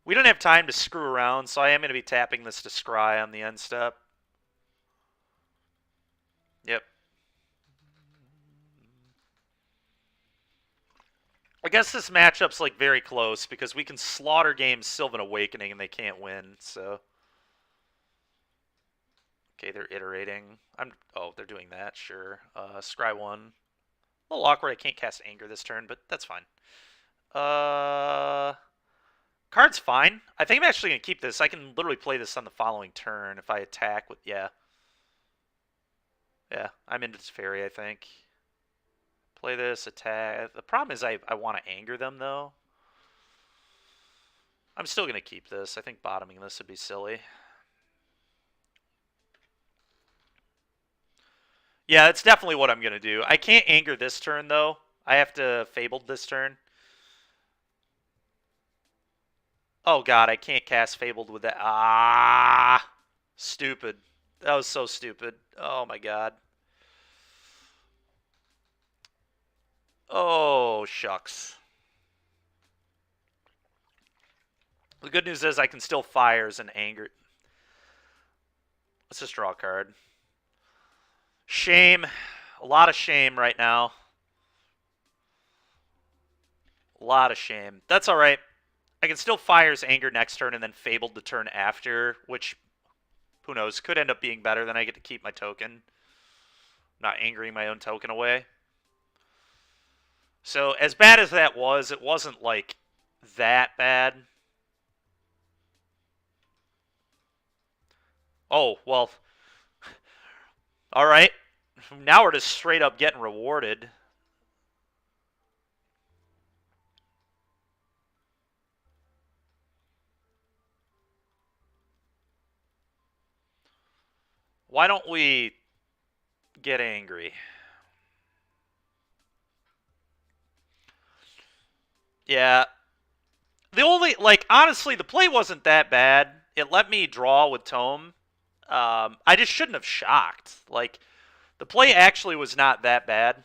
We don't have time to screw around, so I am going to be tapping this to scry on the end step. Yep. I guess this matchup's like very close because we can slaughter games Sylvan Awakening and they can't win, so. Okay, they're iterating. Oh, they're doing that, sure. Scry 1. A little awkward, I can't cast Anger this turn, but that's fine. Card's fine. I think I'm actually going to keep this. I can literally play this on the following turn if I attack with, yeah. Yeah, I'm into Teferi, I think. Play this, attack. The problem is I want to anger them, though. I'm still going to keep this. I think bottoming this would be silly. Yeah, that's definitely what I'm going to do. I can't anger this turn, though. I have to Fabled this turn. Oh, God, I can't cast Fabled with that. Ah! Stupid. That was so stupid. Oh, my God. Oh, shucks. The good news is I can still Fires and Anger. Let's just draw a card. Shame. A lot of shame right now. A lot of shame. That's all right. I can still Fires Anger next turn and then Fabled the turn after, which, who knows, could end up being better. Then I get to keep my token. Not angering my own token away. So, as bad as that was, it wasn't, like, that bad. Oh, well. All right. Now we're just straight up getting rewarded. Why don't we get angry? Yeah. The only, like, honestly, the play wasn't that bad. It let me draw with Tome. I just shouldn't have shocked. Like, the play actually was not that bad.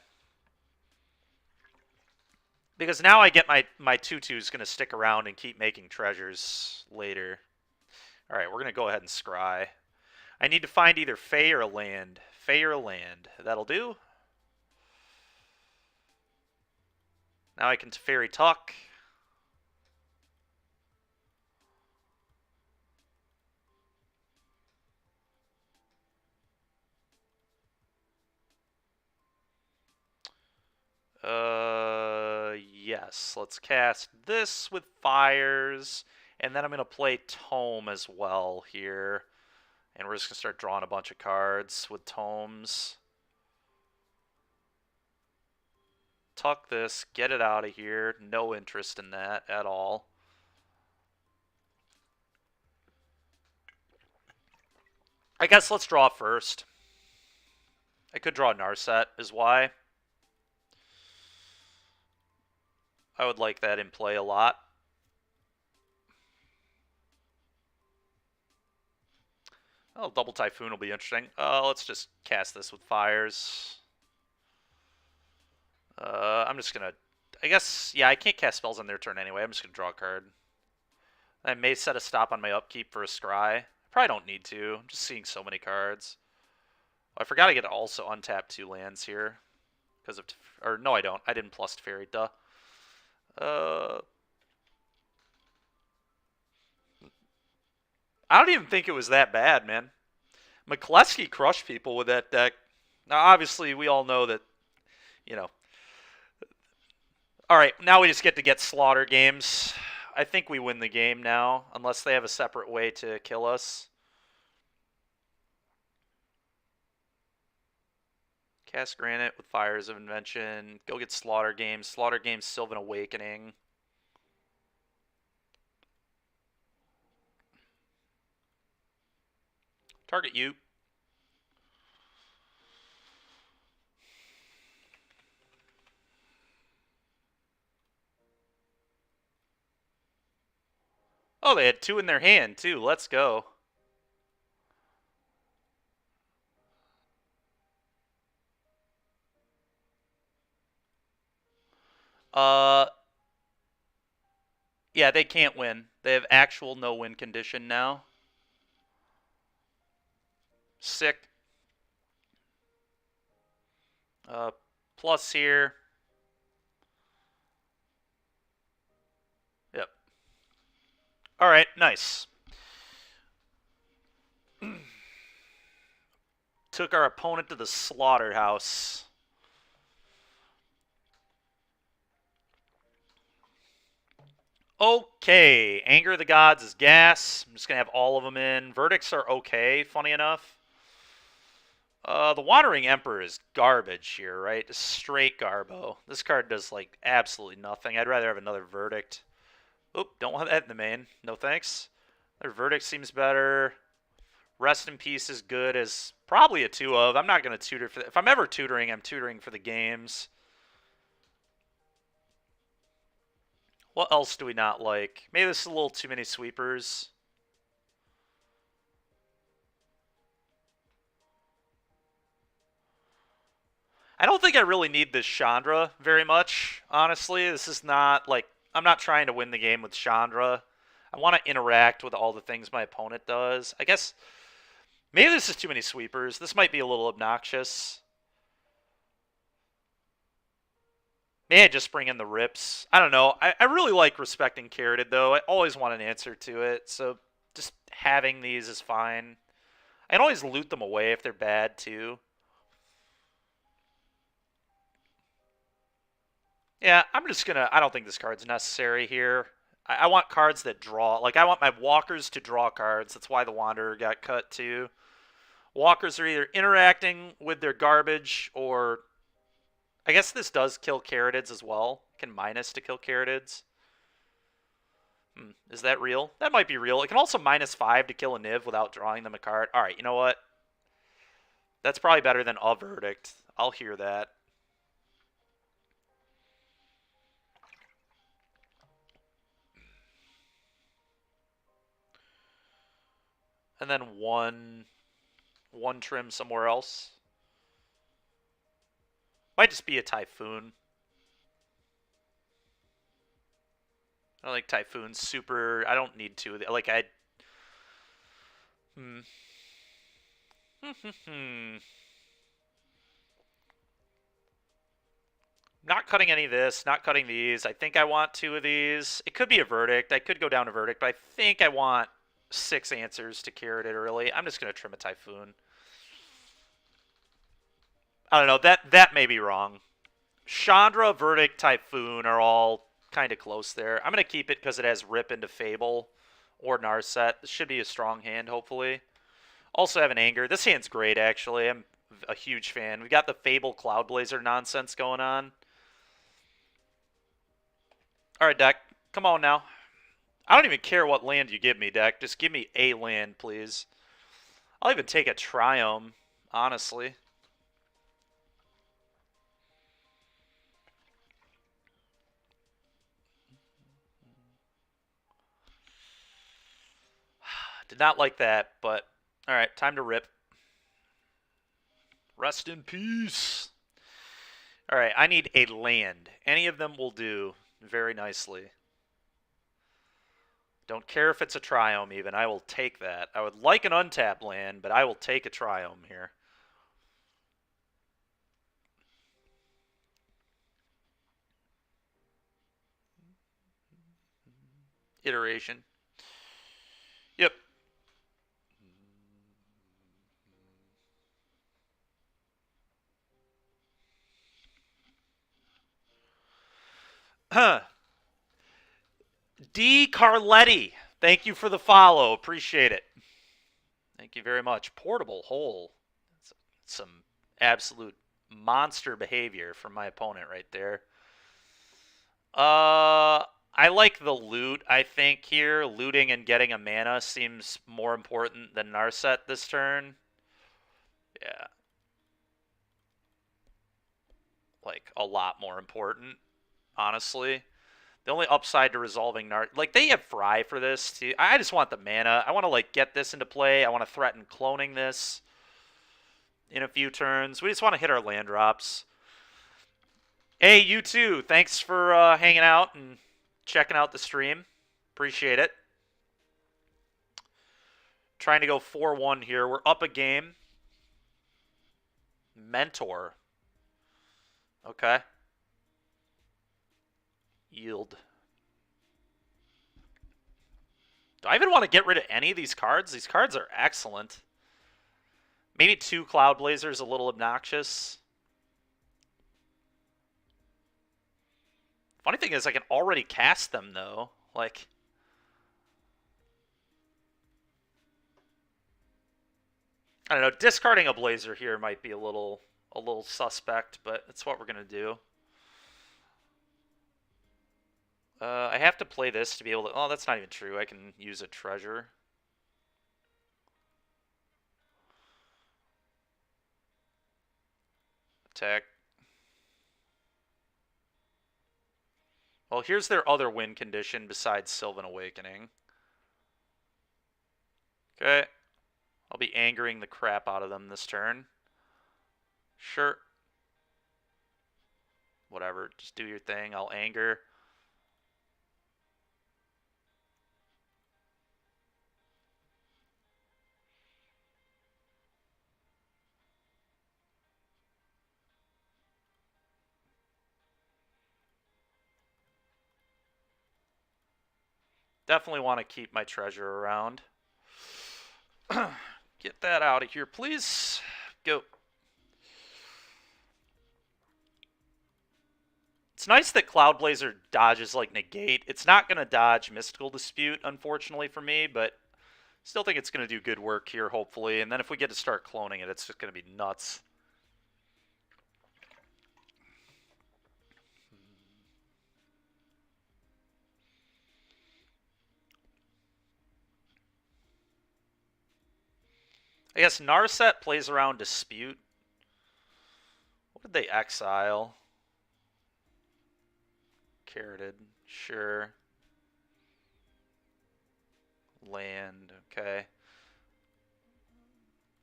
Because now I get my 2/2's going to stick around and keep making treasures later. Alright, we're going to go ahead and scry. I need to find either Fae or a land. Fae or a land. That'll do. Now I can Teferi Tuck. Yes. Let's cast this with Fires. And then I'm going to play Tome as well here. And we're just going to start drawing a bunch of cards with Tomes. Tuck this. Get it out of here. No interest in that at all. I guess let's draw first. I could draw Narset is why. I would like that in play a lot. Oh, Double Typhoon will be interesting. Let's just cast this with Fires. I'm just going to... I guess, yeah, I can't cast spells on their turn anyway. I'm just going to draw a card. I may set a stop on my upkeep for a Scry. Probably don't need to. I'm just seeing so many cards. Oh, I forgot I get to also untap 2 lands here. Because of... Or, no, I don't. I didn't plus Teferi, duh. I don't even think it was that bad, man. McCleskey crushed people with that deck. Now, obviously, we all know that, you know. All right, now we just get slaughter games. I think we win the game now, unless they have a separate way to kill us. Cast Granite with Fires of Invention. Go get Slaughter Games. Slaughter Games, Sylvan Awakening. Target you. Oh, they had 2 in their hand, too. Let's go. Uh, yeah, they can't win. They have actual no-win condition now. Sick. Plus here. Yep. All right, nice. Took our opponent to the slaughterhouse. Okay, Anger of the Gods is gas. I'm just going to have all of them in. Verdicts are okay, funny enough. The Wandering Emperor is garbage here, right? Just straight garbo. This card does, like, absolutely nothing. I'd rather have another Verdict. Oop, don't want that in the main. No thanks. Their Verdict seems better. Rest in Peace is good as probably a 2 of. I'm not going to tutor for that. If I'm ever tutoring, I'm tutoring for the games. What else do we not like? Maybe this is a little too many sweepers. I don't think I really need this Chandra very much, honestly. This is not, like, I'm not trying to win the game with Chandra. I want to interact with all the things my opponent does. I guess maybe this is too many sweepers. This might be a little obnoxious. May I just bring in the rips? I don't know. I really like respecting Carroted, though. I always want an answer to it, so just having these is fine. I can always loot them away if they're bad, too. Yeah, I'm just going to... I don't think this card's necessary here. I want cards that draw. Like, I want my walkers to draw cards. That's why the Wanderer got cut, too. Walkers are either interacting with their garbage or... I guess this does kill Carrotids as well. Can minus to kill Carrotids. Is that real? That might be real. It can also minus 5 to kill a Niv without drawing them a card. Alright, you know what? That's probably better than a Verdict. I'll hear that. And then one trim somewhere else. Might just be a Typhoon. I don't think Typhoon's super... I don't need to. Like, I... Not cutting any of this. Not cutting these. I think I want 2 of these. It could be a Verdict. I could go down a Verdict, but I think I want 6 answers to Carrot it early. I'm just going to trim a Typhoon. I don't know. That may be wrong. Chandra, Verdict, Typhoon are all kind of close there. I'm going to keep it because it has Rip into Fable or Narset. This should be a strong hand, hopefully. Also have an Anger. This hand's great, actually. I'm a huge fan. We got the Fable Cloudblazer nonsense going on. All right, deck. Come on now. I don't even care what land you give me, deck. Just give me a land, please. I'll even take a Triome, honestly. Did not like that, but all right, time to rip. Rest in peace. All right, I need a land. Any of them will do very nicely. Don't care if it's a Triome even. I will take that. I would like an untapped land, but I will take a Triome here. Iteration. Yep. Huh. D. Carletti. Thank you for the follow. Appreciate it. Thank you very much. Portable hole. That's some absolute monster behavior from my opponent right there. I like the loot, I think, here. Looting and getting a mana seems more important than Narset this turn. Yeah. Like, a lot more important, honestly. The only upside to resolving like, they have Fry for this, too. I just want the mana. I want to, like, get this into play. I want to threaten cloning this in a few turns. We just want to hit our land drops. Hey, you too. Thanks for hanging out and checking out the stream. Appreciate it. Trying to go 4-1 here. We're up a game. Mentor. Okay. Yield. Do I even want to get rid of any of these cards? These cards are excellent. Maybe 2 Cloud Blazers a little obnoxious. Funny thing is, I can already cast them, though. Like... I don't know, discarding a Blazer here might be a little suspect, but it's what we're going to do. I have to play this to be able to... Oh, that's not even true. I can use a treasure. Attack. Well, here's their other win condition besides Sylvan Awakening. Okay. I'll be angering the crap out of them this turn. Sure. Whatever. Just do your thing. I'll anger. Definitely want to keep my treasure around. Get that out of here, please. Go. It's nice that Cloud Blazer dodges like Negate. It's not going to dodge Mystical Dispute, unfortunately for me, but still think it's going to do good work here, hopefully. And then if we get to start cloning it, it's just going to be nuts. I guess Narset plays around Dispute. What did they exile? Carroted, sure. Land, okay.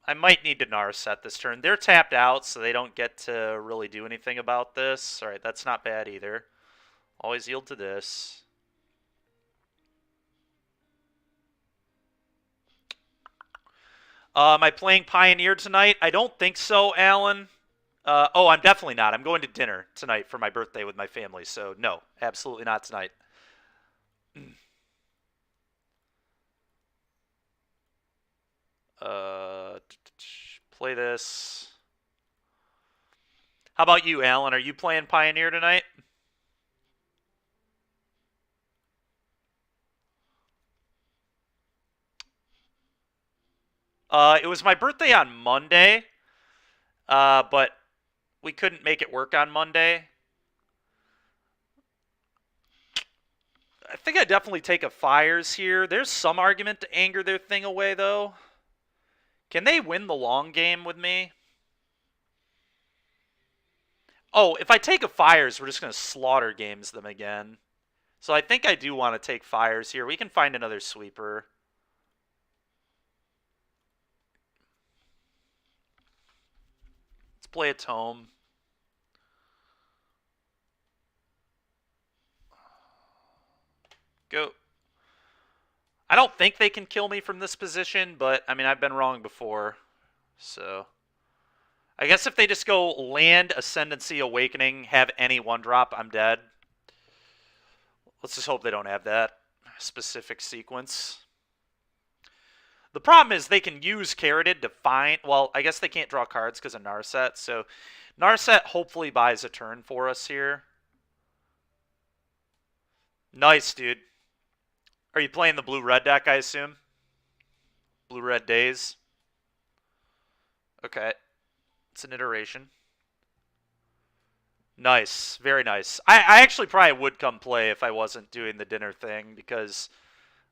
I might need to Narset this turn. They're tapped out, so they don't get to really do anything about this. Alright, that's not bad either. Always yield to this. Am I playing Pioneer tonight? I don't think so, Alan. Oh, I'm definitely not. I'm going to dinner tonight for my birthday with my family, so no, absolutely not tonight. Play this. How about you, Alan? Are you playing Pioneer tonight? It was my birthday on Monday, but we couldn't make it work on Monday. I think I definitely take a Fires here. There's some argument to anger their thing away, though. Can they win the long game with me? Oh, if I take a Fires, we're just going to slaughter games them again. So I think I do want to take Fires here. We can find another sweeper. Let's play a Tome. Go. I don't think they can kill me from this position, but, I mean, I've been wrong before. So, I guess if they just go Land, Ascendancy, Awakening, have any 1-drop, I'm dead. Let's just hope they don't have that specific sequence. The problem is they can use Carroted to find... Well, I guess they can't draw cards because of Narset, so Narset hopefully buys a turn for us here. Nice, dude. Are you playing the blue-red deck, I assume? Blue-red days. Okay. It's an iteration. Nice. Very nice. I actually probably would come play if I wasn't doing the dinner thing, because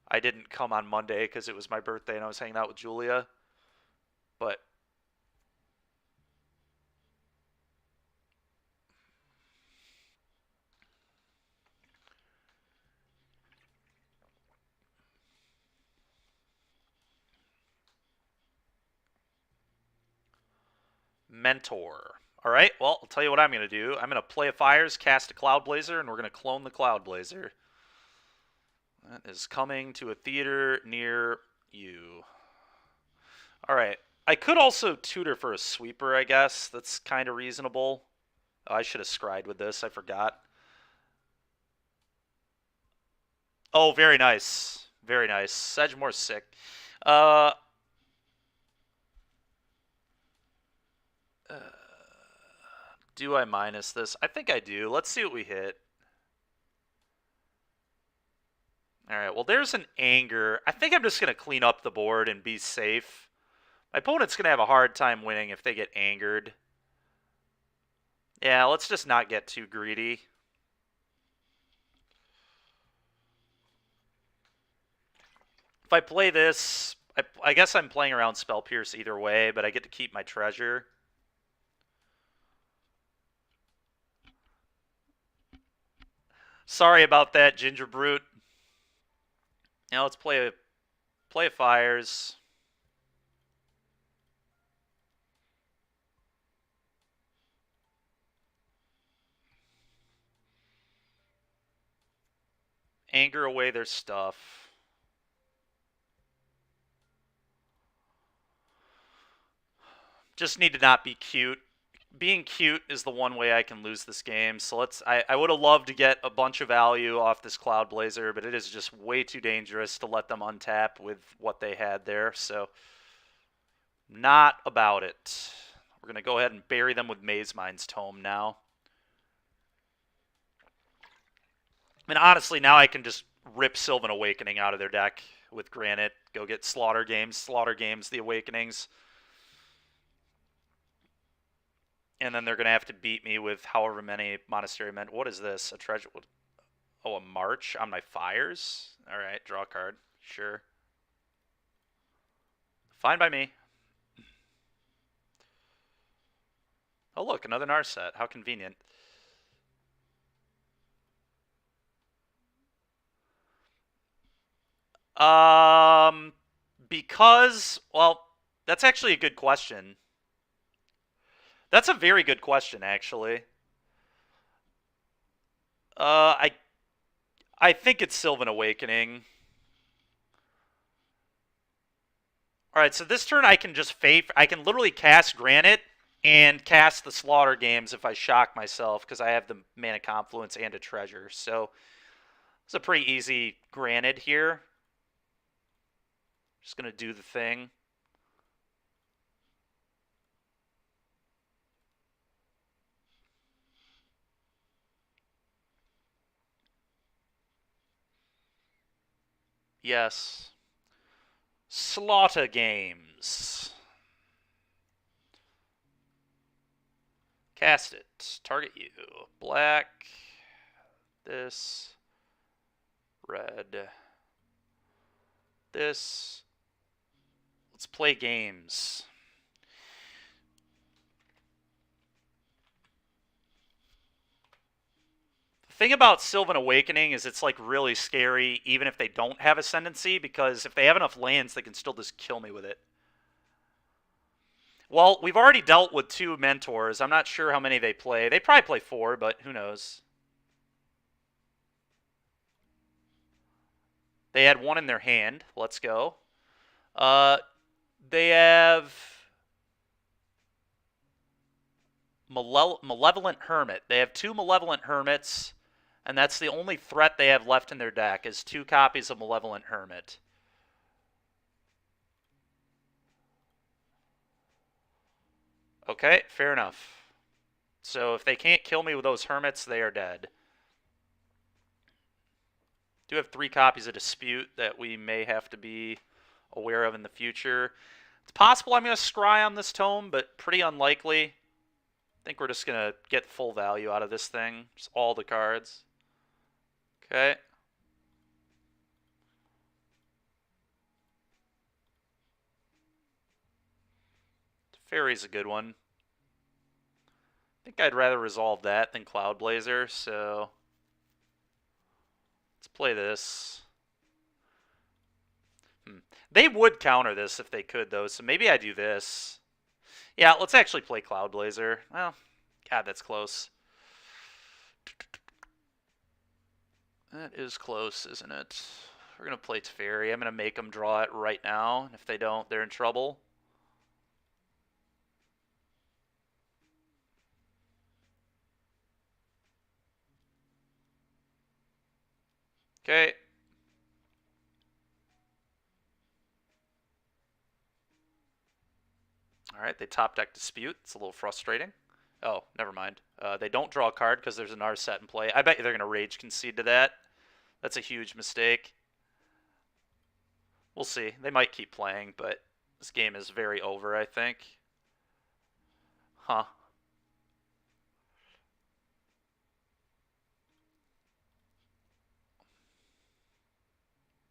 I didn't come on Monday because it was my birthday and I was hanging out with Julia. But... Mentor. All right, well, I'll tell you what I'm going to do. I'm going to play a Fires, cast a Cloud Blazer, and we're going to clone the Cloud Blazer. That is coming to a theater near you. All right. I could also tutor for a sweeper, I guess. That's kind of reasonable. Oh, I should have scried with this. I forgot. Oh, very nice. Very nice. Sedgemore's sick. Uh, uh, do I minus this? I think I do. Let's see what we hit. All right, well, there's an anger. I think I'm just going to clean up the board and be safe. My opponent's going to have a hard time winning if they get angered. Yeah, let's just not get too greedy. If I play this, I guess I'm playing around Spell Pierce either way, but I get to keep my treasure. Sorry about that, Ginger Brute. Now let's play a Fires. Anger away their stuff. Just need to not be cute. Being cute is the one way I can lose this game. So I would have loved to get a bunch of value off this Cloud Blazer, but it is just way too dangerous to let them untap with what they had there. So not about it. We're going to go ahead and bury them with Maze Mind's Tome now. I mean, honestly, now I can just rip Sylvan Awakening out of their deck with Granite. Go get Slaughter Games, the Awakenings. And then they're going to have to beat me with however many Monastery Men. What is this? A treasure? Oh, a March on my Fires? All right, draw a card. Sure. Fine by me. Oh, look, another Narset. How convenient. Because, well, that's actually a good question. That's a very good question, actually. I think it's Sylvan Awakening. Alright, so this turn I can just I can literally cast Granite and cast the Slaughter Games if I shock myself, because I have the Mana Confluence and a treasure. So it's a pretty easy Granite here. Just going to do the thing. Yes. Slaughter Games. Cast it. Target you. Black. This. Red. This. Let's play games. The thing about Sylvan Awakening is it's like really scary even if they don't have Ascendancy, because if they have enough lands, they can still just kill me with it. Well, we've already dealt with 2 Mentors. I'm not sure how many they play. They probably play 4, but who knows. They had 1 in their hand. Let's go. They have Malevolent Hermit. They have 2 Malevolent Hermits, and that's the only threat they have left in their deck is 2 copies of Malevolent Hermit. Okay, fair enough. So if they can't kill me with those Hermits, they are dead. Do have 3 copies of Dispute that we may have to be aware of in the future. It's possible I'm going to scry on this tome, but pretty unlikely. I think we're just going to get full value out of this thing. Just all the cards. Okay. Fairy's a good one. I think I'd rather resolve that than Cloud Blazer, so let's play this. They would counter this if they could, though, so maybe I do this. Yeah, let's actually play Cloud Blazer. Well, God, that's close. That is close, isn't it? We're going to play Teferi. I'm going to make them draw it right now. If they don't, they're in trouble. Okay. Alright, they top deck Dispute. It's a little frustrating. Oh, never mind. They don't draw a card because there's an R set in play. I bet you they're going to Rage Concede to that. That's a huge mistake. We'll see. They might keep playing, but this game is very over, I think. Huh.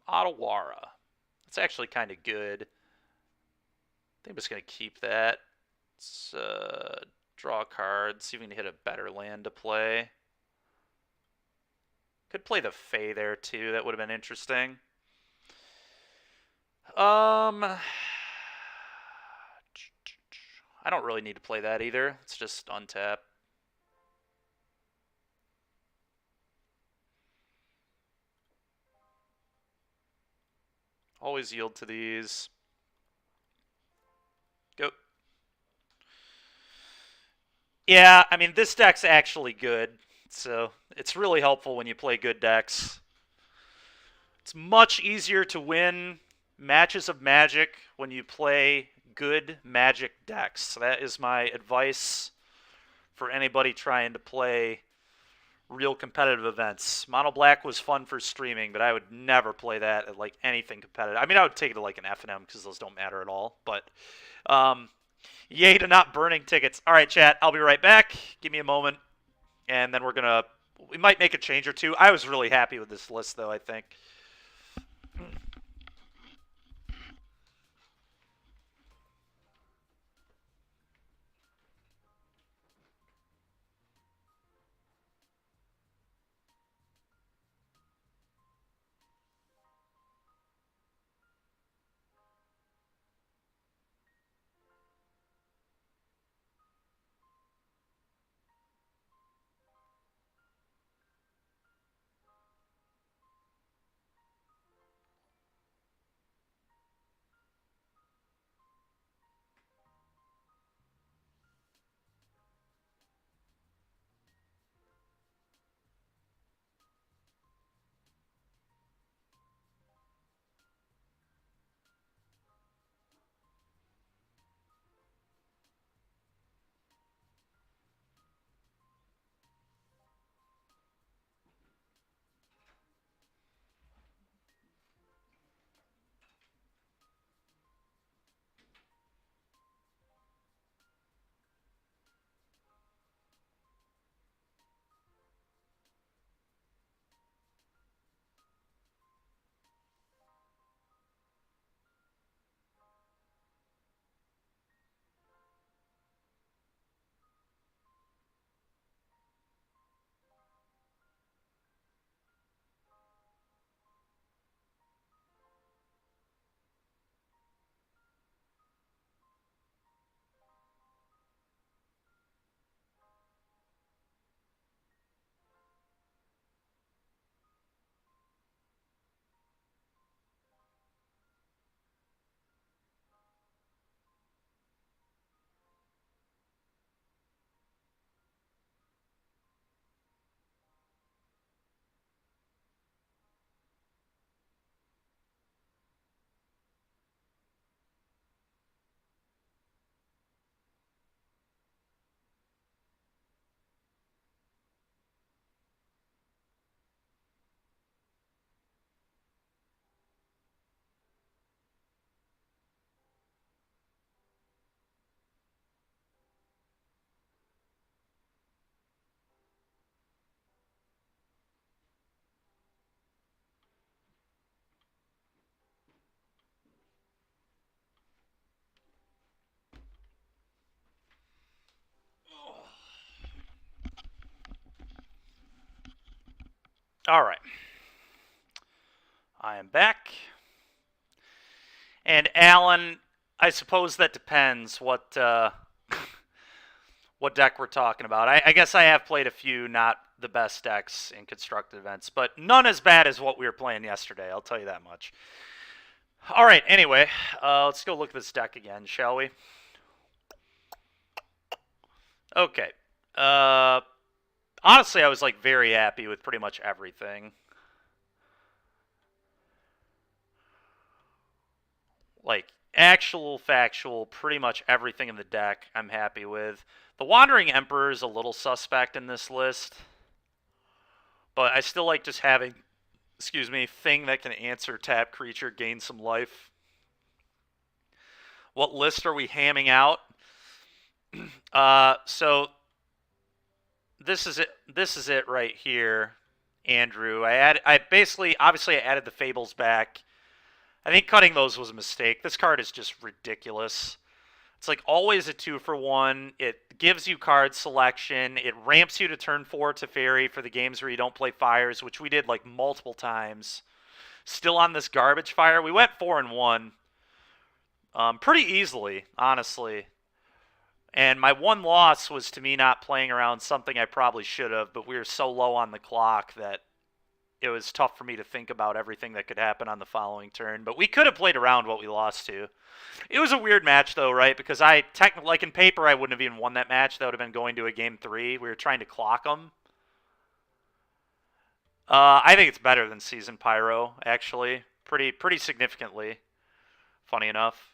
Otawara. That's actually kind of good. I think I'm just going to keep that. Let's draw a card, see if we can hit a better land to play. Could play the Fae there, too. That would have been interesting. I don't really need to play that either. Let's just untap. Always yield to these. Go. Yeah, I mean, this deck's actually good. So it's really helpful when you play good decks. It's much easier to win matches of Magic when you play good Magic decks. So that is my advice for anybody trying to play real competitive events. Mono Black was fun for streaming, but I would never play that at like anything competitive. I mean, I would take it to like an F&M because those don't matter at all. But yay to not burning tickets. All right, chat. I'll be right back. Give me a moment, and then we might make a change or two. I was really happy with this list, though, I think. All right. I am back. And Alan, I suppose that depends what what deck we're talking about. I guess I have played a few not the best decks in constructed events, but none as bad as what we were playing yesterday, I'll tell you that much. All right, anyway, let's go look at this deck again, shall we? Okay. Honestly, I was like very happy with pretty much everything. Like actual, factual, pretty much everything in the deck I'm happy with. The Wandering Emperor is a little suspect in this list, but I still like just having, excuse me, thing that can answer tap creature, gain some life. What list are we hamming out? So this is it. This is it right here, Andrew. I basically, obviously, I added the Fables back. I think cutting those was a mistake. This card is just ridiculous. It's like always a 2-for-1. It gives you card selection. It ramps you to turn 4 Teferi for the games where you don't play fires, which we did like multiple times. Still on this garbage fire. We went 4-1 pretty easily, honestly. And my one loss was to me not playing around something I probably should have, but we were so low on the clock that it was tough for me to think about everything that could happen on the following turn. But we could have played around what we lost to. It was a weird match, though, right? Because like in paper, I wouldn't have even won that match. That would have been going to a game 3. We were trying to clock them. I think it's better than Season Pyro, actually. Pretty significantly, funny enough.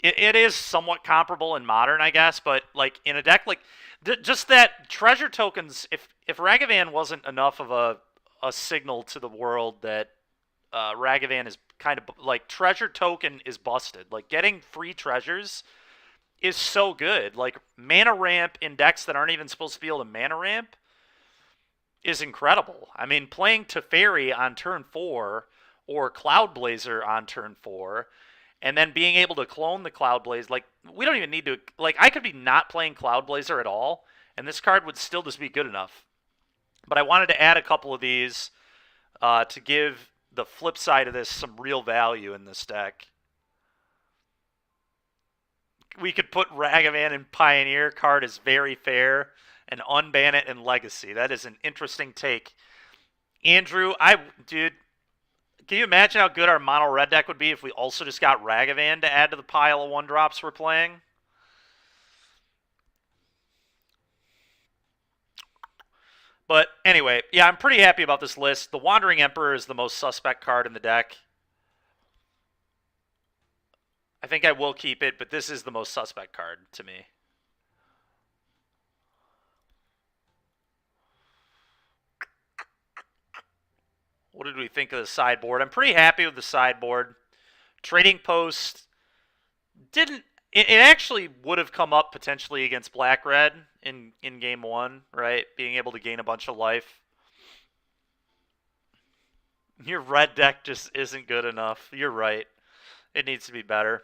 It is somewhat comparable in Modern, I guess, but like in a deck like just that treasure tokens, if Ragavan wasn't enough of a signal to the world that Ragavan is kind of like treasure token is busted. Like getting free treasures is so good. Like mana ramp in decks that aren't even supposed to be able to mana ramp is incredible. I mean, playing Teferi on turn 4 or Cloud Blazer on turn 4 and then being able to clone the Cloud Blaze, like, we don't even need to, like, I could be not playing Cloud Blazer at all, and this card would still just be good enough. But I wanted to add a couple of these to give the flip side of this some real value in this deck. We could put Ragavan in Pioneer. Card is very fair, and unban it in Legacy. That is an interesting take. Andrew, dude, can you imagine how good our mono red deck would be if we also just got Ragavan to add to the pile of 1-drops we're playing? But anyway, yeah, I'm pretty happy about this list. The Wandering Emperor is the most suspect card in the deck. I think I will keep it, but this is the most suspect card to me. What did we think of the sideboard? I'm pretty happy with the sideboard. Trading Post didn't... It actually would have come up potentially against Black-Red in Game 1, right? Being able to gain a bunch of life. Your red deck just isn't good enough. You're right. It needs to be better.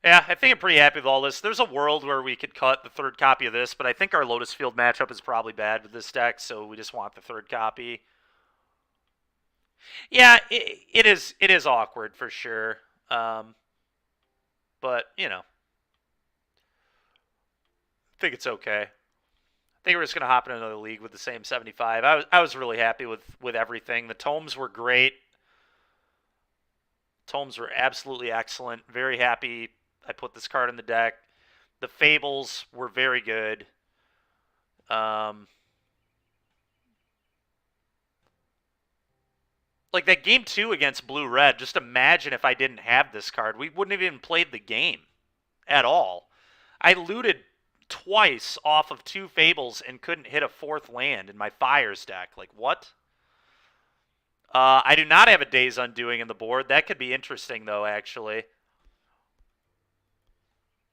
Yeah, I think I'm pretty happy with all this. There's a world where we could cut the third copy of this, but I think our Lotus Field matchup is probably bad with this deck, so we just want the third copy. Yeah, it is awkward for sure. But, you know, I think it's okay. I think we're just going to hop in another league with the same 75. I was really happy with everything. The tomes were great. Tomes were absolutely excellent. Very happy I put this card in the deck. The Fables were very good. Like that game 2 against Blue-Red, just imagine if I didn't have this card. We wouldn't have even played the game at all. I looted twice off of 2 Fables and couldn't hit a 4th land in my Fires deck. Like, what? I do not have a Days Undoing in the board. That could be interesting, though, actually.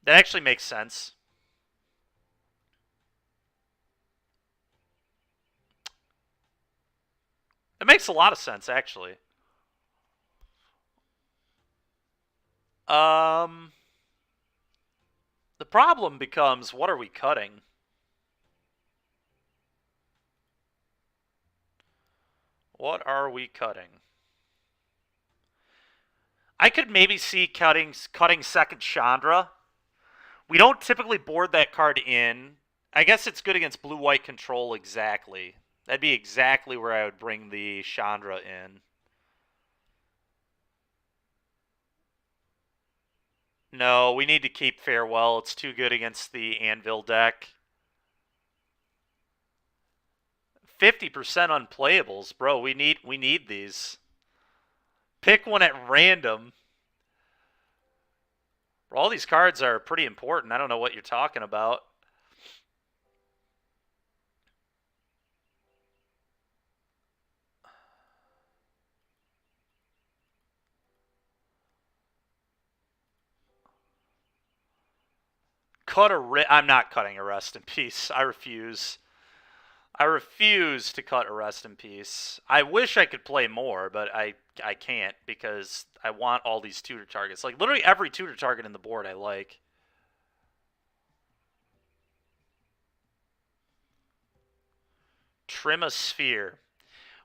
That actually makes sense. It makes a lot of sense, actually. The problem becomes, what are we cutting? What are we cutting? I could maybe see cutting second Chandra. We don't typically board that card in. I guess it's good against blue-white control exactly. That'd be exactly where I would bring the Chandra in. No, we need to keep Farewell. It's too good against the Anvil deck. 50% unplayables, bro. We need these. Pick one at random. Bro, all these cards are pretty important. I don't know what you're talking about. I'm not cutting a Rest in Peace. I refuse. I refuse to cut a Rest in Peace. I wish I could play more, but I can't because I want all these tutor targets. Like, literally every tutor target in the board I like. Trim a Sphere.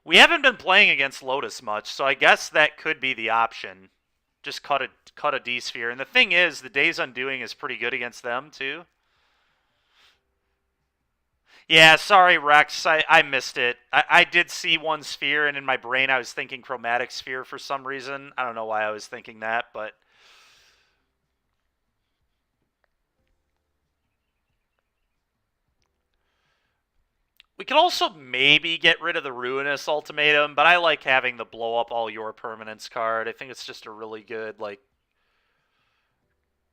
We haven't been playing against Lotus much, so I guess that could be the option. Just cut a D Sphere. And the thing is, the Days Undoing is pretty good against them, too. Yeah, sorry, Rex. I missed it. I did see one sphere, and in my brain I was thinking Chromatic Sphere for some reason. I don't know why I was thinking that, but... We could also maybe get rid of the Ruinous Ultimatum, but I like having the blow up all your permanents card. I think it's just a really good, like...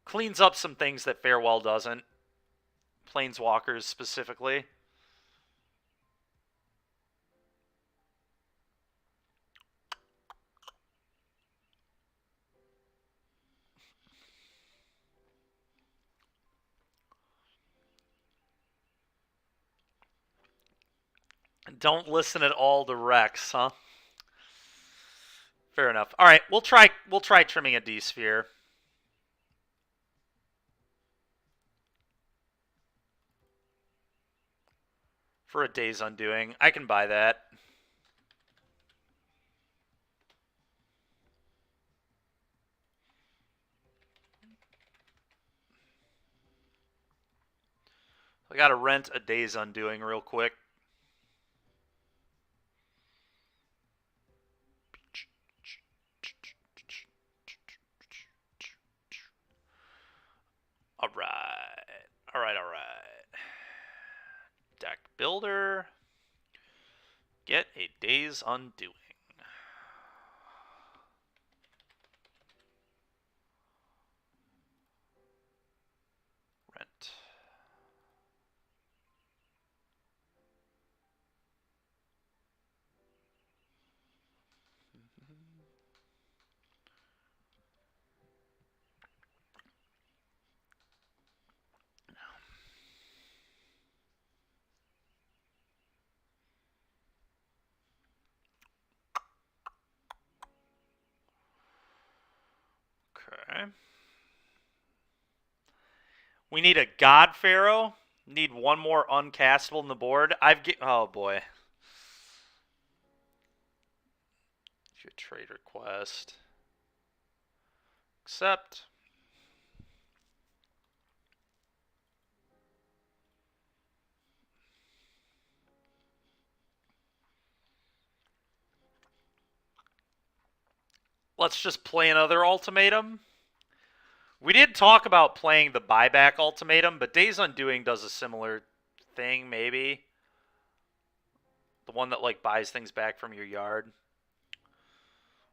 Cleans up some things that Farewell doesn't. Planeswalkers specifically. Don't listen at all to Rex, huh? Fair enough. All right, we'll try trimming a D Sphere. For a Days Undoing. I can buy that. I gotta rent a Days Undoing real quick. Alright. Deck Builder. Get a Days Undoing. Rent. Okay. We need a God Pharaoh. Need one more uncastable in the board. Oh boy. Issue a trade request. Accept. Let's just play another ultimatum. We did talk about playing the buyback ultimatum, but Days Undoing does a similar thing, maybe. The one that, like, buys things back from your yard.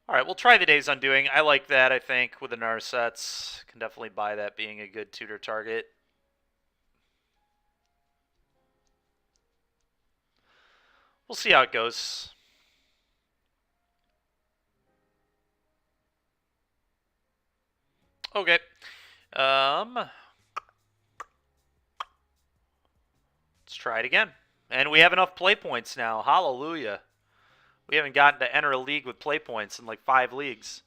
Alright, we'll try the Days Undoing. I like that, I think, with the Narsets. Can definitely buy that being a good tutor target. We'll see how it goes. Okay. Let's try it again. And we have enough play points now. Hallelujah. We haven't gotten to enter a league with play points in like 5 leagues.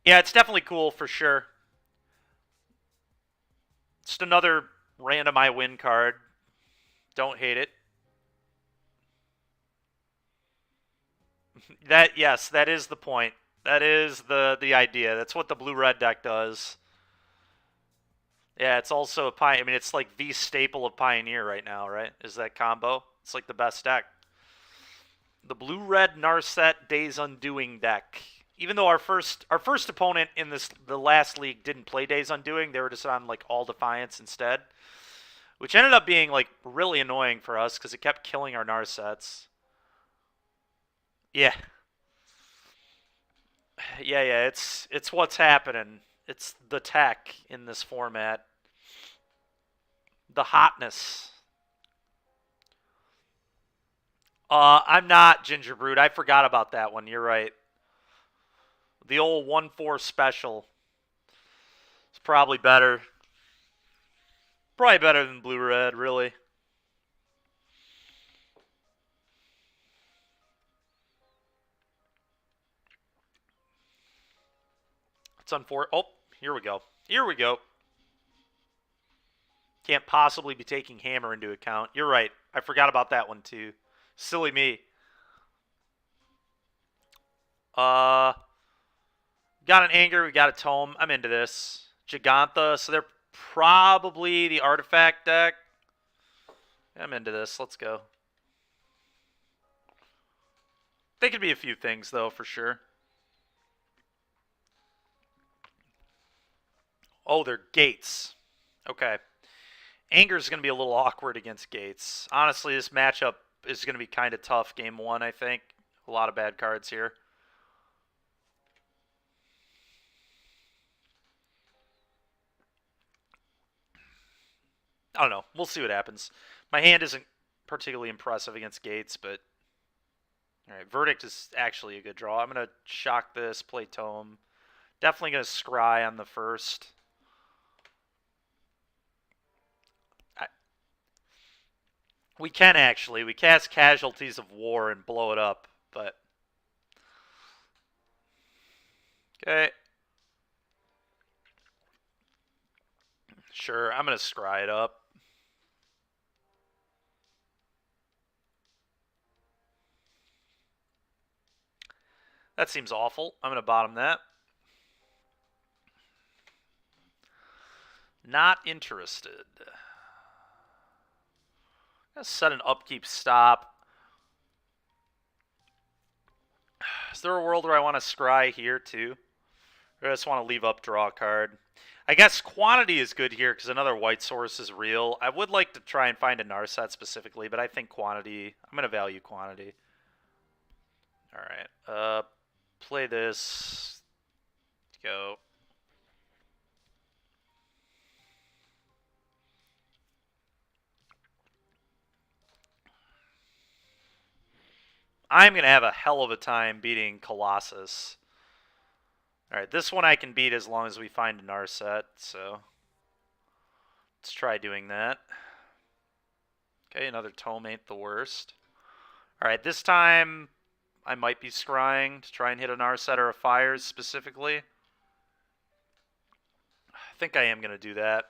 Yeah, it's definitely cool for sure. Just another random I win card. Don't hate it. Yes, that is the point. That is the idea. That's what the blue-red deck does. Yeah, it's also a Pioneer. I mean, it's like the staple of Pioneer right now, right? Is that combo? It's like the best deck. The blue-red Narset Days Undoing deck. Even though our first opponent in the last league didn't play Days Undoing, they were just on like All Defiance instead, which ended up being like really annoying for us because it kept killing our Narsets. Yeah. Yeah, it's what's happening. It's the tech in this format. The hotness. I'm not Gingerbrew. I forgot about that one. You're right. The old 1-4 special. It's probably better. Probably better than blue-red, really. It's unfortunate. Oh, here we go. Here we go. Can't possibly be taking Hammer into account. You're right. I forgot about that one, too. Silly me. Got an Anger. We got a Tome. I'm into this. Gigantha. So they're probably the Artifact deck. I'm into this. Let's go. They could be a few things, though, for sure. Oh, they're Gates. Okay. Anger's going to be a little awkward against Gates. Honestly, this matchup is going to be kind of tough game one, I think. A lot of bad cards here. I don't know. We'll see what happens. My hand isn't particularly impressive against Gates, but... Alright, Verdict is actually a good draw. I'm going to shock this, play Tome. Definitely going to scry on the first. We can actually. We cast Casualties of War and blow it up, but... Okay. Sure, I'm going to scry it up. That seems awful. I'm going to bottom that. Not interested. I'm going to set an upkeep stop. Is there a world where I want to scry here too? Or I just want to leave up draw a card? I guess quantity is good here because another white source is real. I would like to try and find a Narset specifically, but I think quantity. I'm going to value quantity. Alright. Play this. Go. I'm going to have a hell of a time beating Colossus. Alright, this one I can beat as long as we find a Narset, so let's try doing that. Okay, another Tome ain't the worst. Alright, this time I might be scrying to try and hit a Narset or a Fires specifically. I think I am going to do that.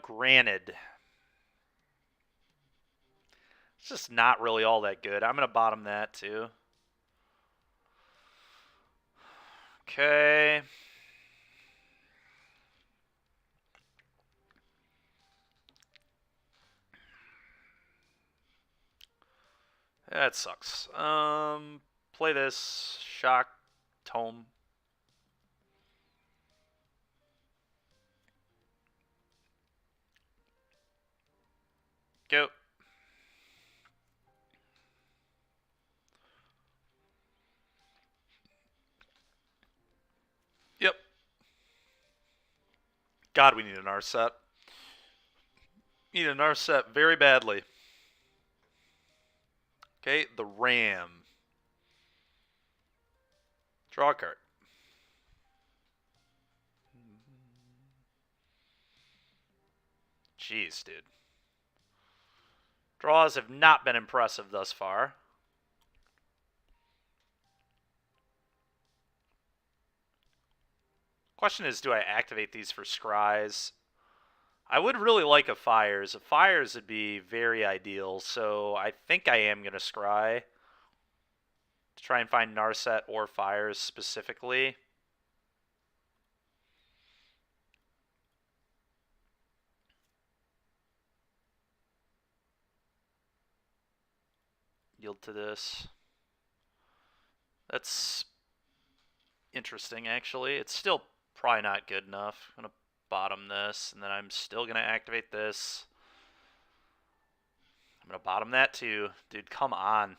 Granted. It's just not really all that good. I'm going to bottom that too. Okay. That sucks. Play this. Shock. Tome. Go. Yep. God, we need an Narset. Need a Narset very badly. Okay, the Ram. Draw a card. Jeez, dude. Draws have not been impressive thus far. Question is, do I activate these for scries? I would really like a Fires. A Fires would be very ideal, so I think I am going to scry. Try and find Narset or Fires specifically. Yield to this. That's interesting, actually. It's still probably not good enough. I'm going to bottom this, and then I'm still going to activate this. I'm going to bottom that too. Dude, come on.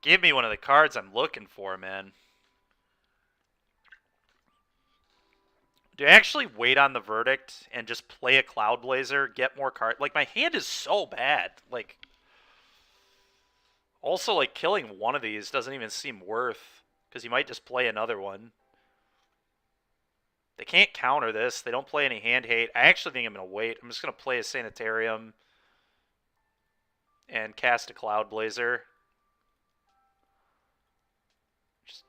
Give me one of the cards I'm looking for, man. Do I actually wait on the verdict and just play a Cloud Blazer, get more cards? Like, my hand is so bad. Like, also, like, killing one of these doesn't even seem worth, because you might just play another one. They can't counter this. They don't play any hand hate. I actually think I'm going to wait. I'm just going to play a Sanitarium and cast a Cloud Blazer.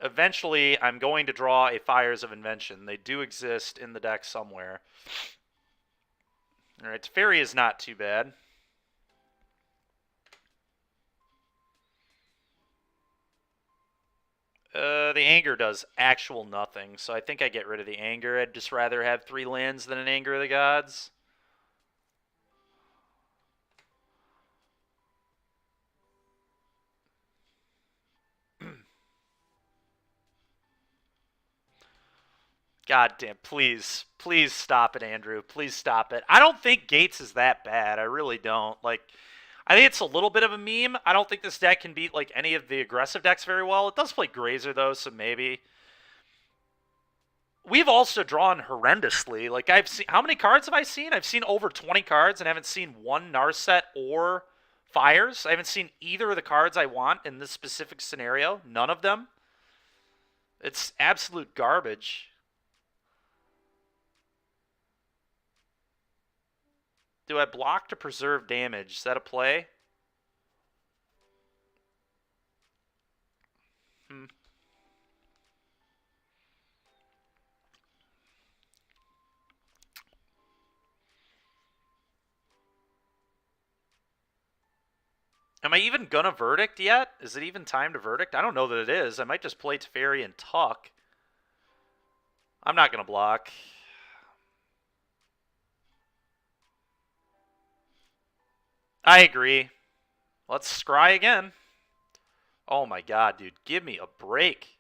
Eventually, I'm going to draw a Fires of Invention. They do exist in the deck somewhere. Alright, Fairy is not too bad. The Anger does actual nothing, so I think I get rid of the Anger. I'd just rather have 3 lands than an Anger of the Gods. God damn, please. Please stop it, Andrew. Please stop it. I don't think Gates is that bad. I really don't. Like, I think it's a little bit of a meme. I don't think this deck can beat, like, any of the aggressive decks very well. It does play Grazer, though, so maybe. We've also drawn horrendously. Like, I've seen... How many cards have I seen? I've seen over 20 cards and haven't seen one Narset or Fires. I haven't seen either of the cards I want in this specific scenario. None of them. It's absolute garbage. Do I block to preserve damage? Is that a play? Am I even gonna verdict yet? Is it even time to verdict? I don't know that it is. I might just play Teferi and Tuck. I'm not gonna block. I agree. Let's scry again. Oh my god, dude. Give me a break.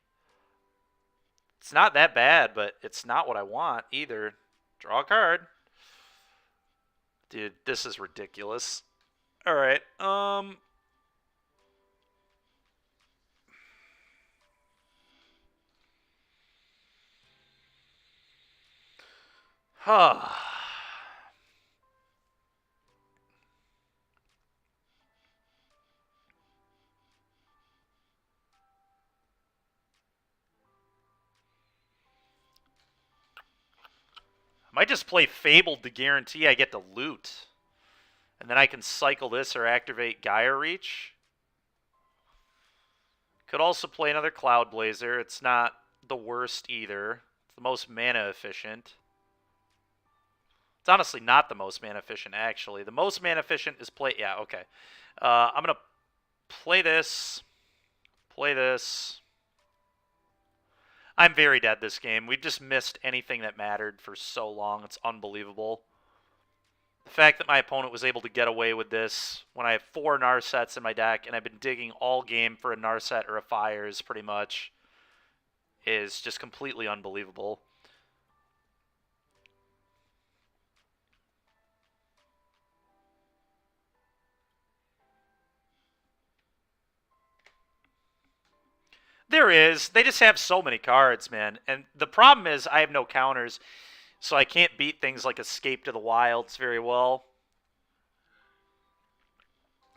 It's not that bad, but it's not what I want either. Draw a card. Dude, this is ridiculous. Alright, Huh. I might just play Fabled to guarantee I get to loot. And then I can cycle this or activate Gaia Reach. Could also play another Cloud Blazer. It's not the worst either. It's the most mana efficient. It's honestly not the most mana efficient, actually. The most mana efficient is play... Yeah, okay. I'm going to play this. Play this. I'm very dead this game. We've just missed anything that mattered for so long. It's unbelievable. The fact that my opponent was able to get away with this when I have 4 Narsets in my deck and I've been digging all game for a Narset or a Fires pretty much is just completely unbelievable. There is. They just have so many cards, man. And the problem is I have no counters, so I can't beat things like Escape to the Wilds very well.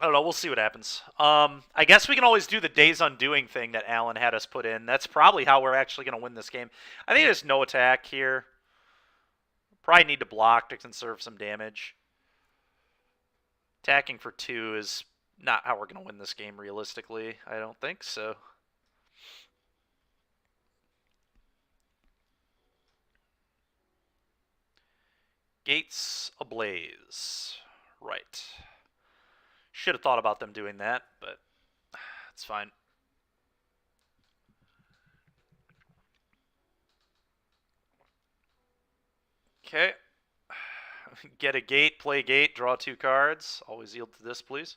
I don't know. We'll see what happens. I guess we can always do the Days Undoing thing that Alan had us put in. That's probably how we're actually going to win this game. I think there's no attack here. Probably need to block to conserve some damage. Attacking for 2 is not how we're going to win this game realistically. I don't think so. Gates ablaze. Right. Should have thought about them doing that, but it's fine. Okay. Get a gate, play gate, draw 2 cards. Always yield to this, please.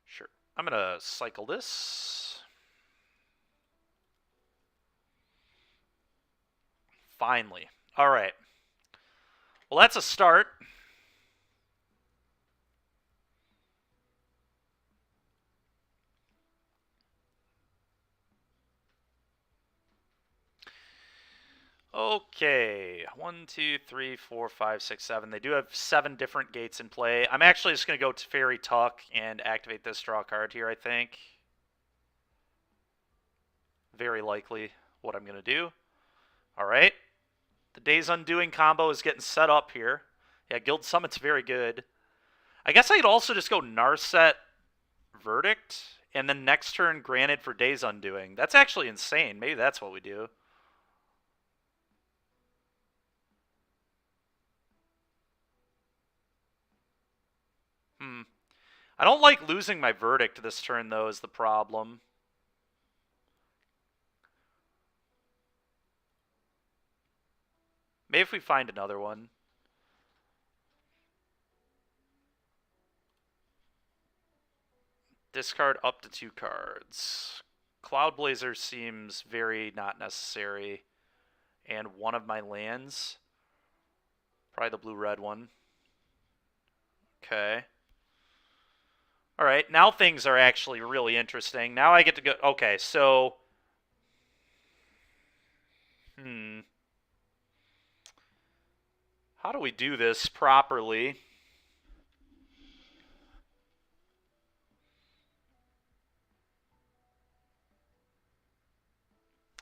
Sure. I'm going to cycle this. Finally. All right. Well, that's a start. Okay, 1, 2, 3, 4, 5, 6, 7. They do have 7 different gates in play. I'm actually just going to go to Fairy Tuck and activate this draw card here, I think. Very likely what I'm going to do. All right. The Days Undoing combo is getting set up here. Yeah, Guild Summit's very good. I guess I could also just go Narset Verdict, and then next turn Granted for Days Undoing. That's actually insane. Maybe that's what we do. I don't like losing my Verdict this turn, though, is the problem. Maybe if we find another one. Discard up to 2 cards. Cloud Blazer seems very not necessary. And one of my lands. Probably the blue-red one. Okay. Alright, now things are actually really interesting. Now I get to go... Okay, so... How do we do this properly?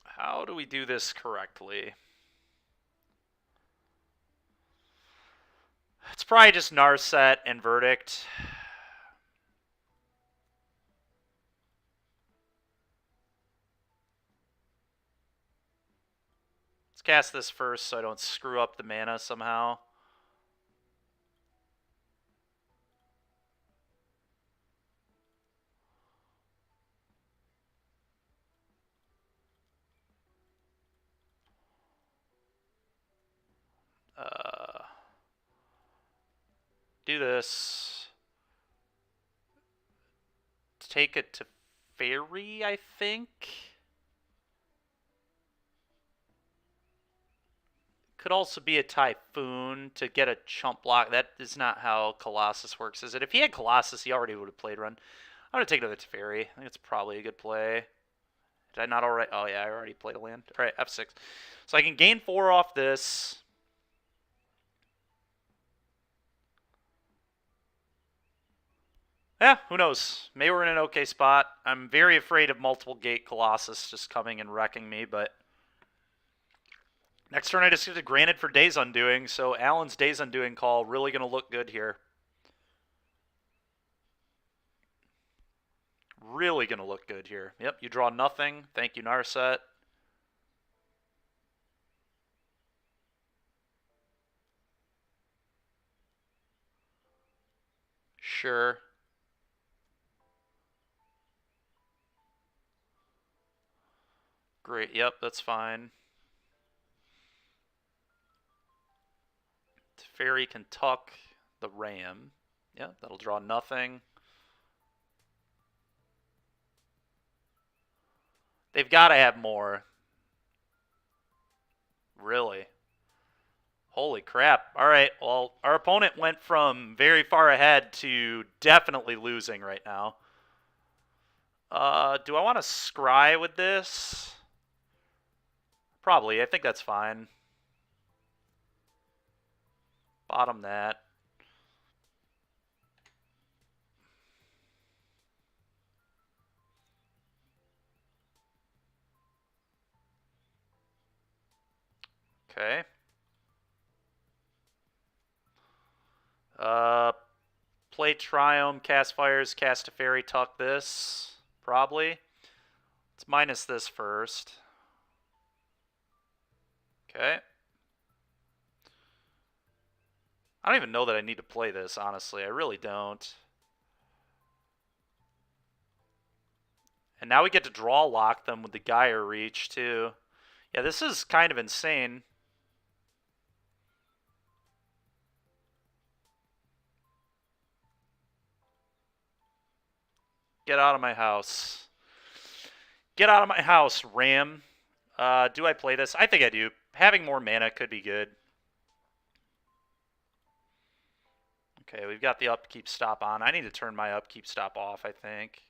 How do we do this correctly? It's probably just Narset and Verdict. Let's cast this first so I don't screw up the mana somehow. Do this. Take it to Fairy, I think. Could also be a Typhoon to get a chump block. That is not how Colossus works, is it? If he had Colossus, he already would have played run. I'm going to take another Teferi. I think it's probably a good play. Did I not already? Oh, yeah, I already played a land. All right, F6. So I can gain 4 off this. Yeah, who knows? Maybe we're in an okay spot. I'm very afraid of multiple gate Colossus just coming and wrecking me, but... Next turn I just get to Granted for Days Undoing, so Alan's Days Undoing call really going to look good here. Really going to look good here. Yep, you draw nothing. Thank you, Narset. Sure. Great, yep, that's fine. Fairy can tuck the Ram. Yeah, that'll draw nothing. They've got to have more. Really? Holy crap. All right, well, our opponent went from very far ahead to definitely losing right now. Do I want to scry with this? Probably. I think that's fine. Bottom that. Okay. Play Triome, cast Fires, cast a Fairy, tuck this. Probably. Let's minus this first. Okay. I don't even know that I need to play this, honestly. I really don't. And now we get to draw lock them with the Gyre Reach, too. Yeah, this is kind of insane. Get out of my house. Get out of my house, Ram. Do I play this? I think I do. Having more mana could be good. Okay, we've got the upkeep stop on. I need to turn my upkeep stop off, I think.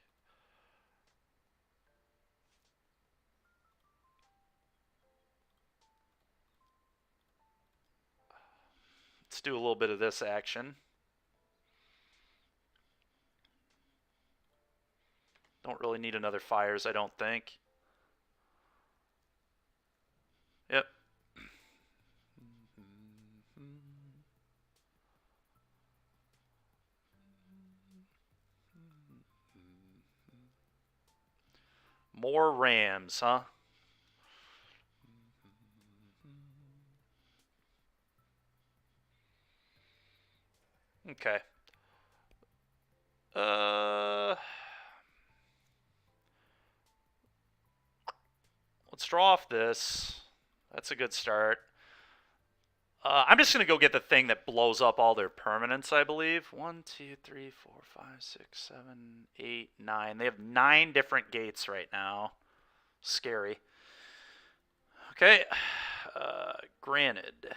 Let's do a little bit of this action. Don't really need another fires, I don't think. Yep. More Rams, huh? Okay. Let's draw off this. That's a good start. I'm just going to go get the thing that blows up all their permanents, I believe. 1, 2, 3, 4, 5, 6, 7, 8, 9. They have 9 different gates right now. Scary. Okay. Granted.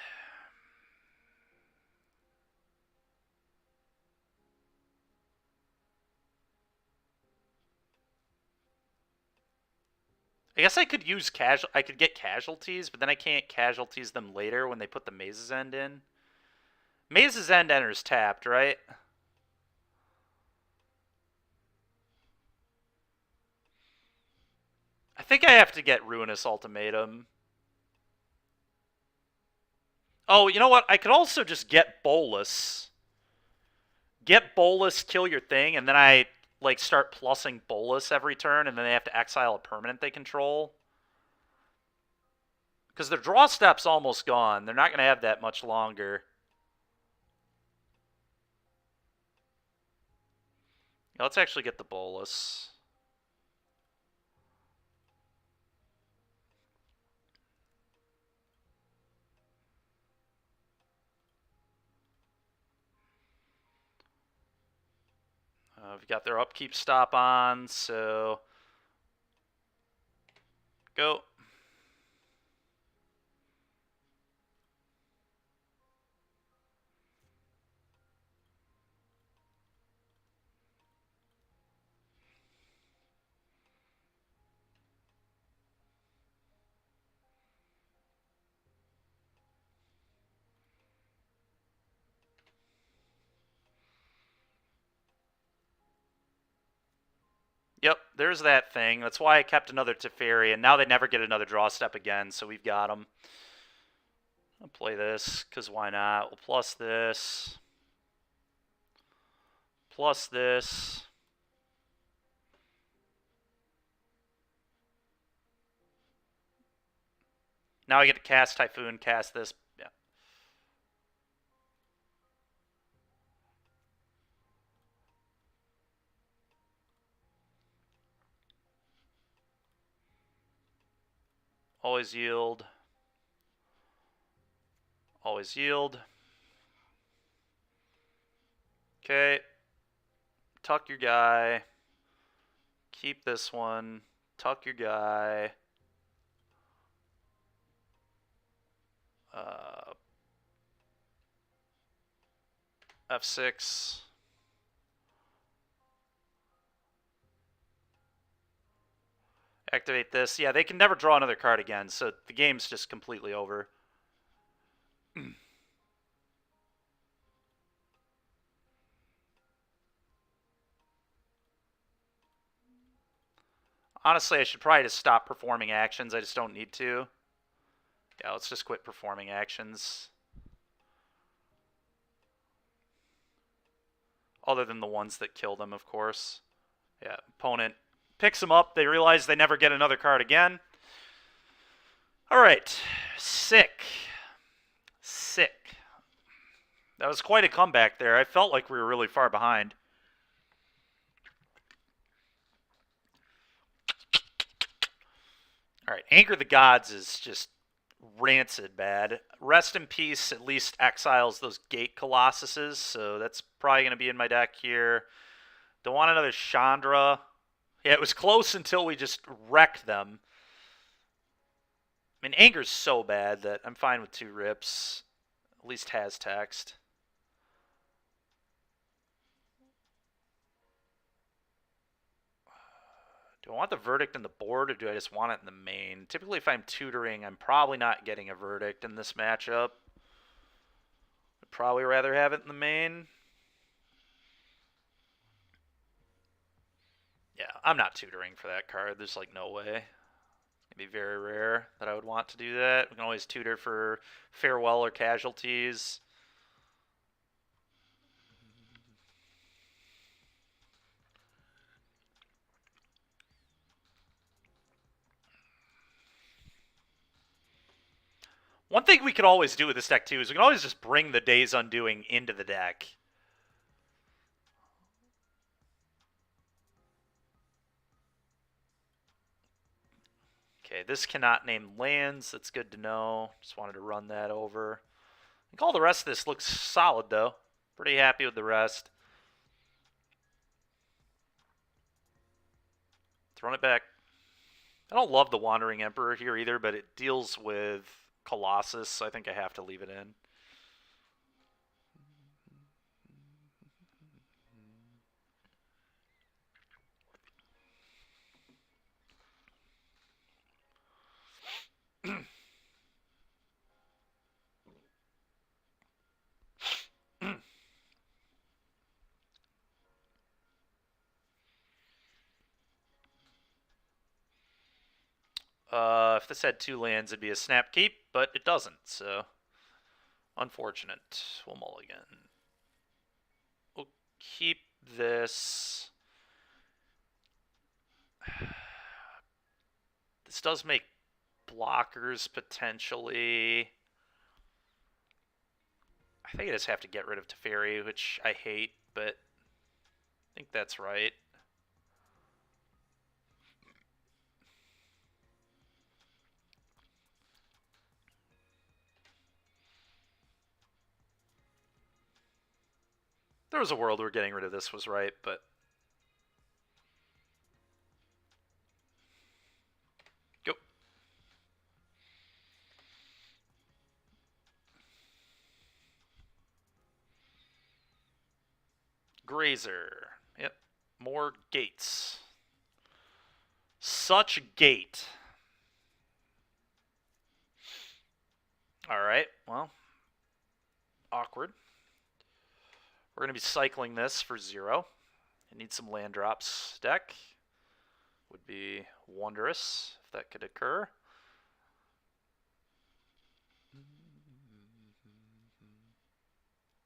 I guess I could use I could get casualties, but then I can't casualties them later when they put the Maze's End in. Maze's End enters tapped, right? I think I have to get Ruinous Ultimatum. Oh, you know what? I could also just get Bolus. Get Bolus, kill your thing, and then I like start plussing Bolus every turn, and then they have to exile a permanent they control. Because their draw step's almost gone. They're not going to have that much longer. Now, let's actually get the Bolus. We've got their upkeep stop on, so go. Yep, there's that thing. That's why I kept another Teferi, and now they never get another draw step again, so we've got them. I'll play this, because why not? We'll plus this. Plus this. Now I get to cast Typhoon, cast this. Yeah. Always yield. Always yield. Okay. Tuck your guy. Keep this one. Tuck your guy. F6. Activate this. Yeah, they can never draw another card again, so the game's just completely over. Honestly, I should probably just stop performing actions. I just don't need to. Yeah, let's just quit performing actions. Other than the ones that kill them, of course. Yeah, opponent picks them up. They realize they never get another card again. All right, sick. Sick. That was quite a comeback there. I felt like we were really far behind. All right, Anger the Gods is just rancid bad. Rest in Peace at least exiles those Gate Colossuses, so that's probably going to be in my deck here. Don't want another Chandra. Yeah, it was close until we just wrecked them. I mean, Anger's so bad that I'm fine with 2 rips. At least has text. Do I want the Verdict in the board, or do I just want it in the main? Typically, if I'm tutoring, I'm probably not getting a Verdict in this matchup. I'd probably rather have it in the main. Yeah, I'm not tutoring for that card. There's like no way. It'd be very rare that I would want to do that. We can always tutor for Farewell or Casualties. One thing we could always do with this deck, too, is we can always just bring the Days Undoing into the deck. Okay, this cannot name lands. That's good to know. Just wanted to run that over. I think all the rest of this looks solid, though. Pretty happy with the rest. Let's run it back. I don't love the Wandering Emperor here either, but it deals with Colossus, so I think I have to leave it in. If this had 2 lands, it'd be a snap keep, but it doesn't, so unfortunate. We'll mulligan. We'll keep this. This does make blockers potentially. I think I just have to get rid of Teferi, which I hate, but I think that's right. There was a world where getting rid of this was right, but go. Grazer. Yep. More gates. Such a gate. Alright, well. Awkward. We're going to be cycling this for 0. I need some land drops deck. Would be wondrous if that could occur.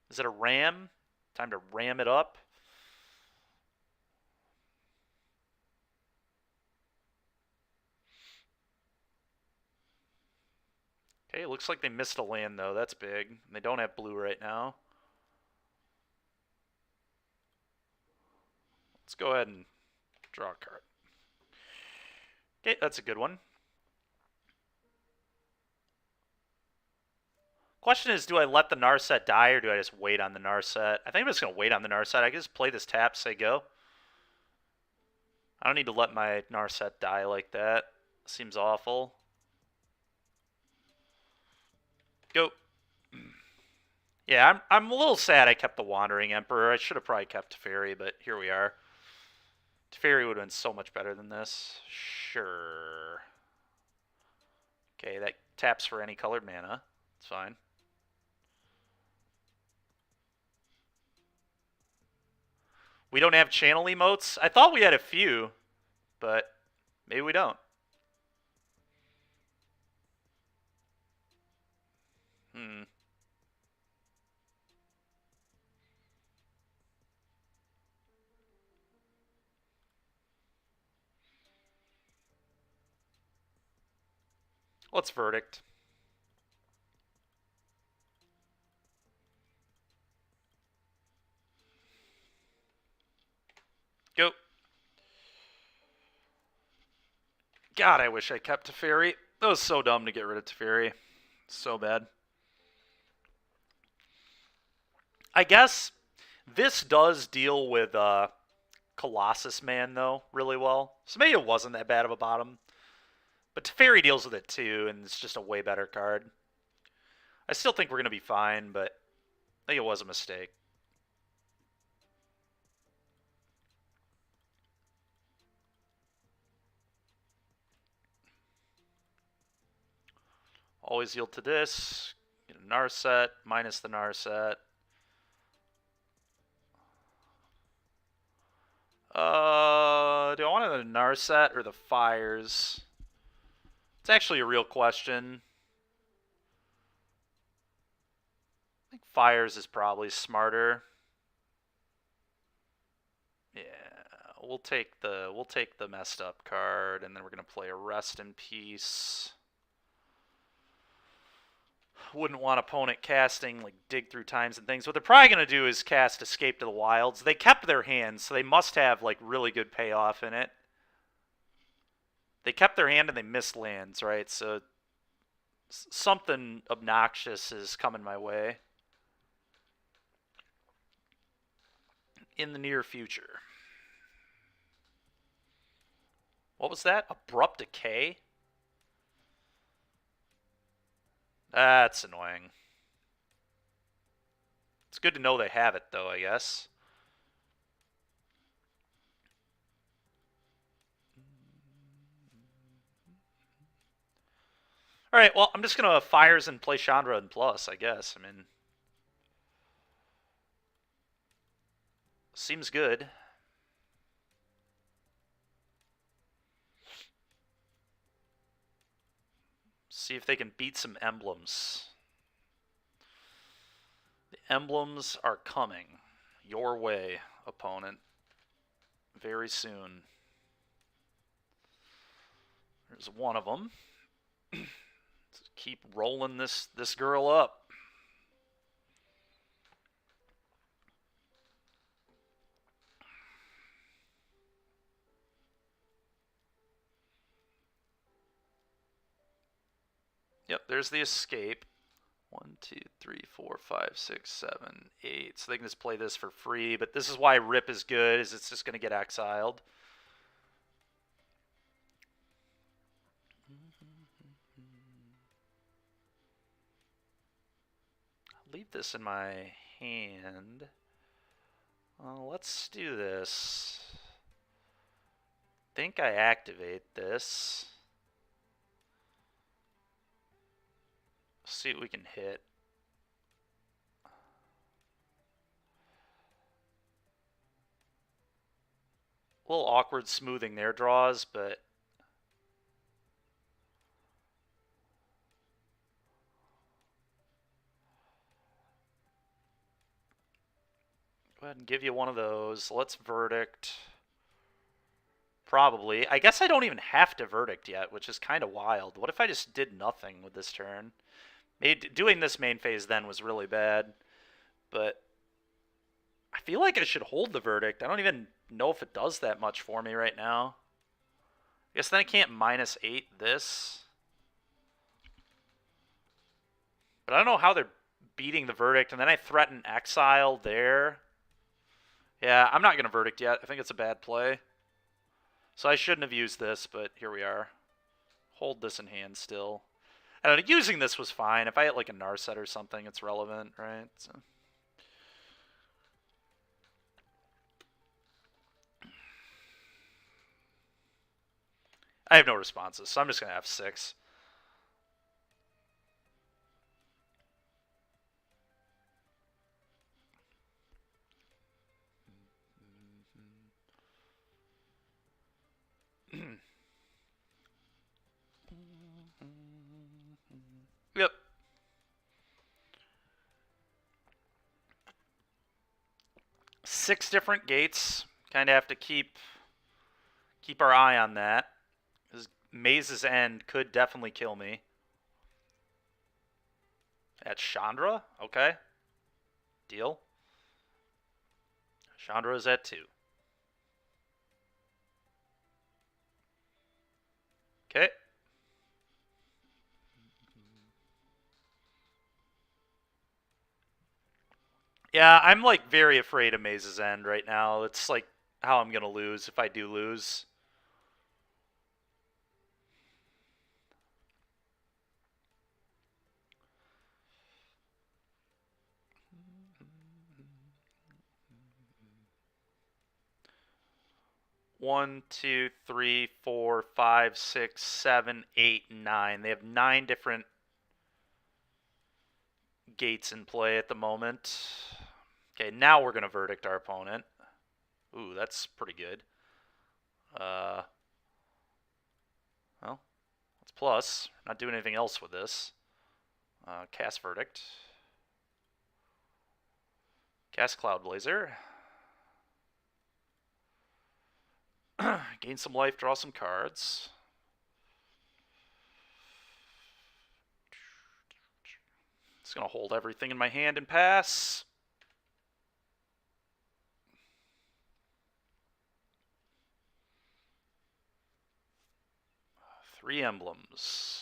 Is it a ram? Time to ram it up. Okay, looks like they missed a land, though. That's big. They don't have blue right now. Let's go ahead and draw a card. Okay, that's a good one. Question is, do I let the Narset die, or do I just wait on the Narset? I think I'm just going to wait on the Narset. I can just play this tap, say go. I don't need to let my Narset die like that. Seems awful. Go. Yeah, I'm a little sad I kept the Wandering Emperor. I should have probably kept Teferi, but here we are. Teferi would have been so much better than this. Sure. Okay, that taps for any colored mana. It's fine. We don't have channel emotes? I thought we had a few, but maybe we don't. What's Verdict? God, I wish I kept Teferi. That was so dumb to get rid of Teferi. So bad. I guess this does deal with Colossus Man, though, really well. So maybe it wasn't that bad of a bottom. But Teferi deals with it, too, and it's just a way better card. I still think we're going to be fine, but I think it was a mistake. Always yield to this. Get a Narset, minus the Narset. Do I want the Narset or the Fires? It's actually a real question. I think Fires is probably smarter. Yeah, we'll take the messed up card, and then we're gonna play a Rest in Peace. Wouldn't want opponent casting like Dig Through Times and things. What they're probably gonna do is cast Escape to the Wilds. They kept their hand, so they must have like really good payoff in it. They kept their hand and they missed lands, right? So something obnoxious is coming my way in the near future. What was that? Abrupt Decay? That's annoying. It's good to know they have it, though, I guess. Alright, well, I'm just going to Fires and play Chandra and Plus, I guess. I mean, seems good. See if they can beat some emblems. The emblems are coming your way, opponent, very soon. There's one of them. Keep rolling this girl up. Yep, there's the escape. 1, 2, 3, 4, 5, 6, 7, 8. So they can just play this for free, but this is why Rip is good, is it's just going to get exiled. I'll leave this in my hand. Let's do this. I think I activate this. See what we can hit. A little awkward smoothing their draws, but go ahead and give you one of those. Let's Verdict. Probably. I guess I don't even have to Verdict yet, which is kind of wild. What if I just did nothing with this turn? Maybe doing this main phase then was really bad, but I feel like I should hold the Verdict. I don't even know if it does that much for me right now. I guess then I can't -8 this. But I don't know how they're beating the Verdict, and then I threaten exile there. Yeah, I'm not going to Verdict yet. I think it's a bad play. So I shouldn't have used this, but here we are. Hold this in hand still. I don't know, using this was fine. If I had like a Narset or something, it's relevant, right? So. I have no responses, so I'm just going to F6. Yep. Six different gates. Kind of have to keep our eye on that. Because Maze's End could definitely kill me. At Chandra? Okay. Deal. Chandra is at 2. Okay. Yeah, I'm like very afraid of Maze's End right now. It's like how I'm gonna lose if I do lose. One, two, three, four, five, six, seven, eight, nine. They have 9 different gates in play at the moment. Okay, now we're gonna verdict our opponent. Ooh, that's pretty good. Well, it's plus. Not doing anything else with this. Cast verdict. Cast Cloud Blazer. Gain some life, draw some cards. It's gonna hold everything in my hand and pass. 3 emblems.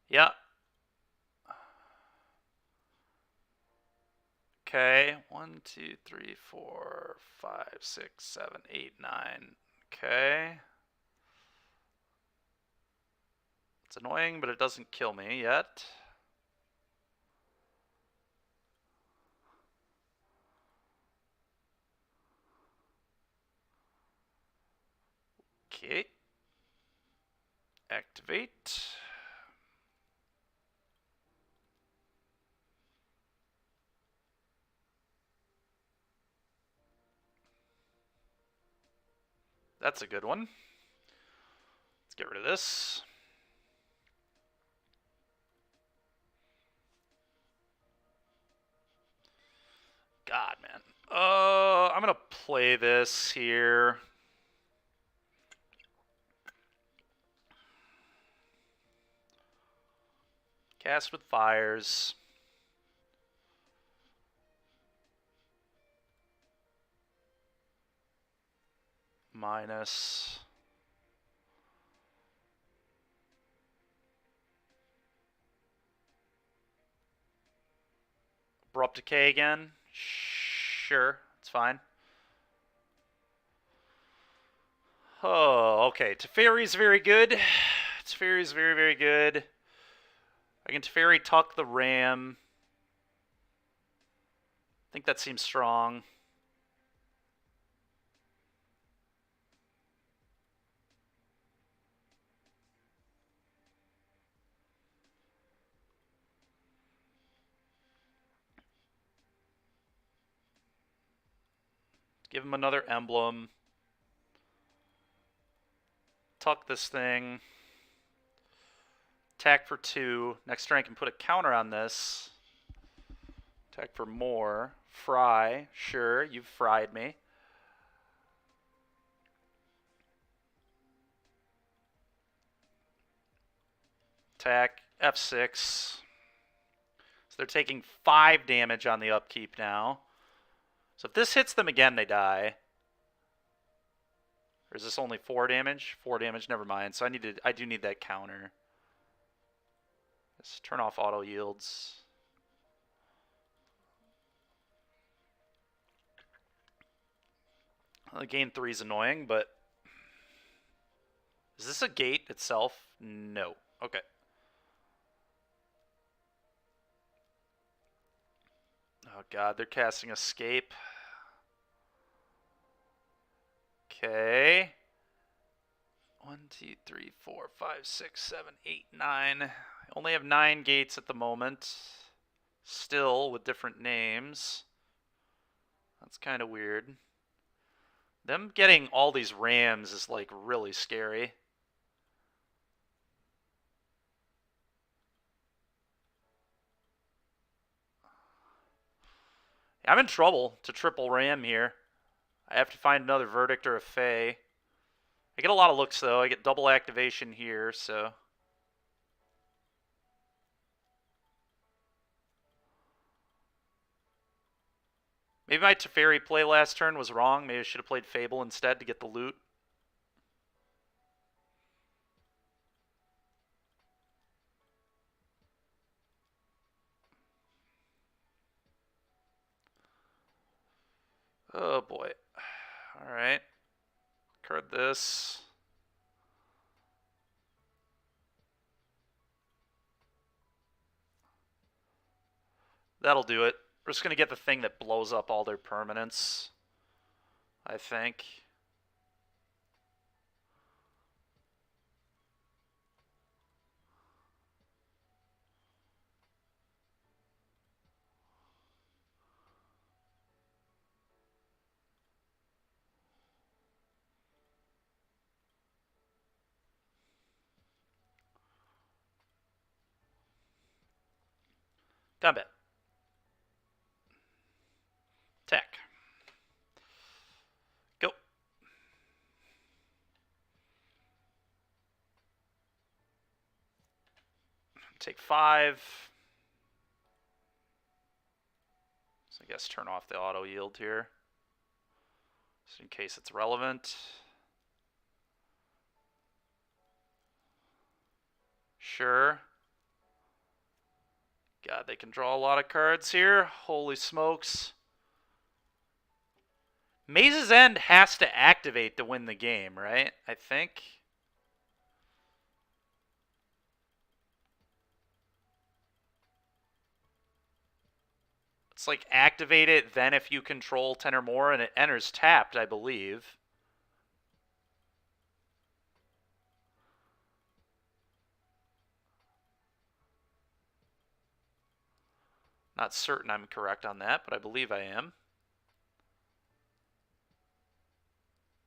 Yeah. Okay. 1, 2, 3, 4, 5, 6, 7, 8, 9. Okay. It's annoying, but it doesn't kill me yet. Okay. Activate. That's a good one. Let's get rid of this. God, man. I'm gonna play this here. Cast with fires. Minus. Abrupt Decay again. Sure, it's fine. Oh, okay. Teferi's very good. Teferi's very, very good. I can Teferi tuck the ram. I think that seems strong. Give him another emblem. Tuck this thing. Attack for 2. Next turn I can put a counter on this. Attack for more. Fry. Sure, you've fried me. Attack. F6. So they're taking 5 damage on the upkeep now. So if this hits them again, they die. Or is this only 4 damage? 4 damage, never mind. So I do need that counter. Let's turn off auto yields. Well, gain 3 is annoying, but is this a gate itself? No. Okay. Oh god, they're casting escape. Okay. 1, 2, 3, 4, 5, 6, 7, 8, 9. I only have 9 gates at the moment. Still with different names. That's kind of weird. Them getting all these rams is like really scary. I'm in trouble to triple ram here. I have to find another verdict or a fey. I I get a lot of looks, though. I get double activation here, so... Maybe my Teferi play last turn was wrong. Maybe I should have played Fable instead to get the loot. Oh, boy. Alright. Card this. That'll do it. We're just going to get the thing that blows up all their permanents, I think. Down bet. Attack. Go. Take 5. So I guess turn off the auto yield here, just in case it's relevant. Sure. God, they can draw a lot of cards here. Holy smokes. Maze's End has to activate to win the game, right? I think. It's like activate it, then if you control 10 or more, and it enters tapped, I believe. Not certain I'm correct on that, but I believe I am.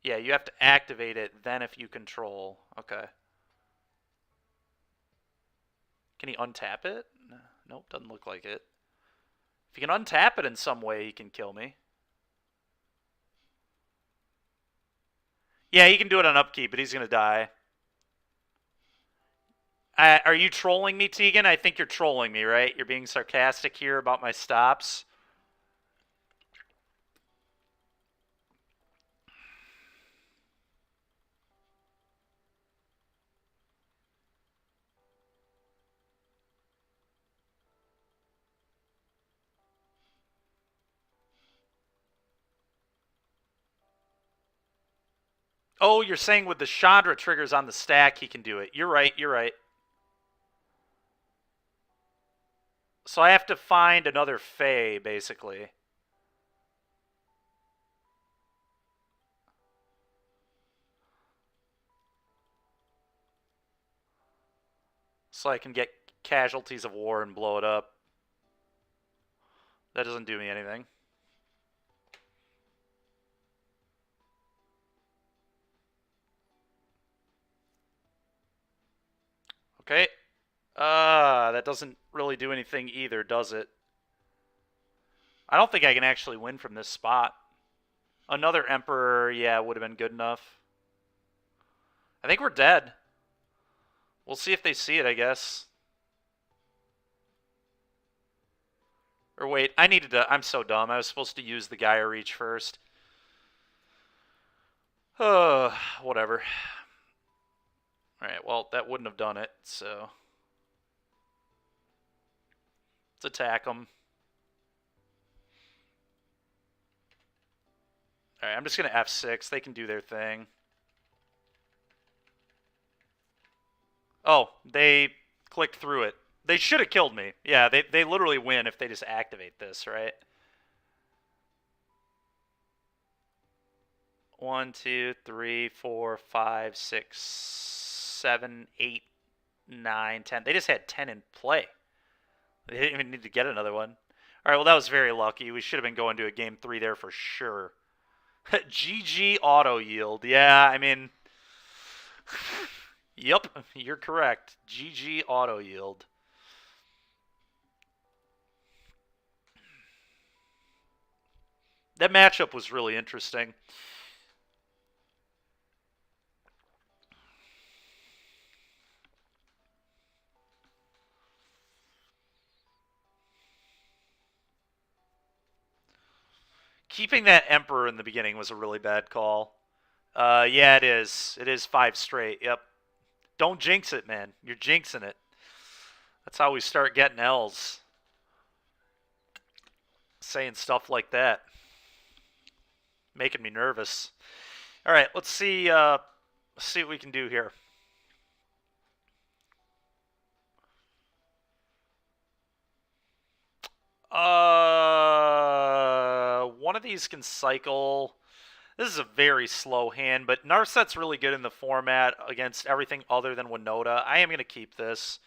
Yeah, you have to activate it, then if you control. Okay. Can he untap it? Nope, doesn't look like it. If he can untap it in some way, he can kill me. Yeah, he can do it on upkeep, but he's going to die. Are you trolling me, Tegan? I think you're trolling me, right? You're being sarcastic here about my stops. Oh, you're saying with the Chandra triggers on the stack, he can do it. You're right, you're right. So I have to find another Fae, basically. So I can get Casualties of War and blow it up. That doesn't do me anything. Okay. That doesn't really do anything either, does it? I don't think I can actually win from this spot. Another Emperor, yeah, would have been good enough. I think we're dead. We'll see if they see it, I guess. Or wait, I needed to... I'm so dumb. I was supposed to use the Gaia Reach first. Whatever. Alright, well, that wouldn't have done it, so... Let's attack them. Alright, I'm just going to F6. They can do their thing. Oh, they clicked through it. They should have killed me. Yeah, they literally win if they just activate this, right? 1, 2, 3, 4, 5, 6, 7, 8, 9, 10. They just had 10 in play. They didn't even need to get another one. All right, well, that was very lucky. We should have been going to a game 3 there for sure. GG auto yield. Yeah, I mean... Yep, you're correct. GG auto yield. That matchup was really interesting. Keeping that Emperor in the beginning was a really bad call. Yeah, it is. It is 5 straight. Yep. Don't jinx it, man. You're jinxing it. That's how we start getting L's. Saying stuff like that. Making me nervous. All right, let's see what we can do here. One of these can cycle. This is a very slow hand, but Narset's really good in the format against everything other than Winota. I am going to keep this.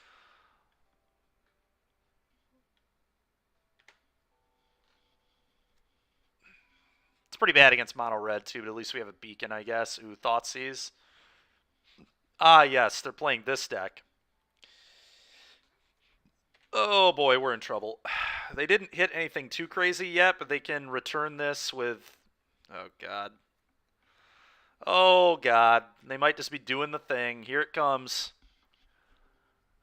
It's pretty bad against mono red too, but at least we have a beacon, I guess. Ooh, Thoughtseize. Ah, yes, they're playing this deck. Oh boy, we're in trouble. They didn't hit anything too crazy yet, but they can return this with... Oh, God. Oh, God. They might just be doing the thing. Here it comes.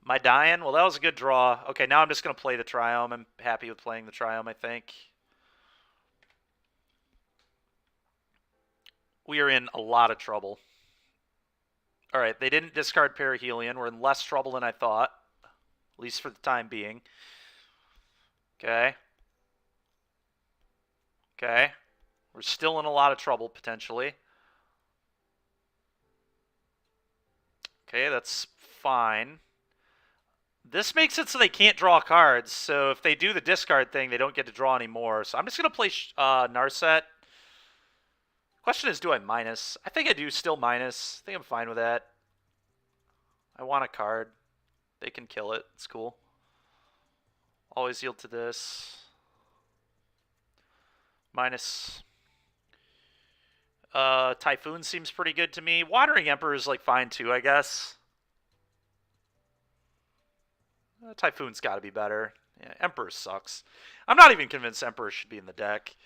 Am I dying? Well, that was a good draw. Okay, now I'm just going to play the Triome. I'm happy with playing the Triome, I think. We are in a lot of trouble. All right, they didn't discard Perihelion. We're in less trouble than I thought, at least for the time being. Okay. Okay. We're still in a lot of trouble, potentially. Okay, that's fine. This makes it so they can't draw cards, so if they do the discard thing, they don't get to draw anymore. So I'm just going to play Narset. Question is, do I minus? I think I do still minus. I think I'm fine with that. I want a card. They can kill it. It's cool. Always yield to this. Minus. Typhoon seems pretty good to me. Watering Emperor is like fine too, I guess. Typhoon's got to be better. Yeah, Emperor sucks. I'm not even convinced Emperor should be in the deck.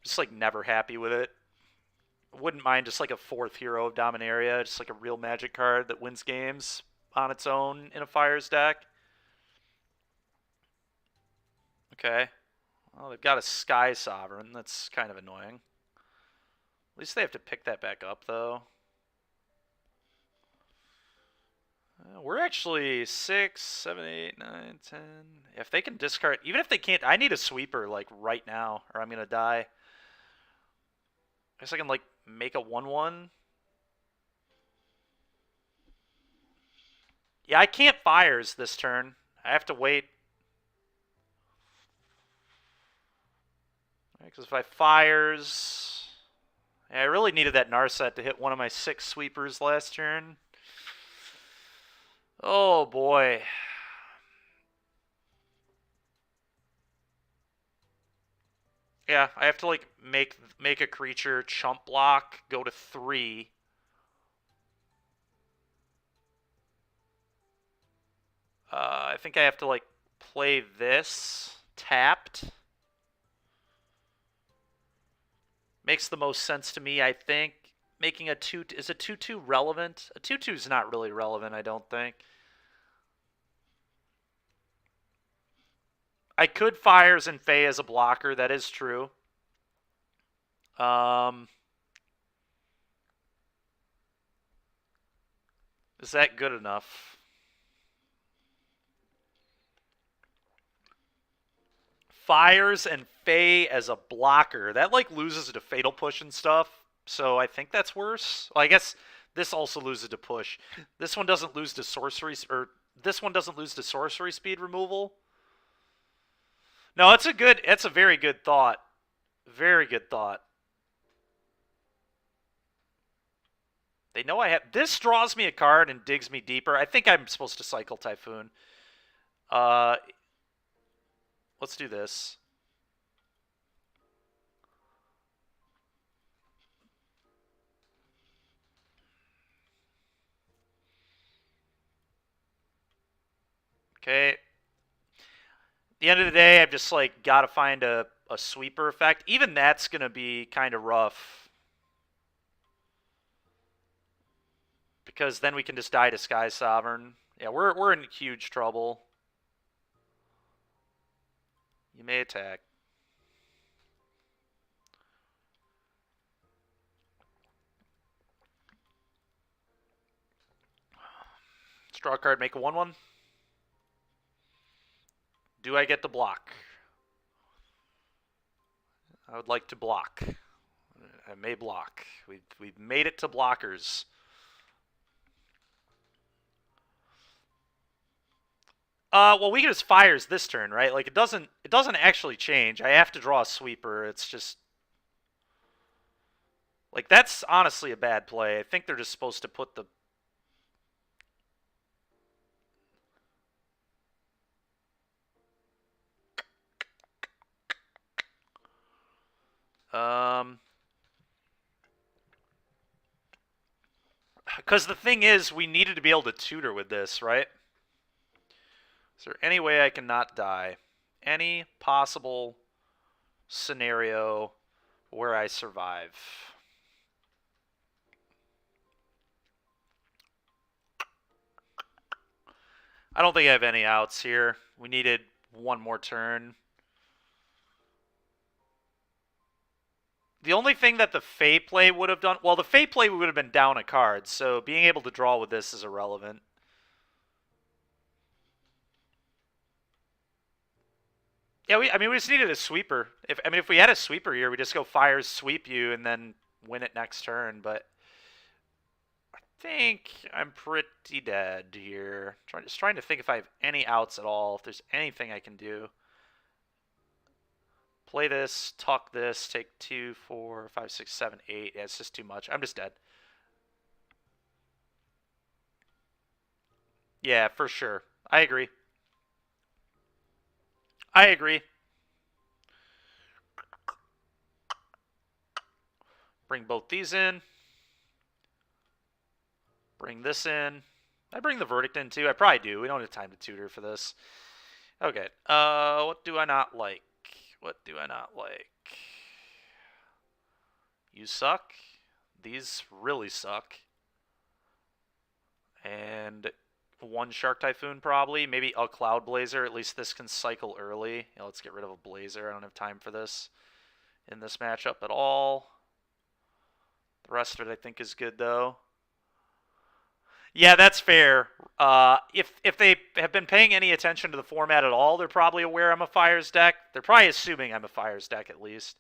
Just like never happy with it. Wouldn't mind just like a 4th hero of Dominaria, just like a real Magic card that wins games on its own in a Fires deck. Okay. Well, they've got a Sky Sovereign. That's kind of annoying. At least they have to pick that back up, though. We're actually 6, 7, 8, 9, 10. If they can discard... Even if they can't... I need a sweeper, like, right now, or I'm going to die. I guess I can, like, make a 1-1. Yeah, I can't Fires this turn. I have to wait. Because if I Fires... Yeah, I really needed that Narset to hit one of my 6 sweepers last turn. Oh, boy. Yeah, I have to, like, make a creature chump block, go to 3. I think I have to, like, play this tapped. Makes the most sense to me, I think. Making a 2... Is a 2-2 relevant? A 2-2 is not really relevant, I don't think. I could Fires and Fae as a blocker. That is true. Is that good enough? Fires and Fae as a blocker. That, like, loses to Fatal Push and stuff. So I think that's worse. Well, I guess this also loses to Push. This one doesn't lose to Sorcery... Or this one doesn't lose to Sorcery Speed removal. No, it's a very good thought. Very good thought. They know I have... This draws me a card and digs me deeper. I think I'm supposed to cycle Typhoon. Let's do this. Okay. At the end of the day, I've just, like, got to find a sweeper effect. Even that's going to be kind of rough. Because then we can just die to Sky Sovereign. Yeah, we're in huge trouble. You may attack. Let's draw a card, make a 1/1. Do I get the block? I would like to block. I may block. We've made it to blockers. Well, we can just fires this turn, right? Like it doesn't actually change. I have to draw a sweeper. It's just like that's honestly a bad play. I think they're just supposed to put the because the thing is, we needed to be able to tutor with this, right? Is there any way I can not die? Any possible scenario where I survive? I don't think I have any outs here. We needed one more turn. The only thing that the Fey play would have done... Well, the Fey play would have been down a card, so being able to draw with this is irrelevant. Yeah, we just needed a sweeper. If we had a sweeper here, we just go fires, sweep you, and then win it next turn. But I think I'm pretty dead here. Just trying to think if I have any outs at all. If there's anything I can do. Play this, tuck this, take 2, 4, 5, 6, 7, 8. Yeah, it's just too much. I'm just dead. Yeah, for sure. I agree. I agree. Bring both these in. Bring this in. I bring the verdict in too. I probably do. We don't have time to tutor for this. Okay. What do I not like? What do I not like? You suck. These really suck. And one Shark Typhoon probably. Maybe a Cloud Blazer. At least this can cycle early. Yeah, let's get rid of a Blazer. I don't have time for this in this matchup at all. The rest of it I think is good though. Yeah, that's fair. If they have been paying any attention to the format at all, they're probably aware I'm a Fires deck. They're probably assuming I'm a Fires deck at least.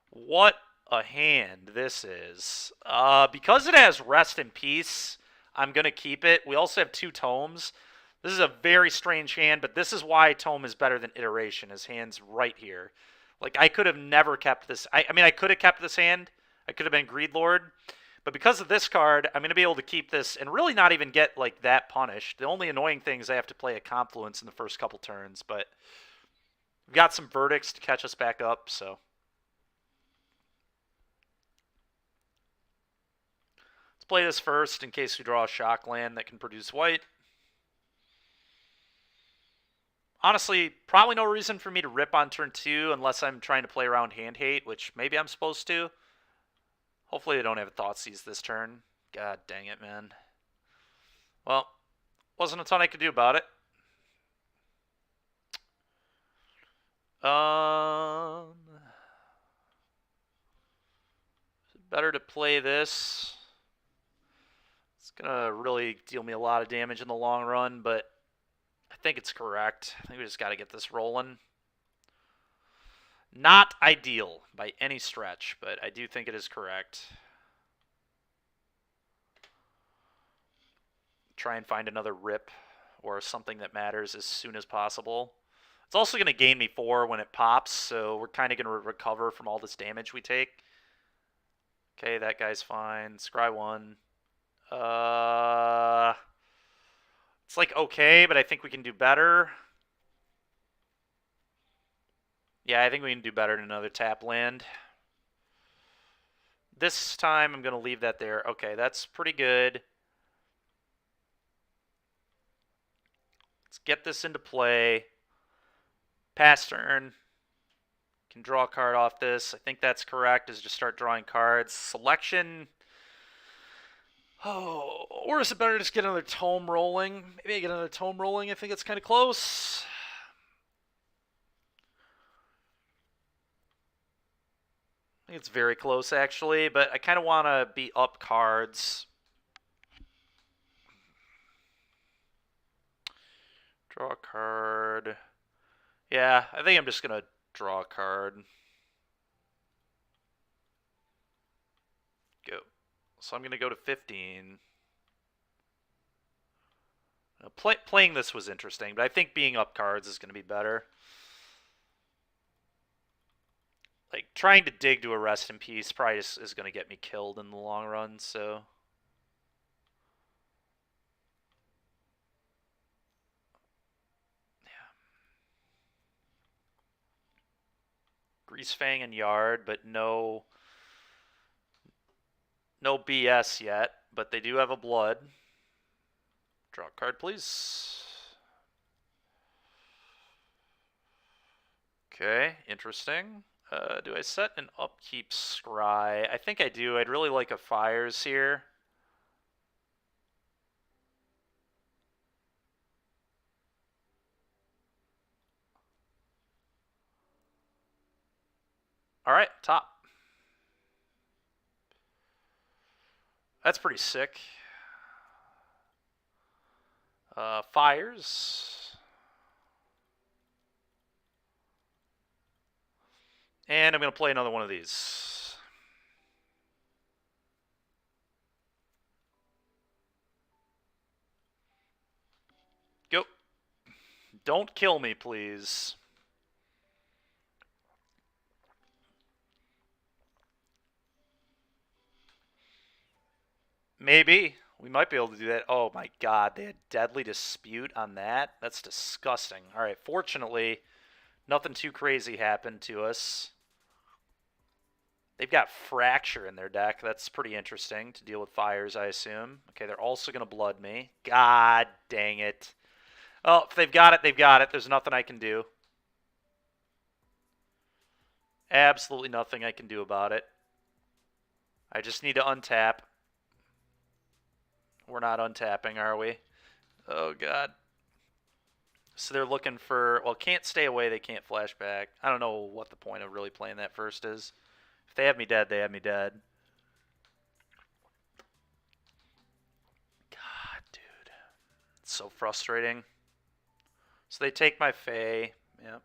What a hand this is. Because it has Rest in Peace, I'm going to keep it. We also have 2 Tomes. This is a very strange hand, but this is why Tome is better than Iteration. His hand's right here. Like, I could have never kept this. I could have kept this hand. I could have been Greedlord. But because of this card, I'm going to be able to keep this and really not even get like that punished. The only annoying thing is I have to play a Confluence in the first couple turns, but we've got some verdicts to catch us back up, so. Let's play this first in case we draw a shock land that can produce white. Honestly, probably no reason for me to rip on turn 2 unless I'm trying to play around hand hate, which maybe I'm supposed to. Hopefully they don't have Thoughtseize this turn. God dang it, man. Well, wasn't a ton I could do about it. Better to play this. It's going to really deal me a lot of damage in the long run, but I think it's correct. I think we just got to get this rolling. Not ideal by any stretch, but I do think it is correct. Try and find another rip or something that matters as soon as possible. It's also going to gain me 4 when it pops, so we're kind of going to recover from all this damage we take. Okay, that guy's fine. Scry 1. It's like okay, but I think we can do better. Yeah, I think we can do better than another tap land. This time I'm going to leave that there. Okay, that's pretty good. Let's get this into play. Pass turn. Can draw a card off this. I think that's correct, is just start drawing cards. Selection. Oh, or is it better to just get another tome rolling? Maybe I get another tome rolling. I think it's kind of close. I think it's very close, actually, but I kind of want to be up cards. Draw a card. Yeah, I think I'm just going to draw a card. Go. So I'm going to go to 15. Playing this was interesting, but I think being up cards is going to be better. Like, trying to dig to a rest in peace probably just is going to get me killed in the long run, so... Greasefang and Yard, but no BS yet. But they do have a blood. Draw a card, please. Okay, interesting. Do I set an upkeep scry? I think I do. I'd really like a fires here. All right, top. That's pretty sick. Fires. And I'm going to play another one of these. Go. Don't kill me, please. Maybe. We might be able to do that. Oh my god, they had Deadly Dispute on that? That's disgusting. Alright, fortunately, nothing too crazy happened to us. They've got Fracture in their deck. That's pretty interesting to deal with fires, I assume. Okay, they're also going to blood me. God dang it. Oh, if they've got it, they've got it. There's nothing I can do. Absolutely nothing I can do about it. I just need to untap. We're not untapping, are we? Oh, God. So they're looking for... Well, can't stay away. They can't flash back. I don't know what the point of really playing that first is. If they have me dead, they have me dead. God, dude. It's so frustrating. So they take my Fae. Yep.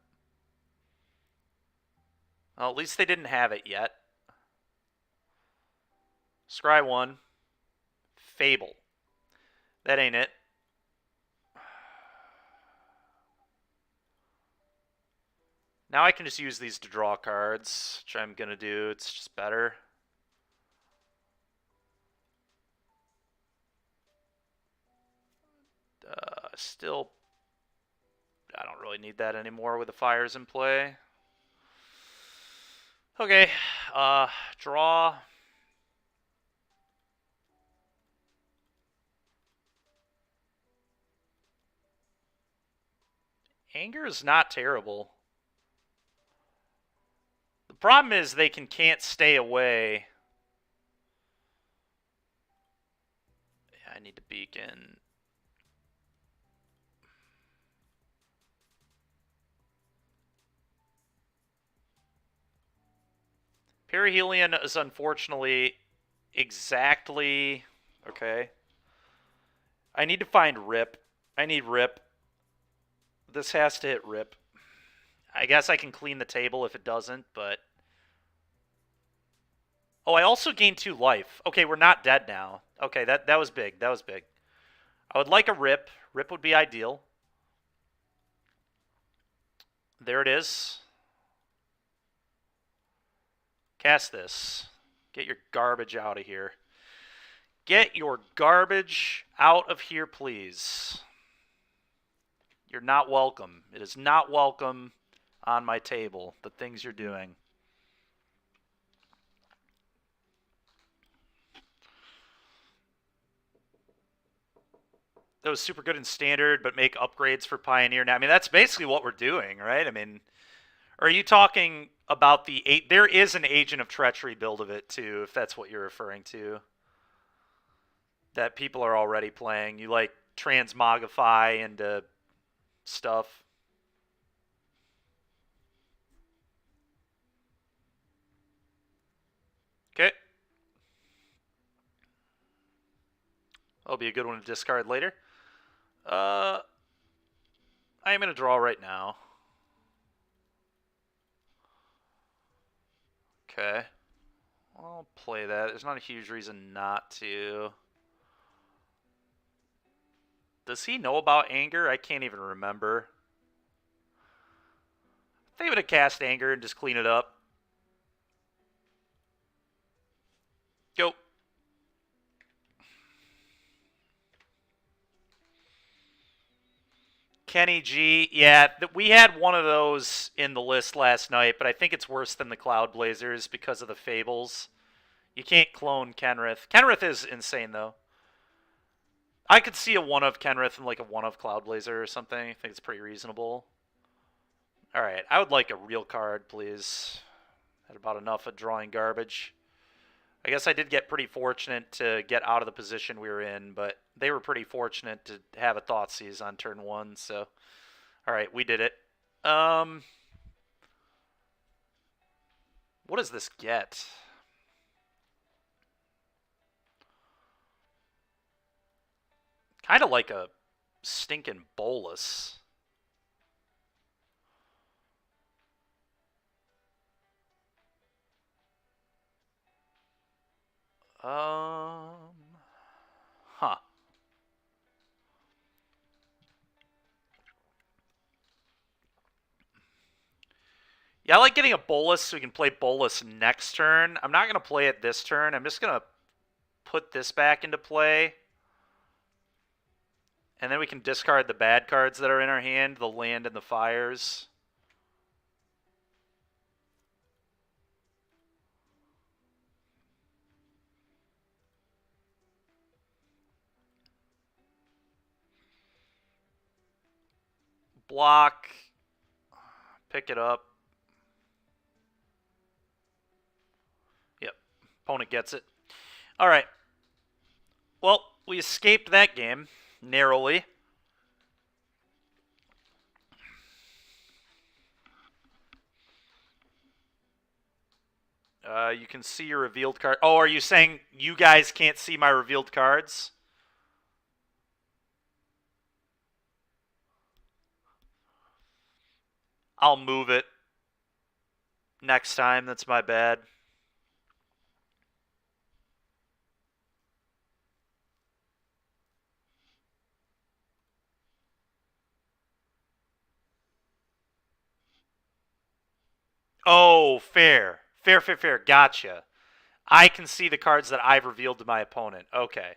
Well, at least they didn't have it yet. Scry 1. Fable. That ain't it. Now I can just use these to draw cards, which I'm going to do. It's just better. Still, I don't really need that anymore with the fires in play. Okay, draw. Anger is not terrible. The problem is they can't stay away. Yeah, I need to beacon. Perihelion is unfortunately exactly... Okay. I need to find Rip. I need Rip. This has to hit Rip. I guess I can clean the table if it doesn't, but... Oh, I also gained 2 life. Okay, we're not dead now. Okay, that was big. That was big. I would like a Rip. Rip would be ideal. There it is. Cast this. Get your garbage out of here. Get your garbage out of here, please. You're not welcome. It is not welcome on my table, the things you're doing. That was super good in Standard, but make upgrades for Pioneer now. I mean, that's basically what we're doing, right? I mean, are you talking about the... There is an Agent of Treachery build of it, too, if that's what you're referring to. That people are already playing. You, like, transmogrify into stuff. Okay. That'll be a good one to discard later. I am going to draw right now. Okay. I'll play that. There's not a huge reason not to. Does he know about anger? I can't even remember. They would have cast anger and just clean it up. Go. Kenny G. Yeah, we had one of those in the list last night, but I think it's worse than the Cloud Blazers because of the Fables. You can't clone Kenrith. Kenrith is insane, though. I could see a one of Kenrith and like a one of Cloud Blazer or something. I think it's pretty reasonable. Alright, I would like a real card, please. Had about enough of drawing garbage. I guess I did get pretty fortunate to get out of the position we were in, but they were pretty fortunate to have a Thoughtseize on turn 1, so... Alright, we did it. What does this get? Kind of like a stinking bolus. Huh. Yeah, I like getting a bolus so we can play bolus next turn. I'm not going to play it this turn. I'm just going to put this back into play. And then we can discard the bad cards that are in our hand, the land and the fires. Block. Pick it up. Yep. Opponent gets it. All right. Well, we escaped that game narrowly. You can see your revealed card. Oh, are you saying you guys can't see my revealed cards? I'll move it next time. That's my bad. Oh, fair. Fair. Gotcha. I can see the cards that I've revealed to my opponent. Okay.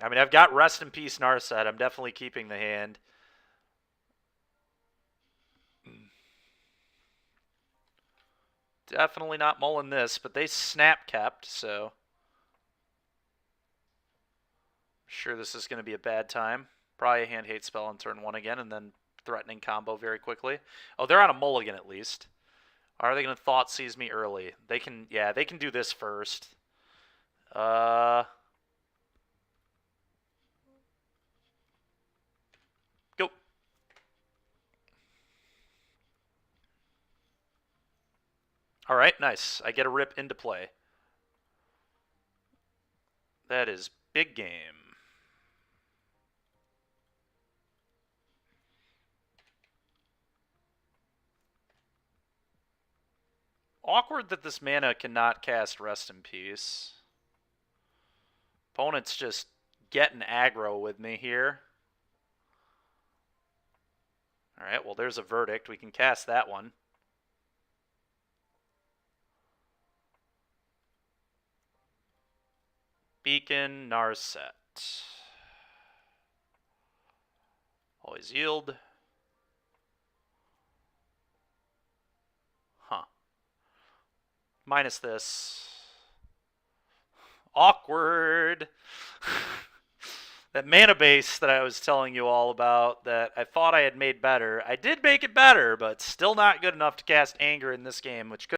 I mean, I've got Rest in Peace Narset. I'm definitely keeping the hand. Definitely not mulling this, but they snap kept, so... Sure, this is going to be a bad time. Probably a hand hate spell on turn 1 again, and then threatening combo very quickly. Oh, they're on a mulligan at least. Are they going to Thoughtseize me early? They can, yeah, they can do this first. Go. All right, nice. I get a rip into play. That is big game. Awkward that this mana cannot cast Rest in Peace. Opponent's just getting aggro with me here. Alright, well there's a Verdict. We can cast that one. Beacon, Narset. Always yield. Huh. Minus this. Awkward. That mana base that I was telling you all about that I thought I had made better. I did make it better, but still not good enough to cast Anger in this game, which could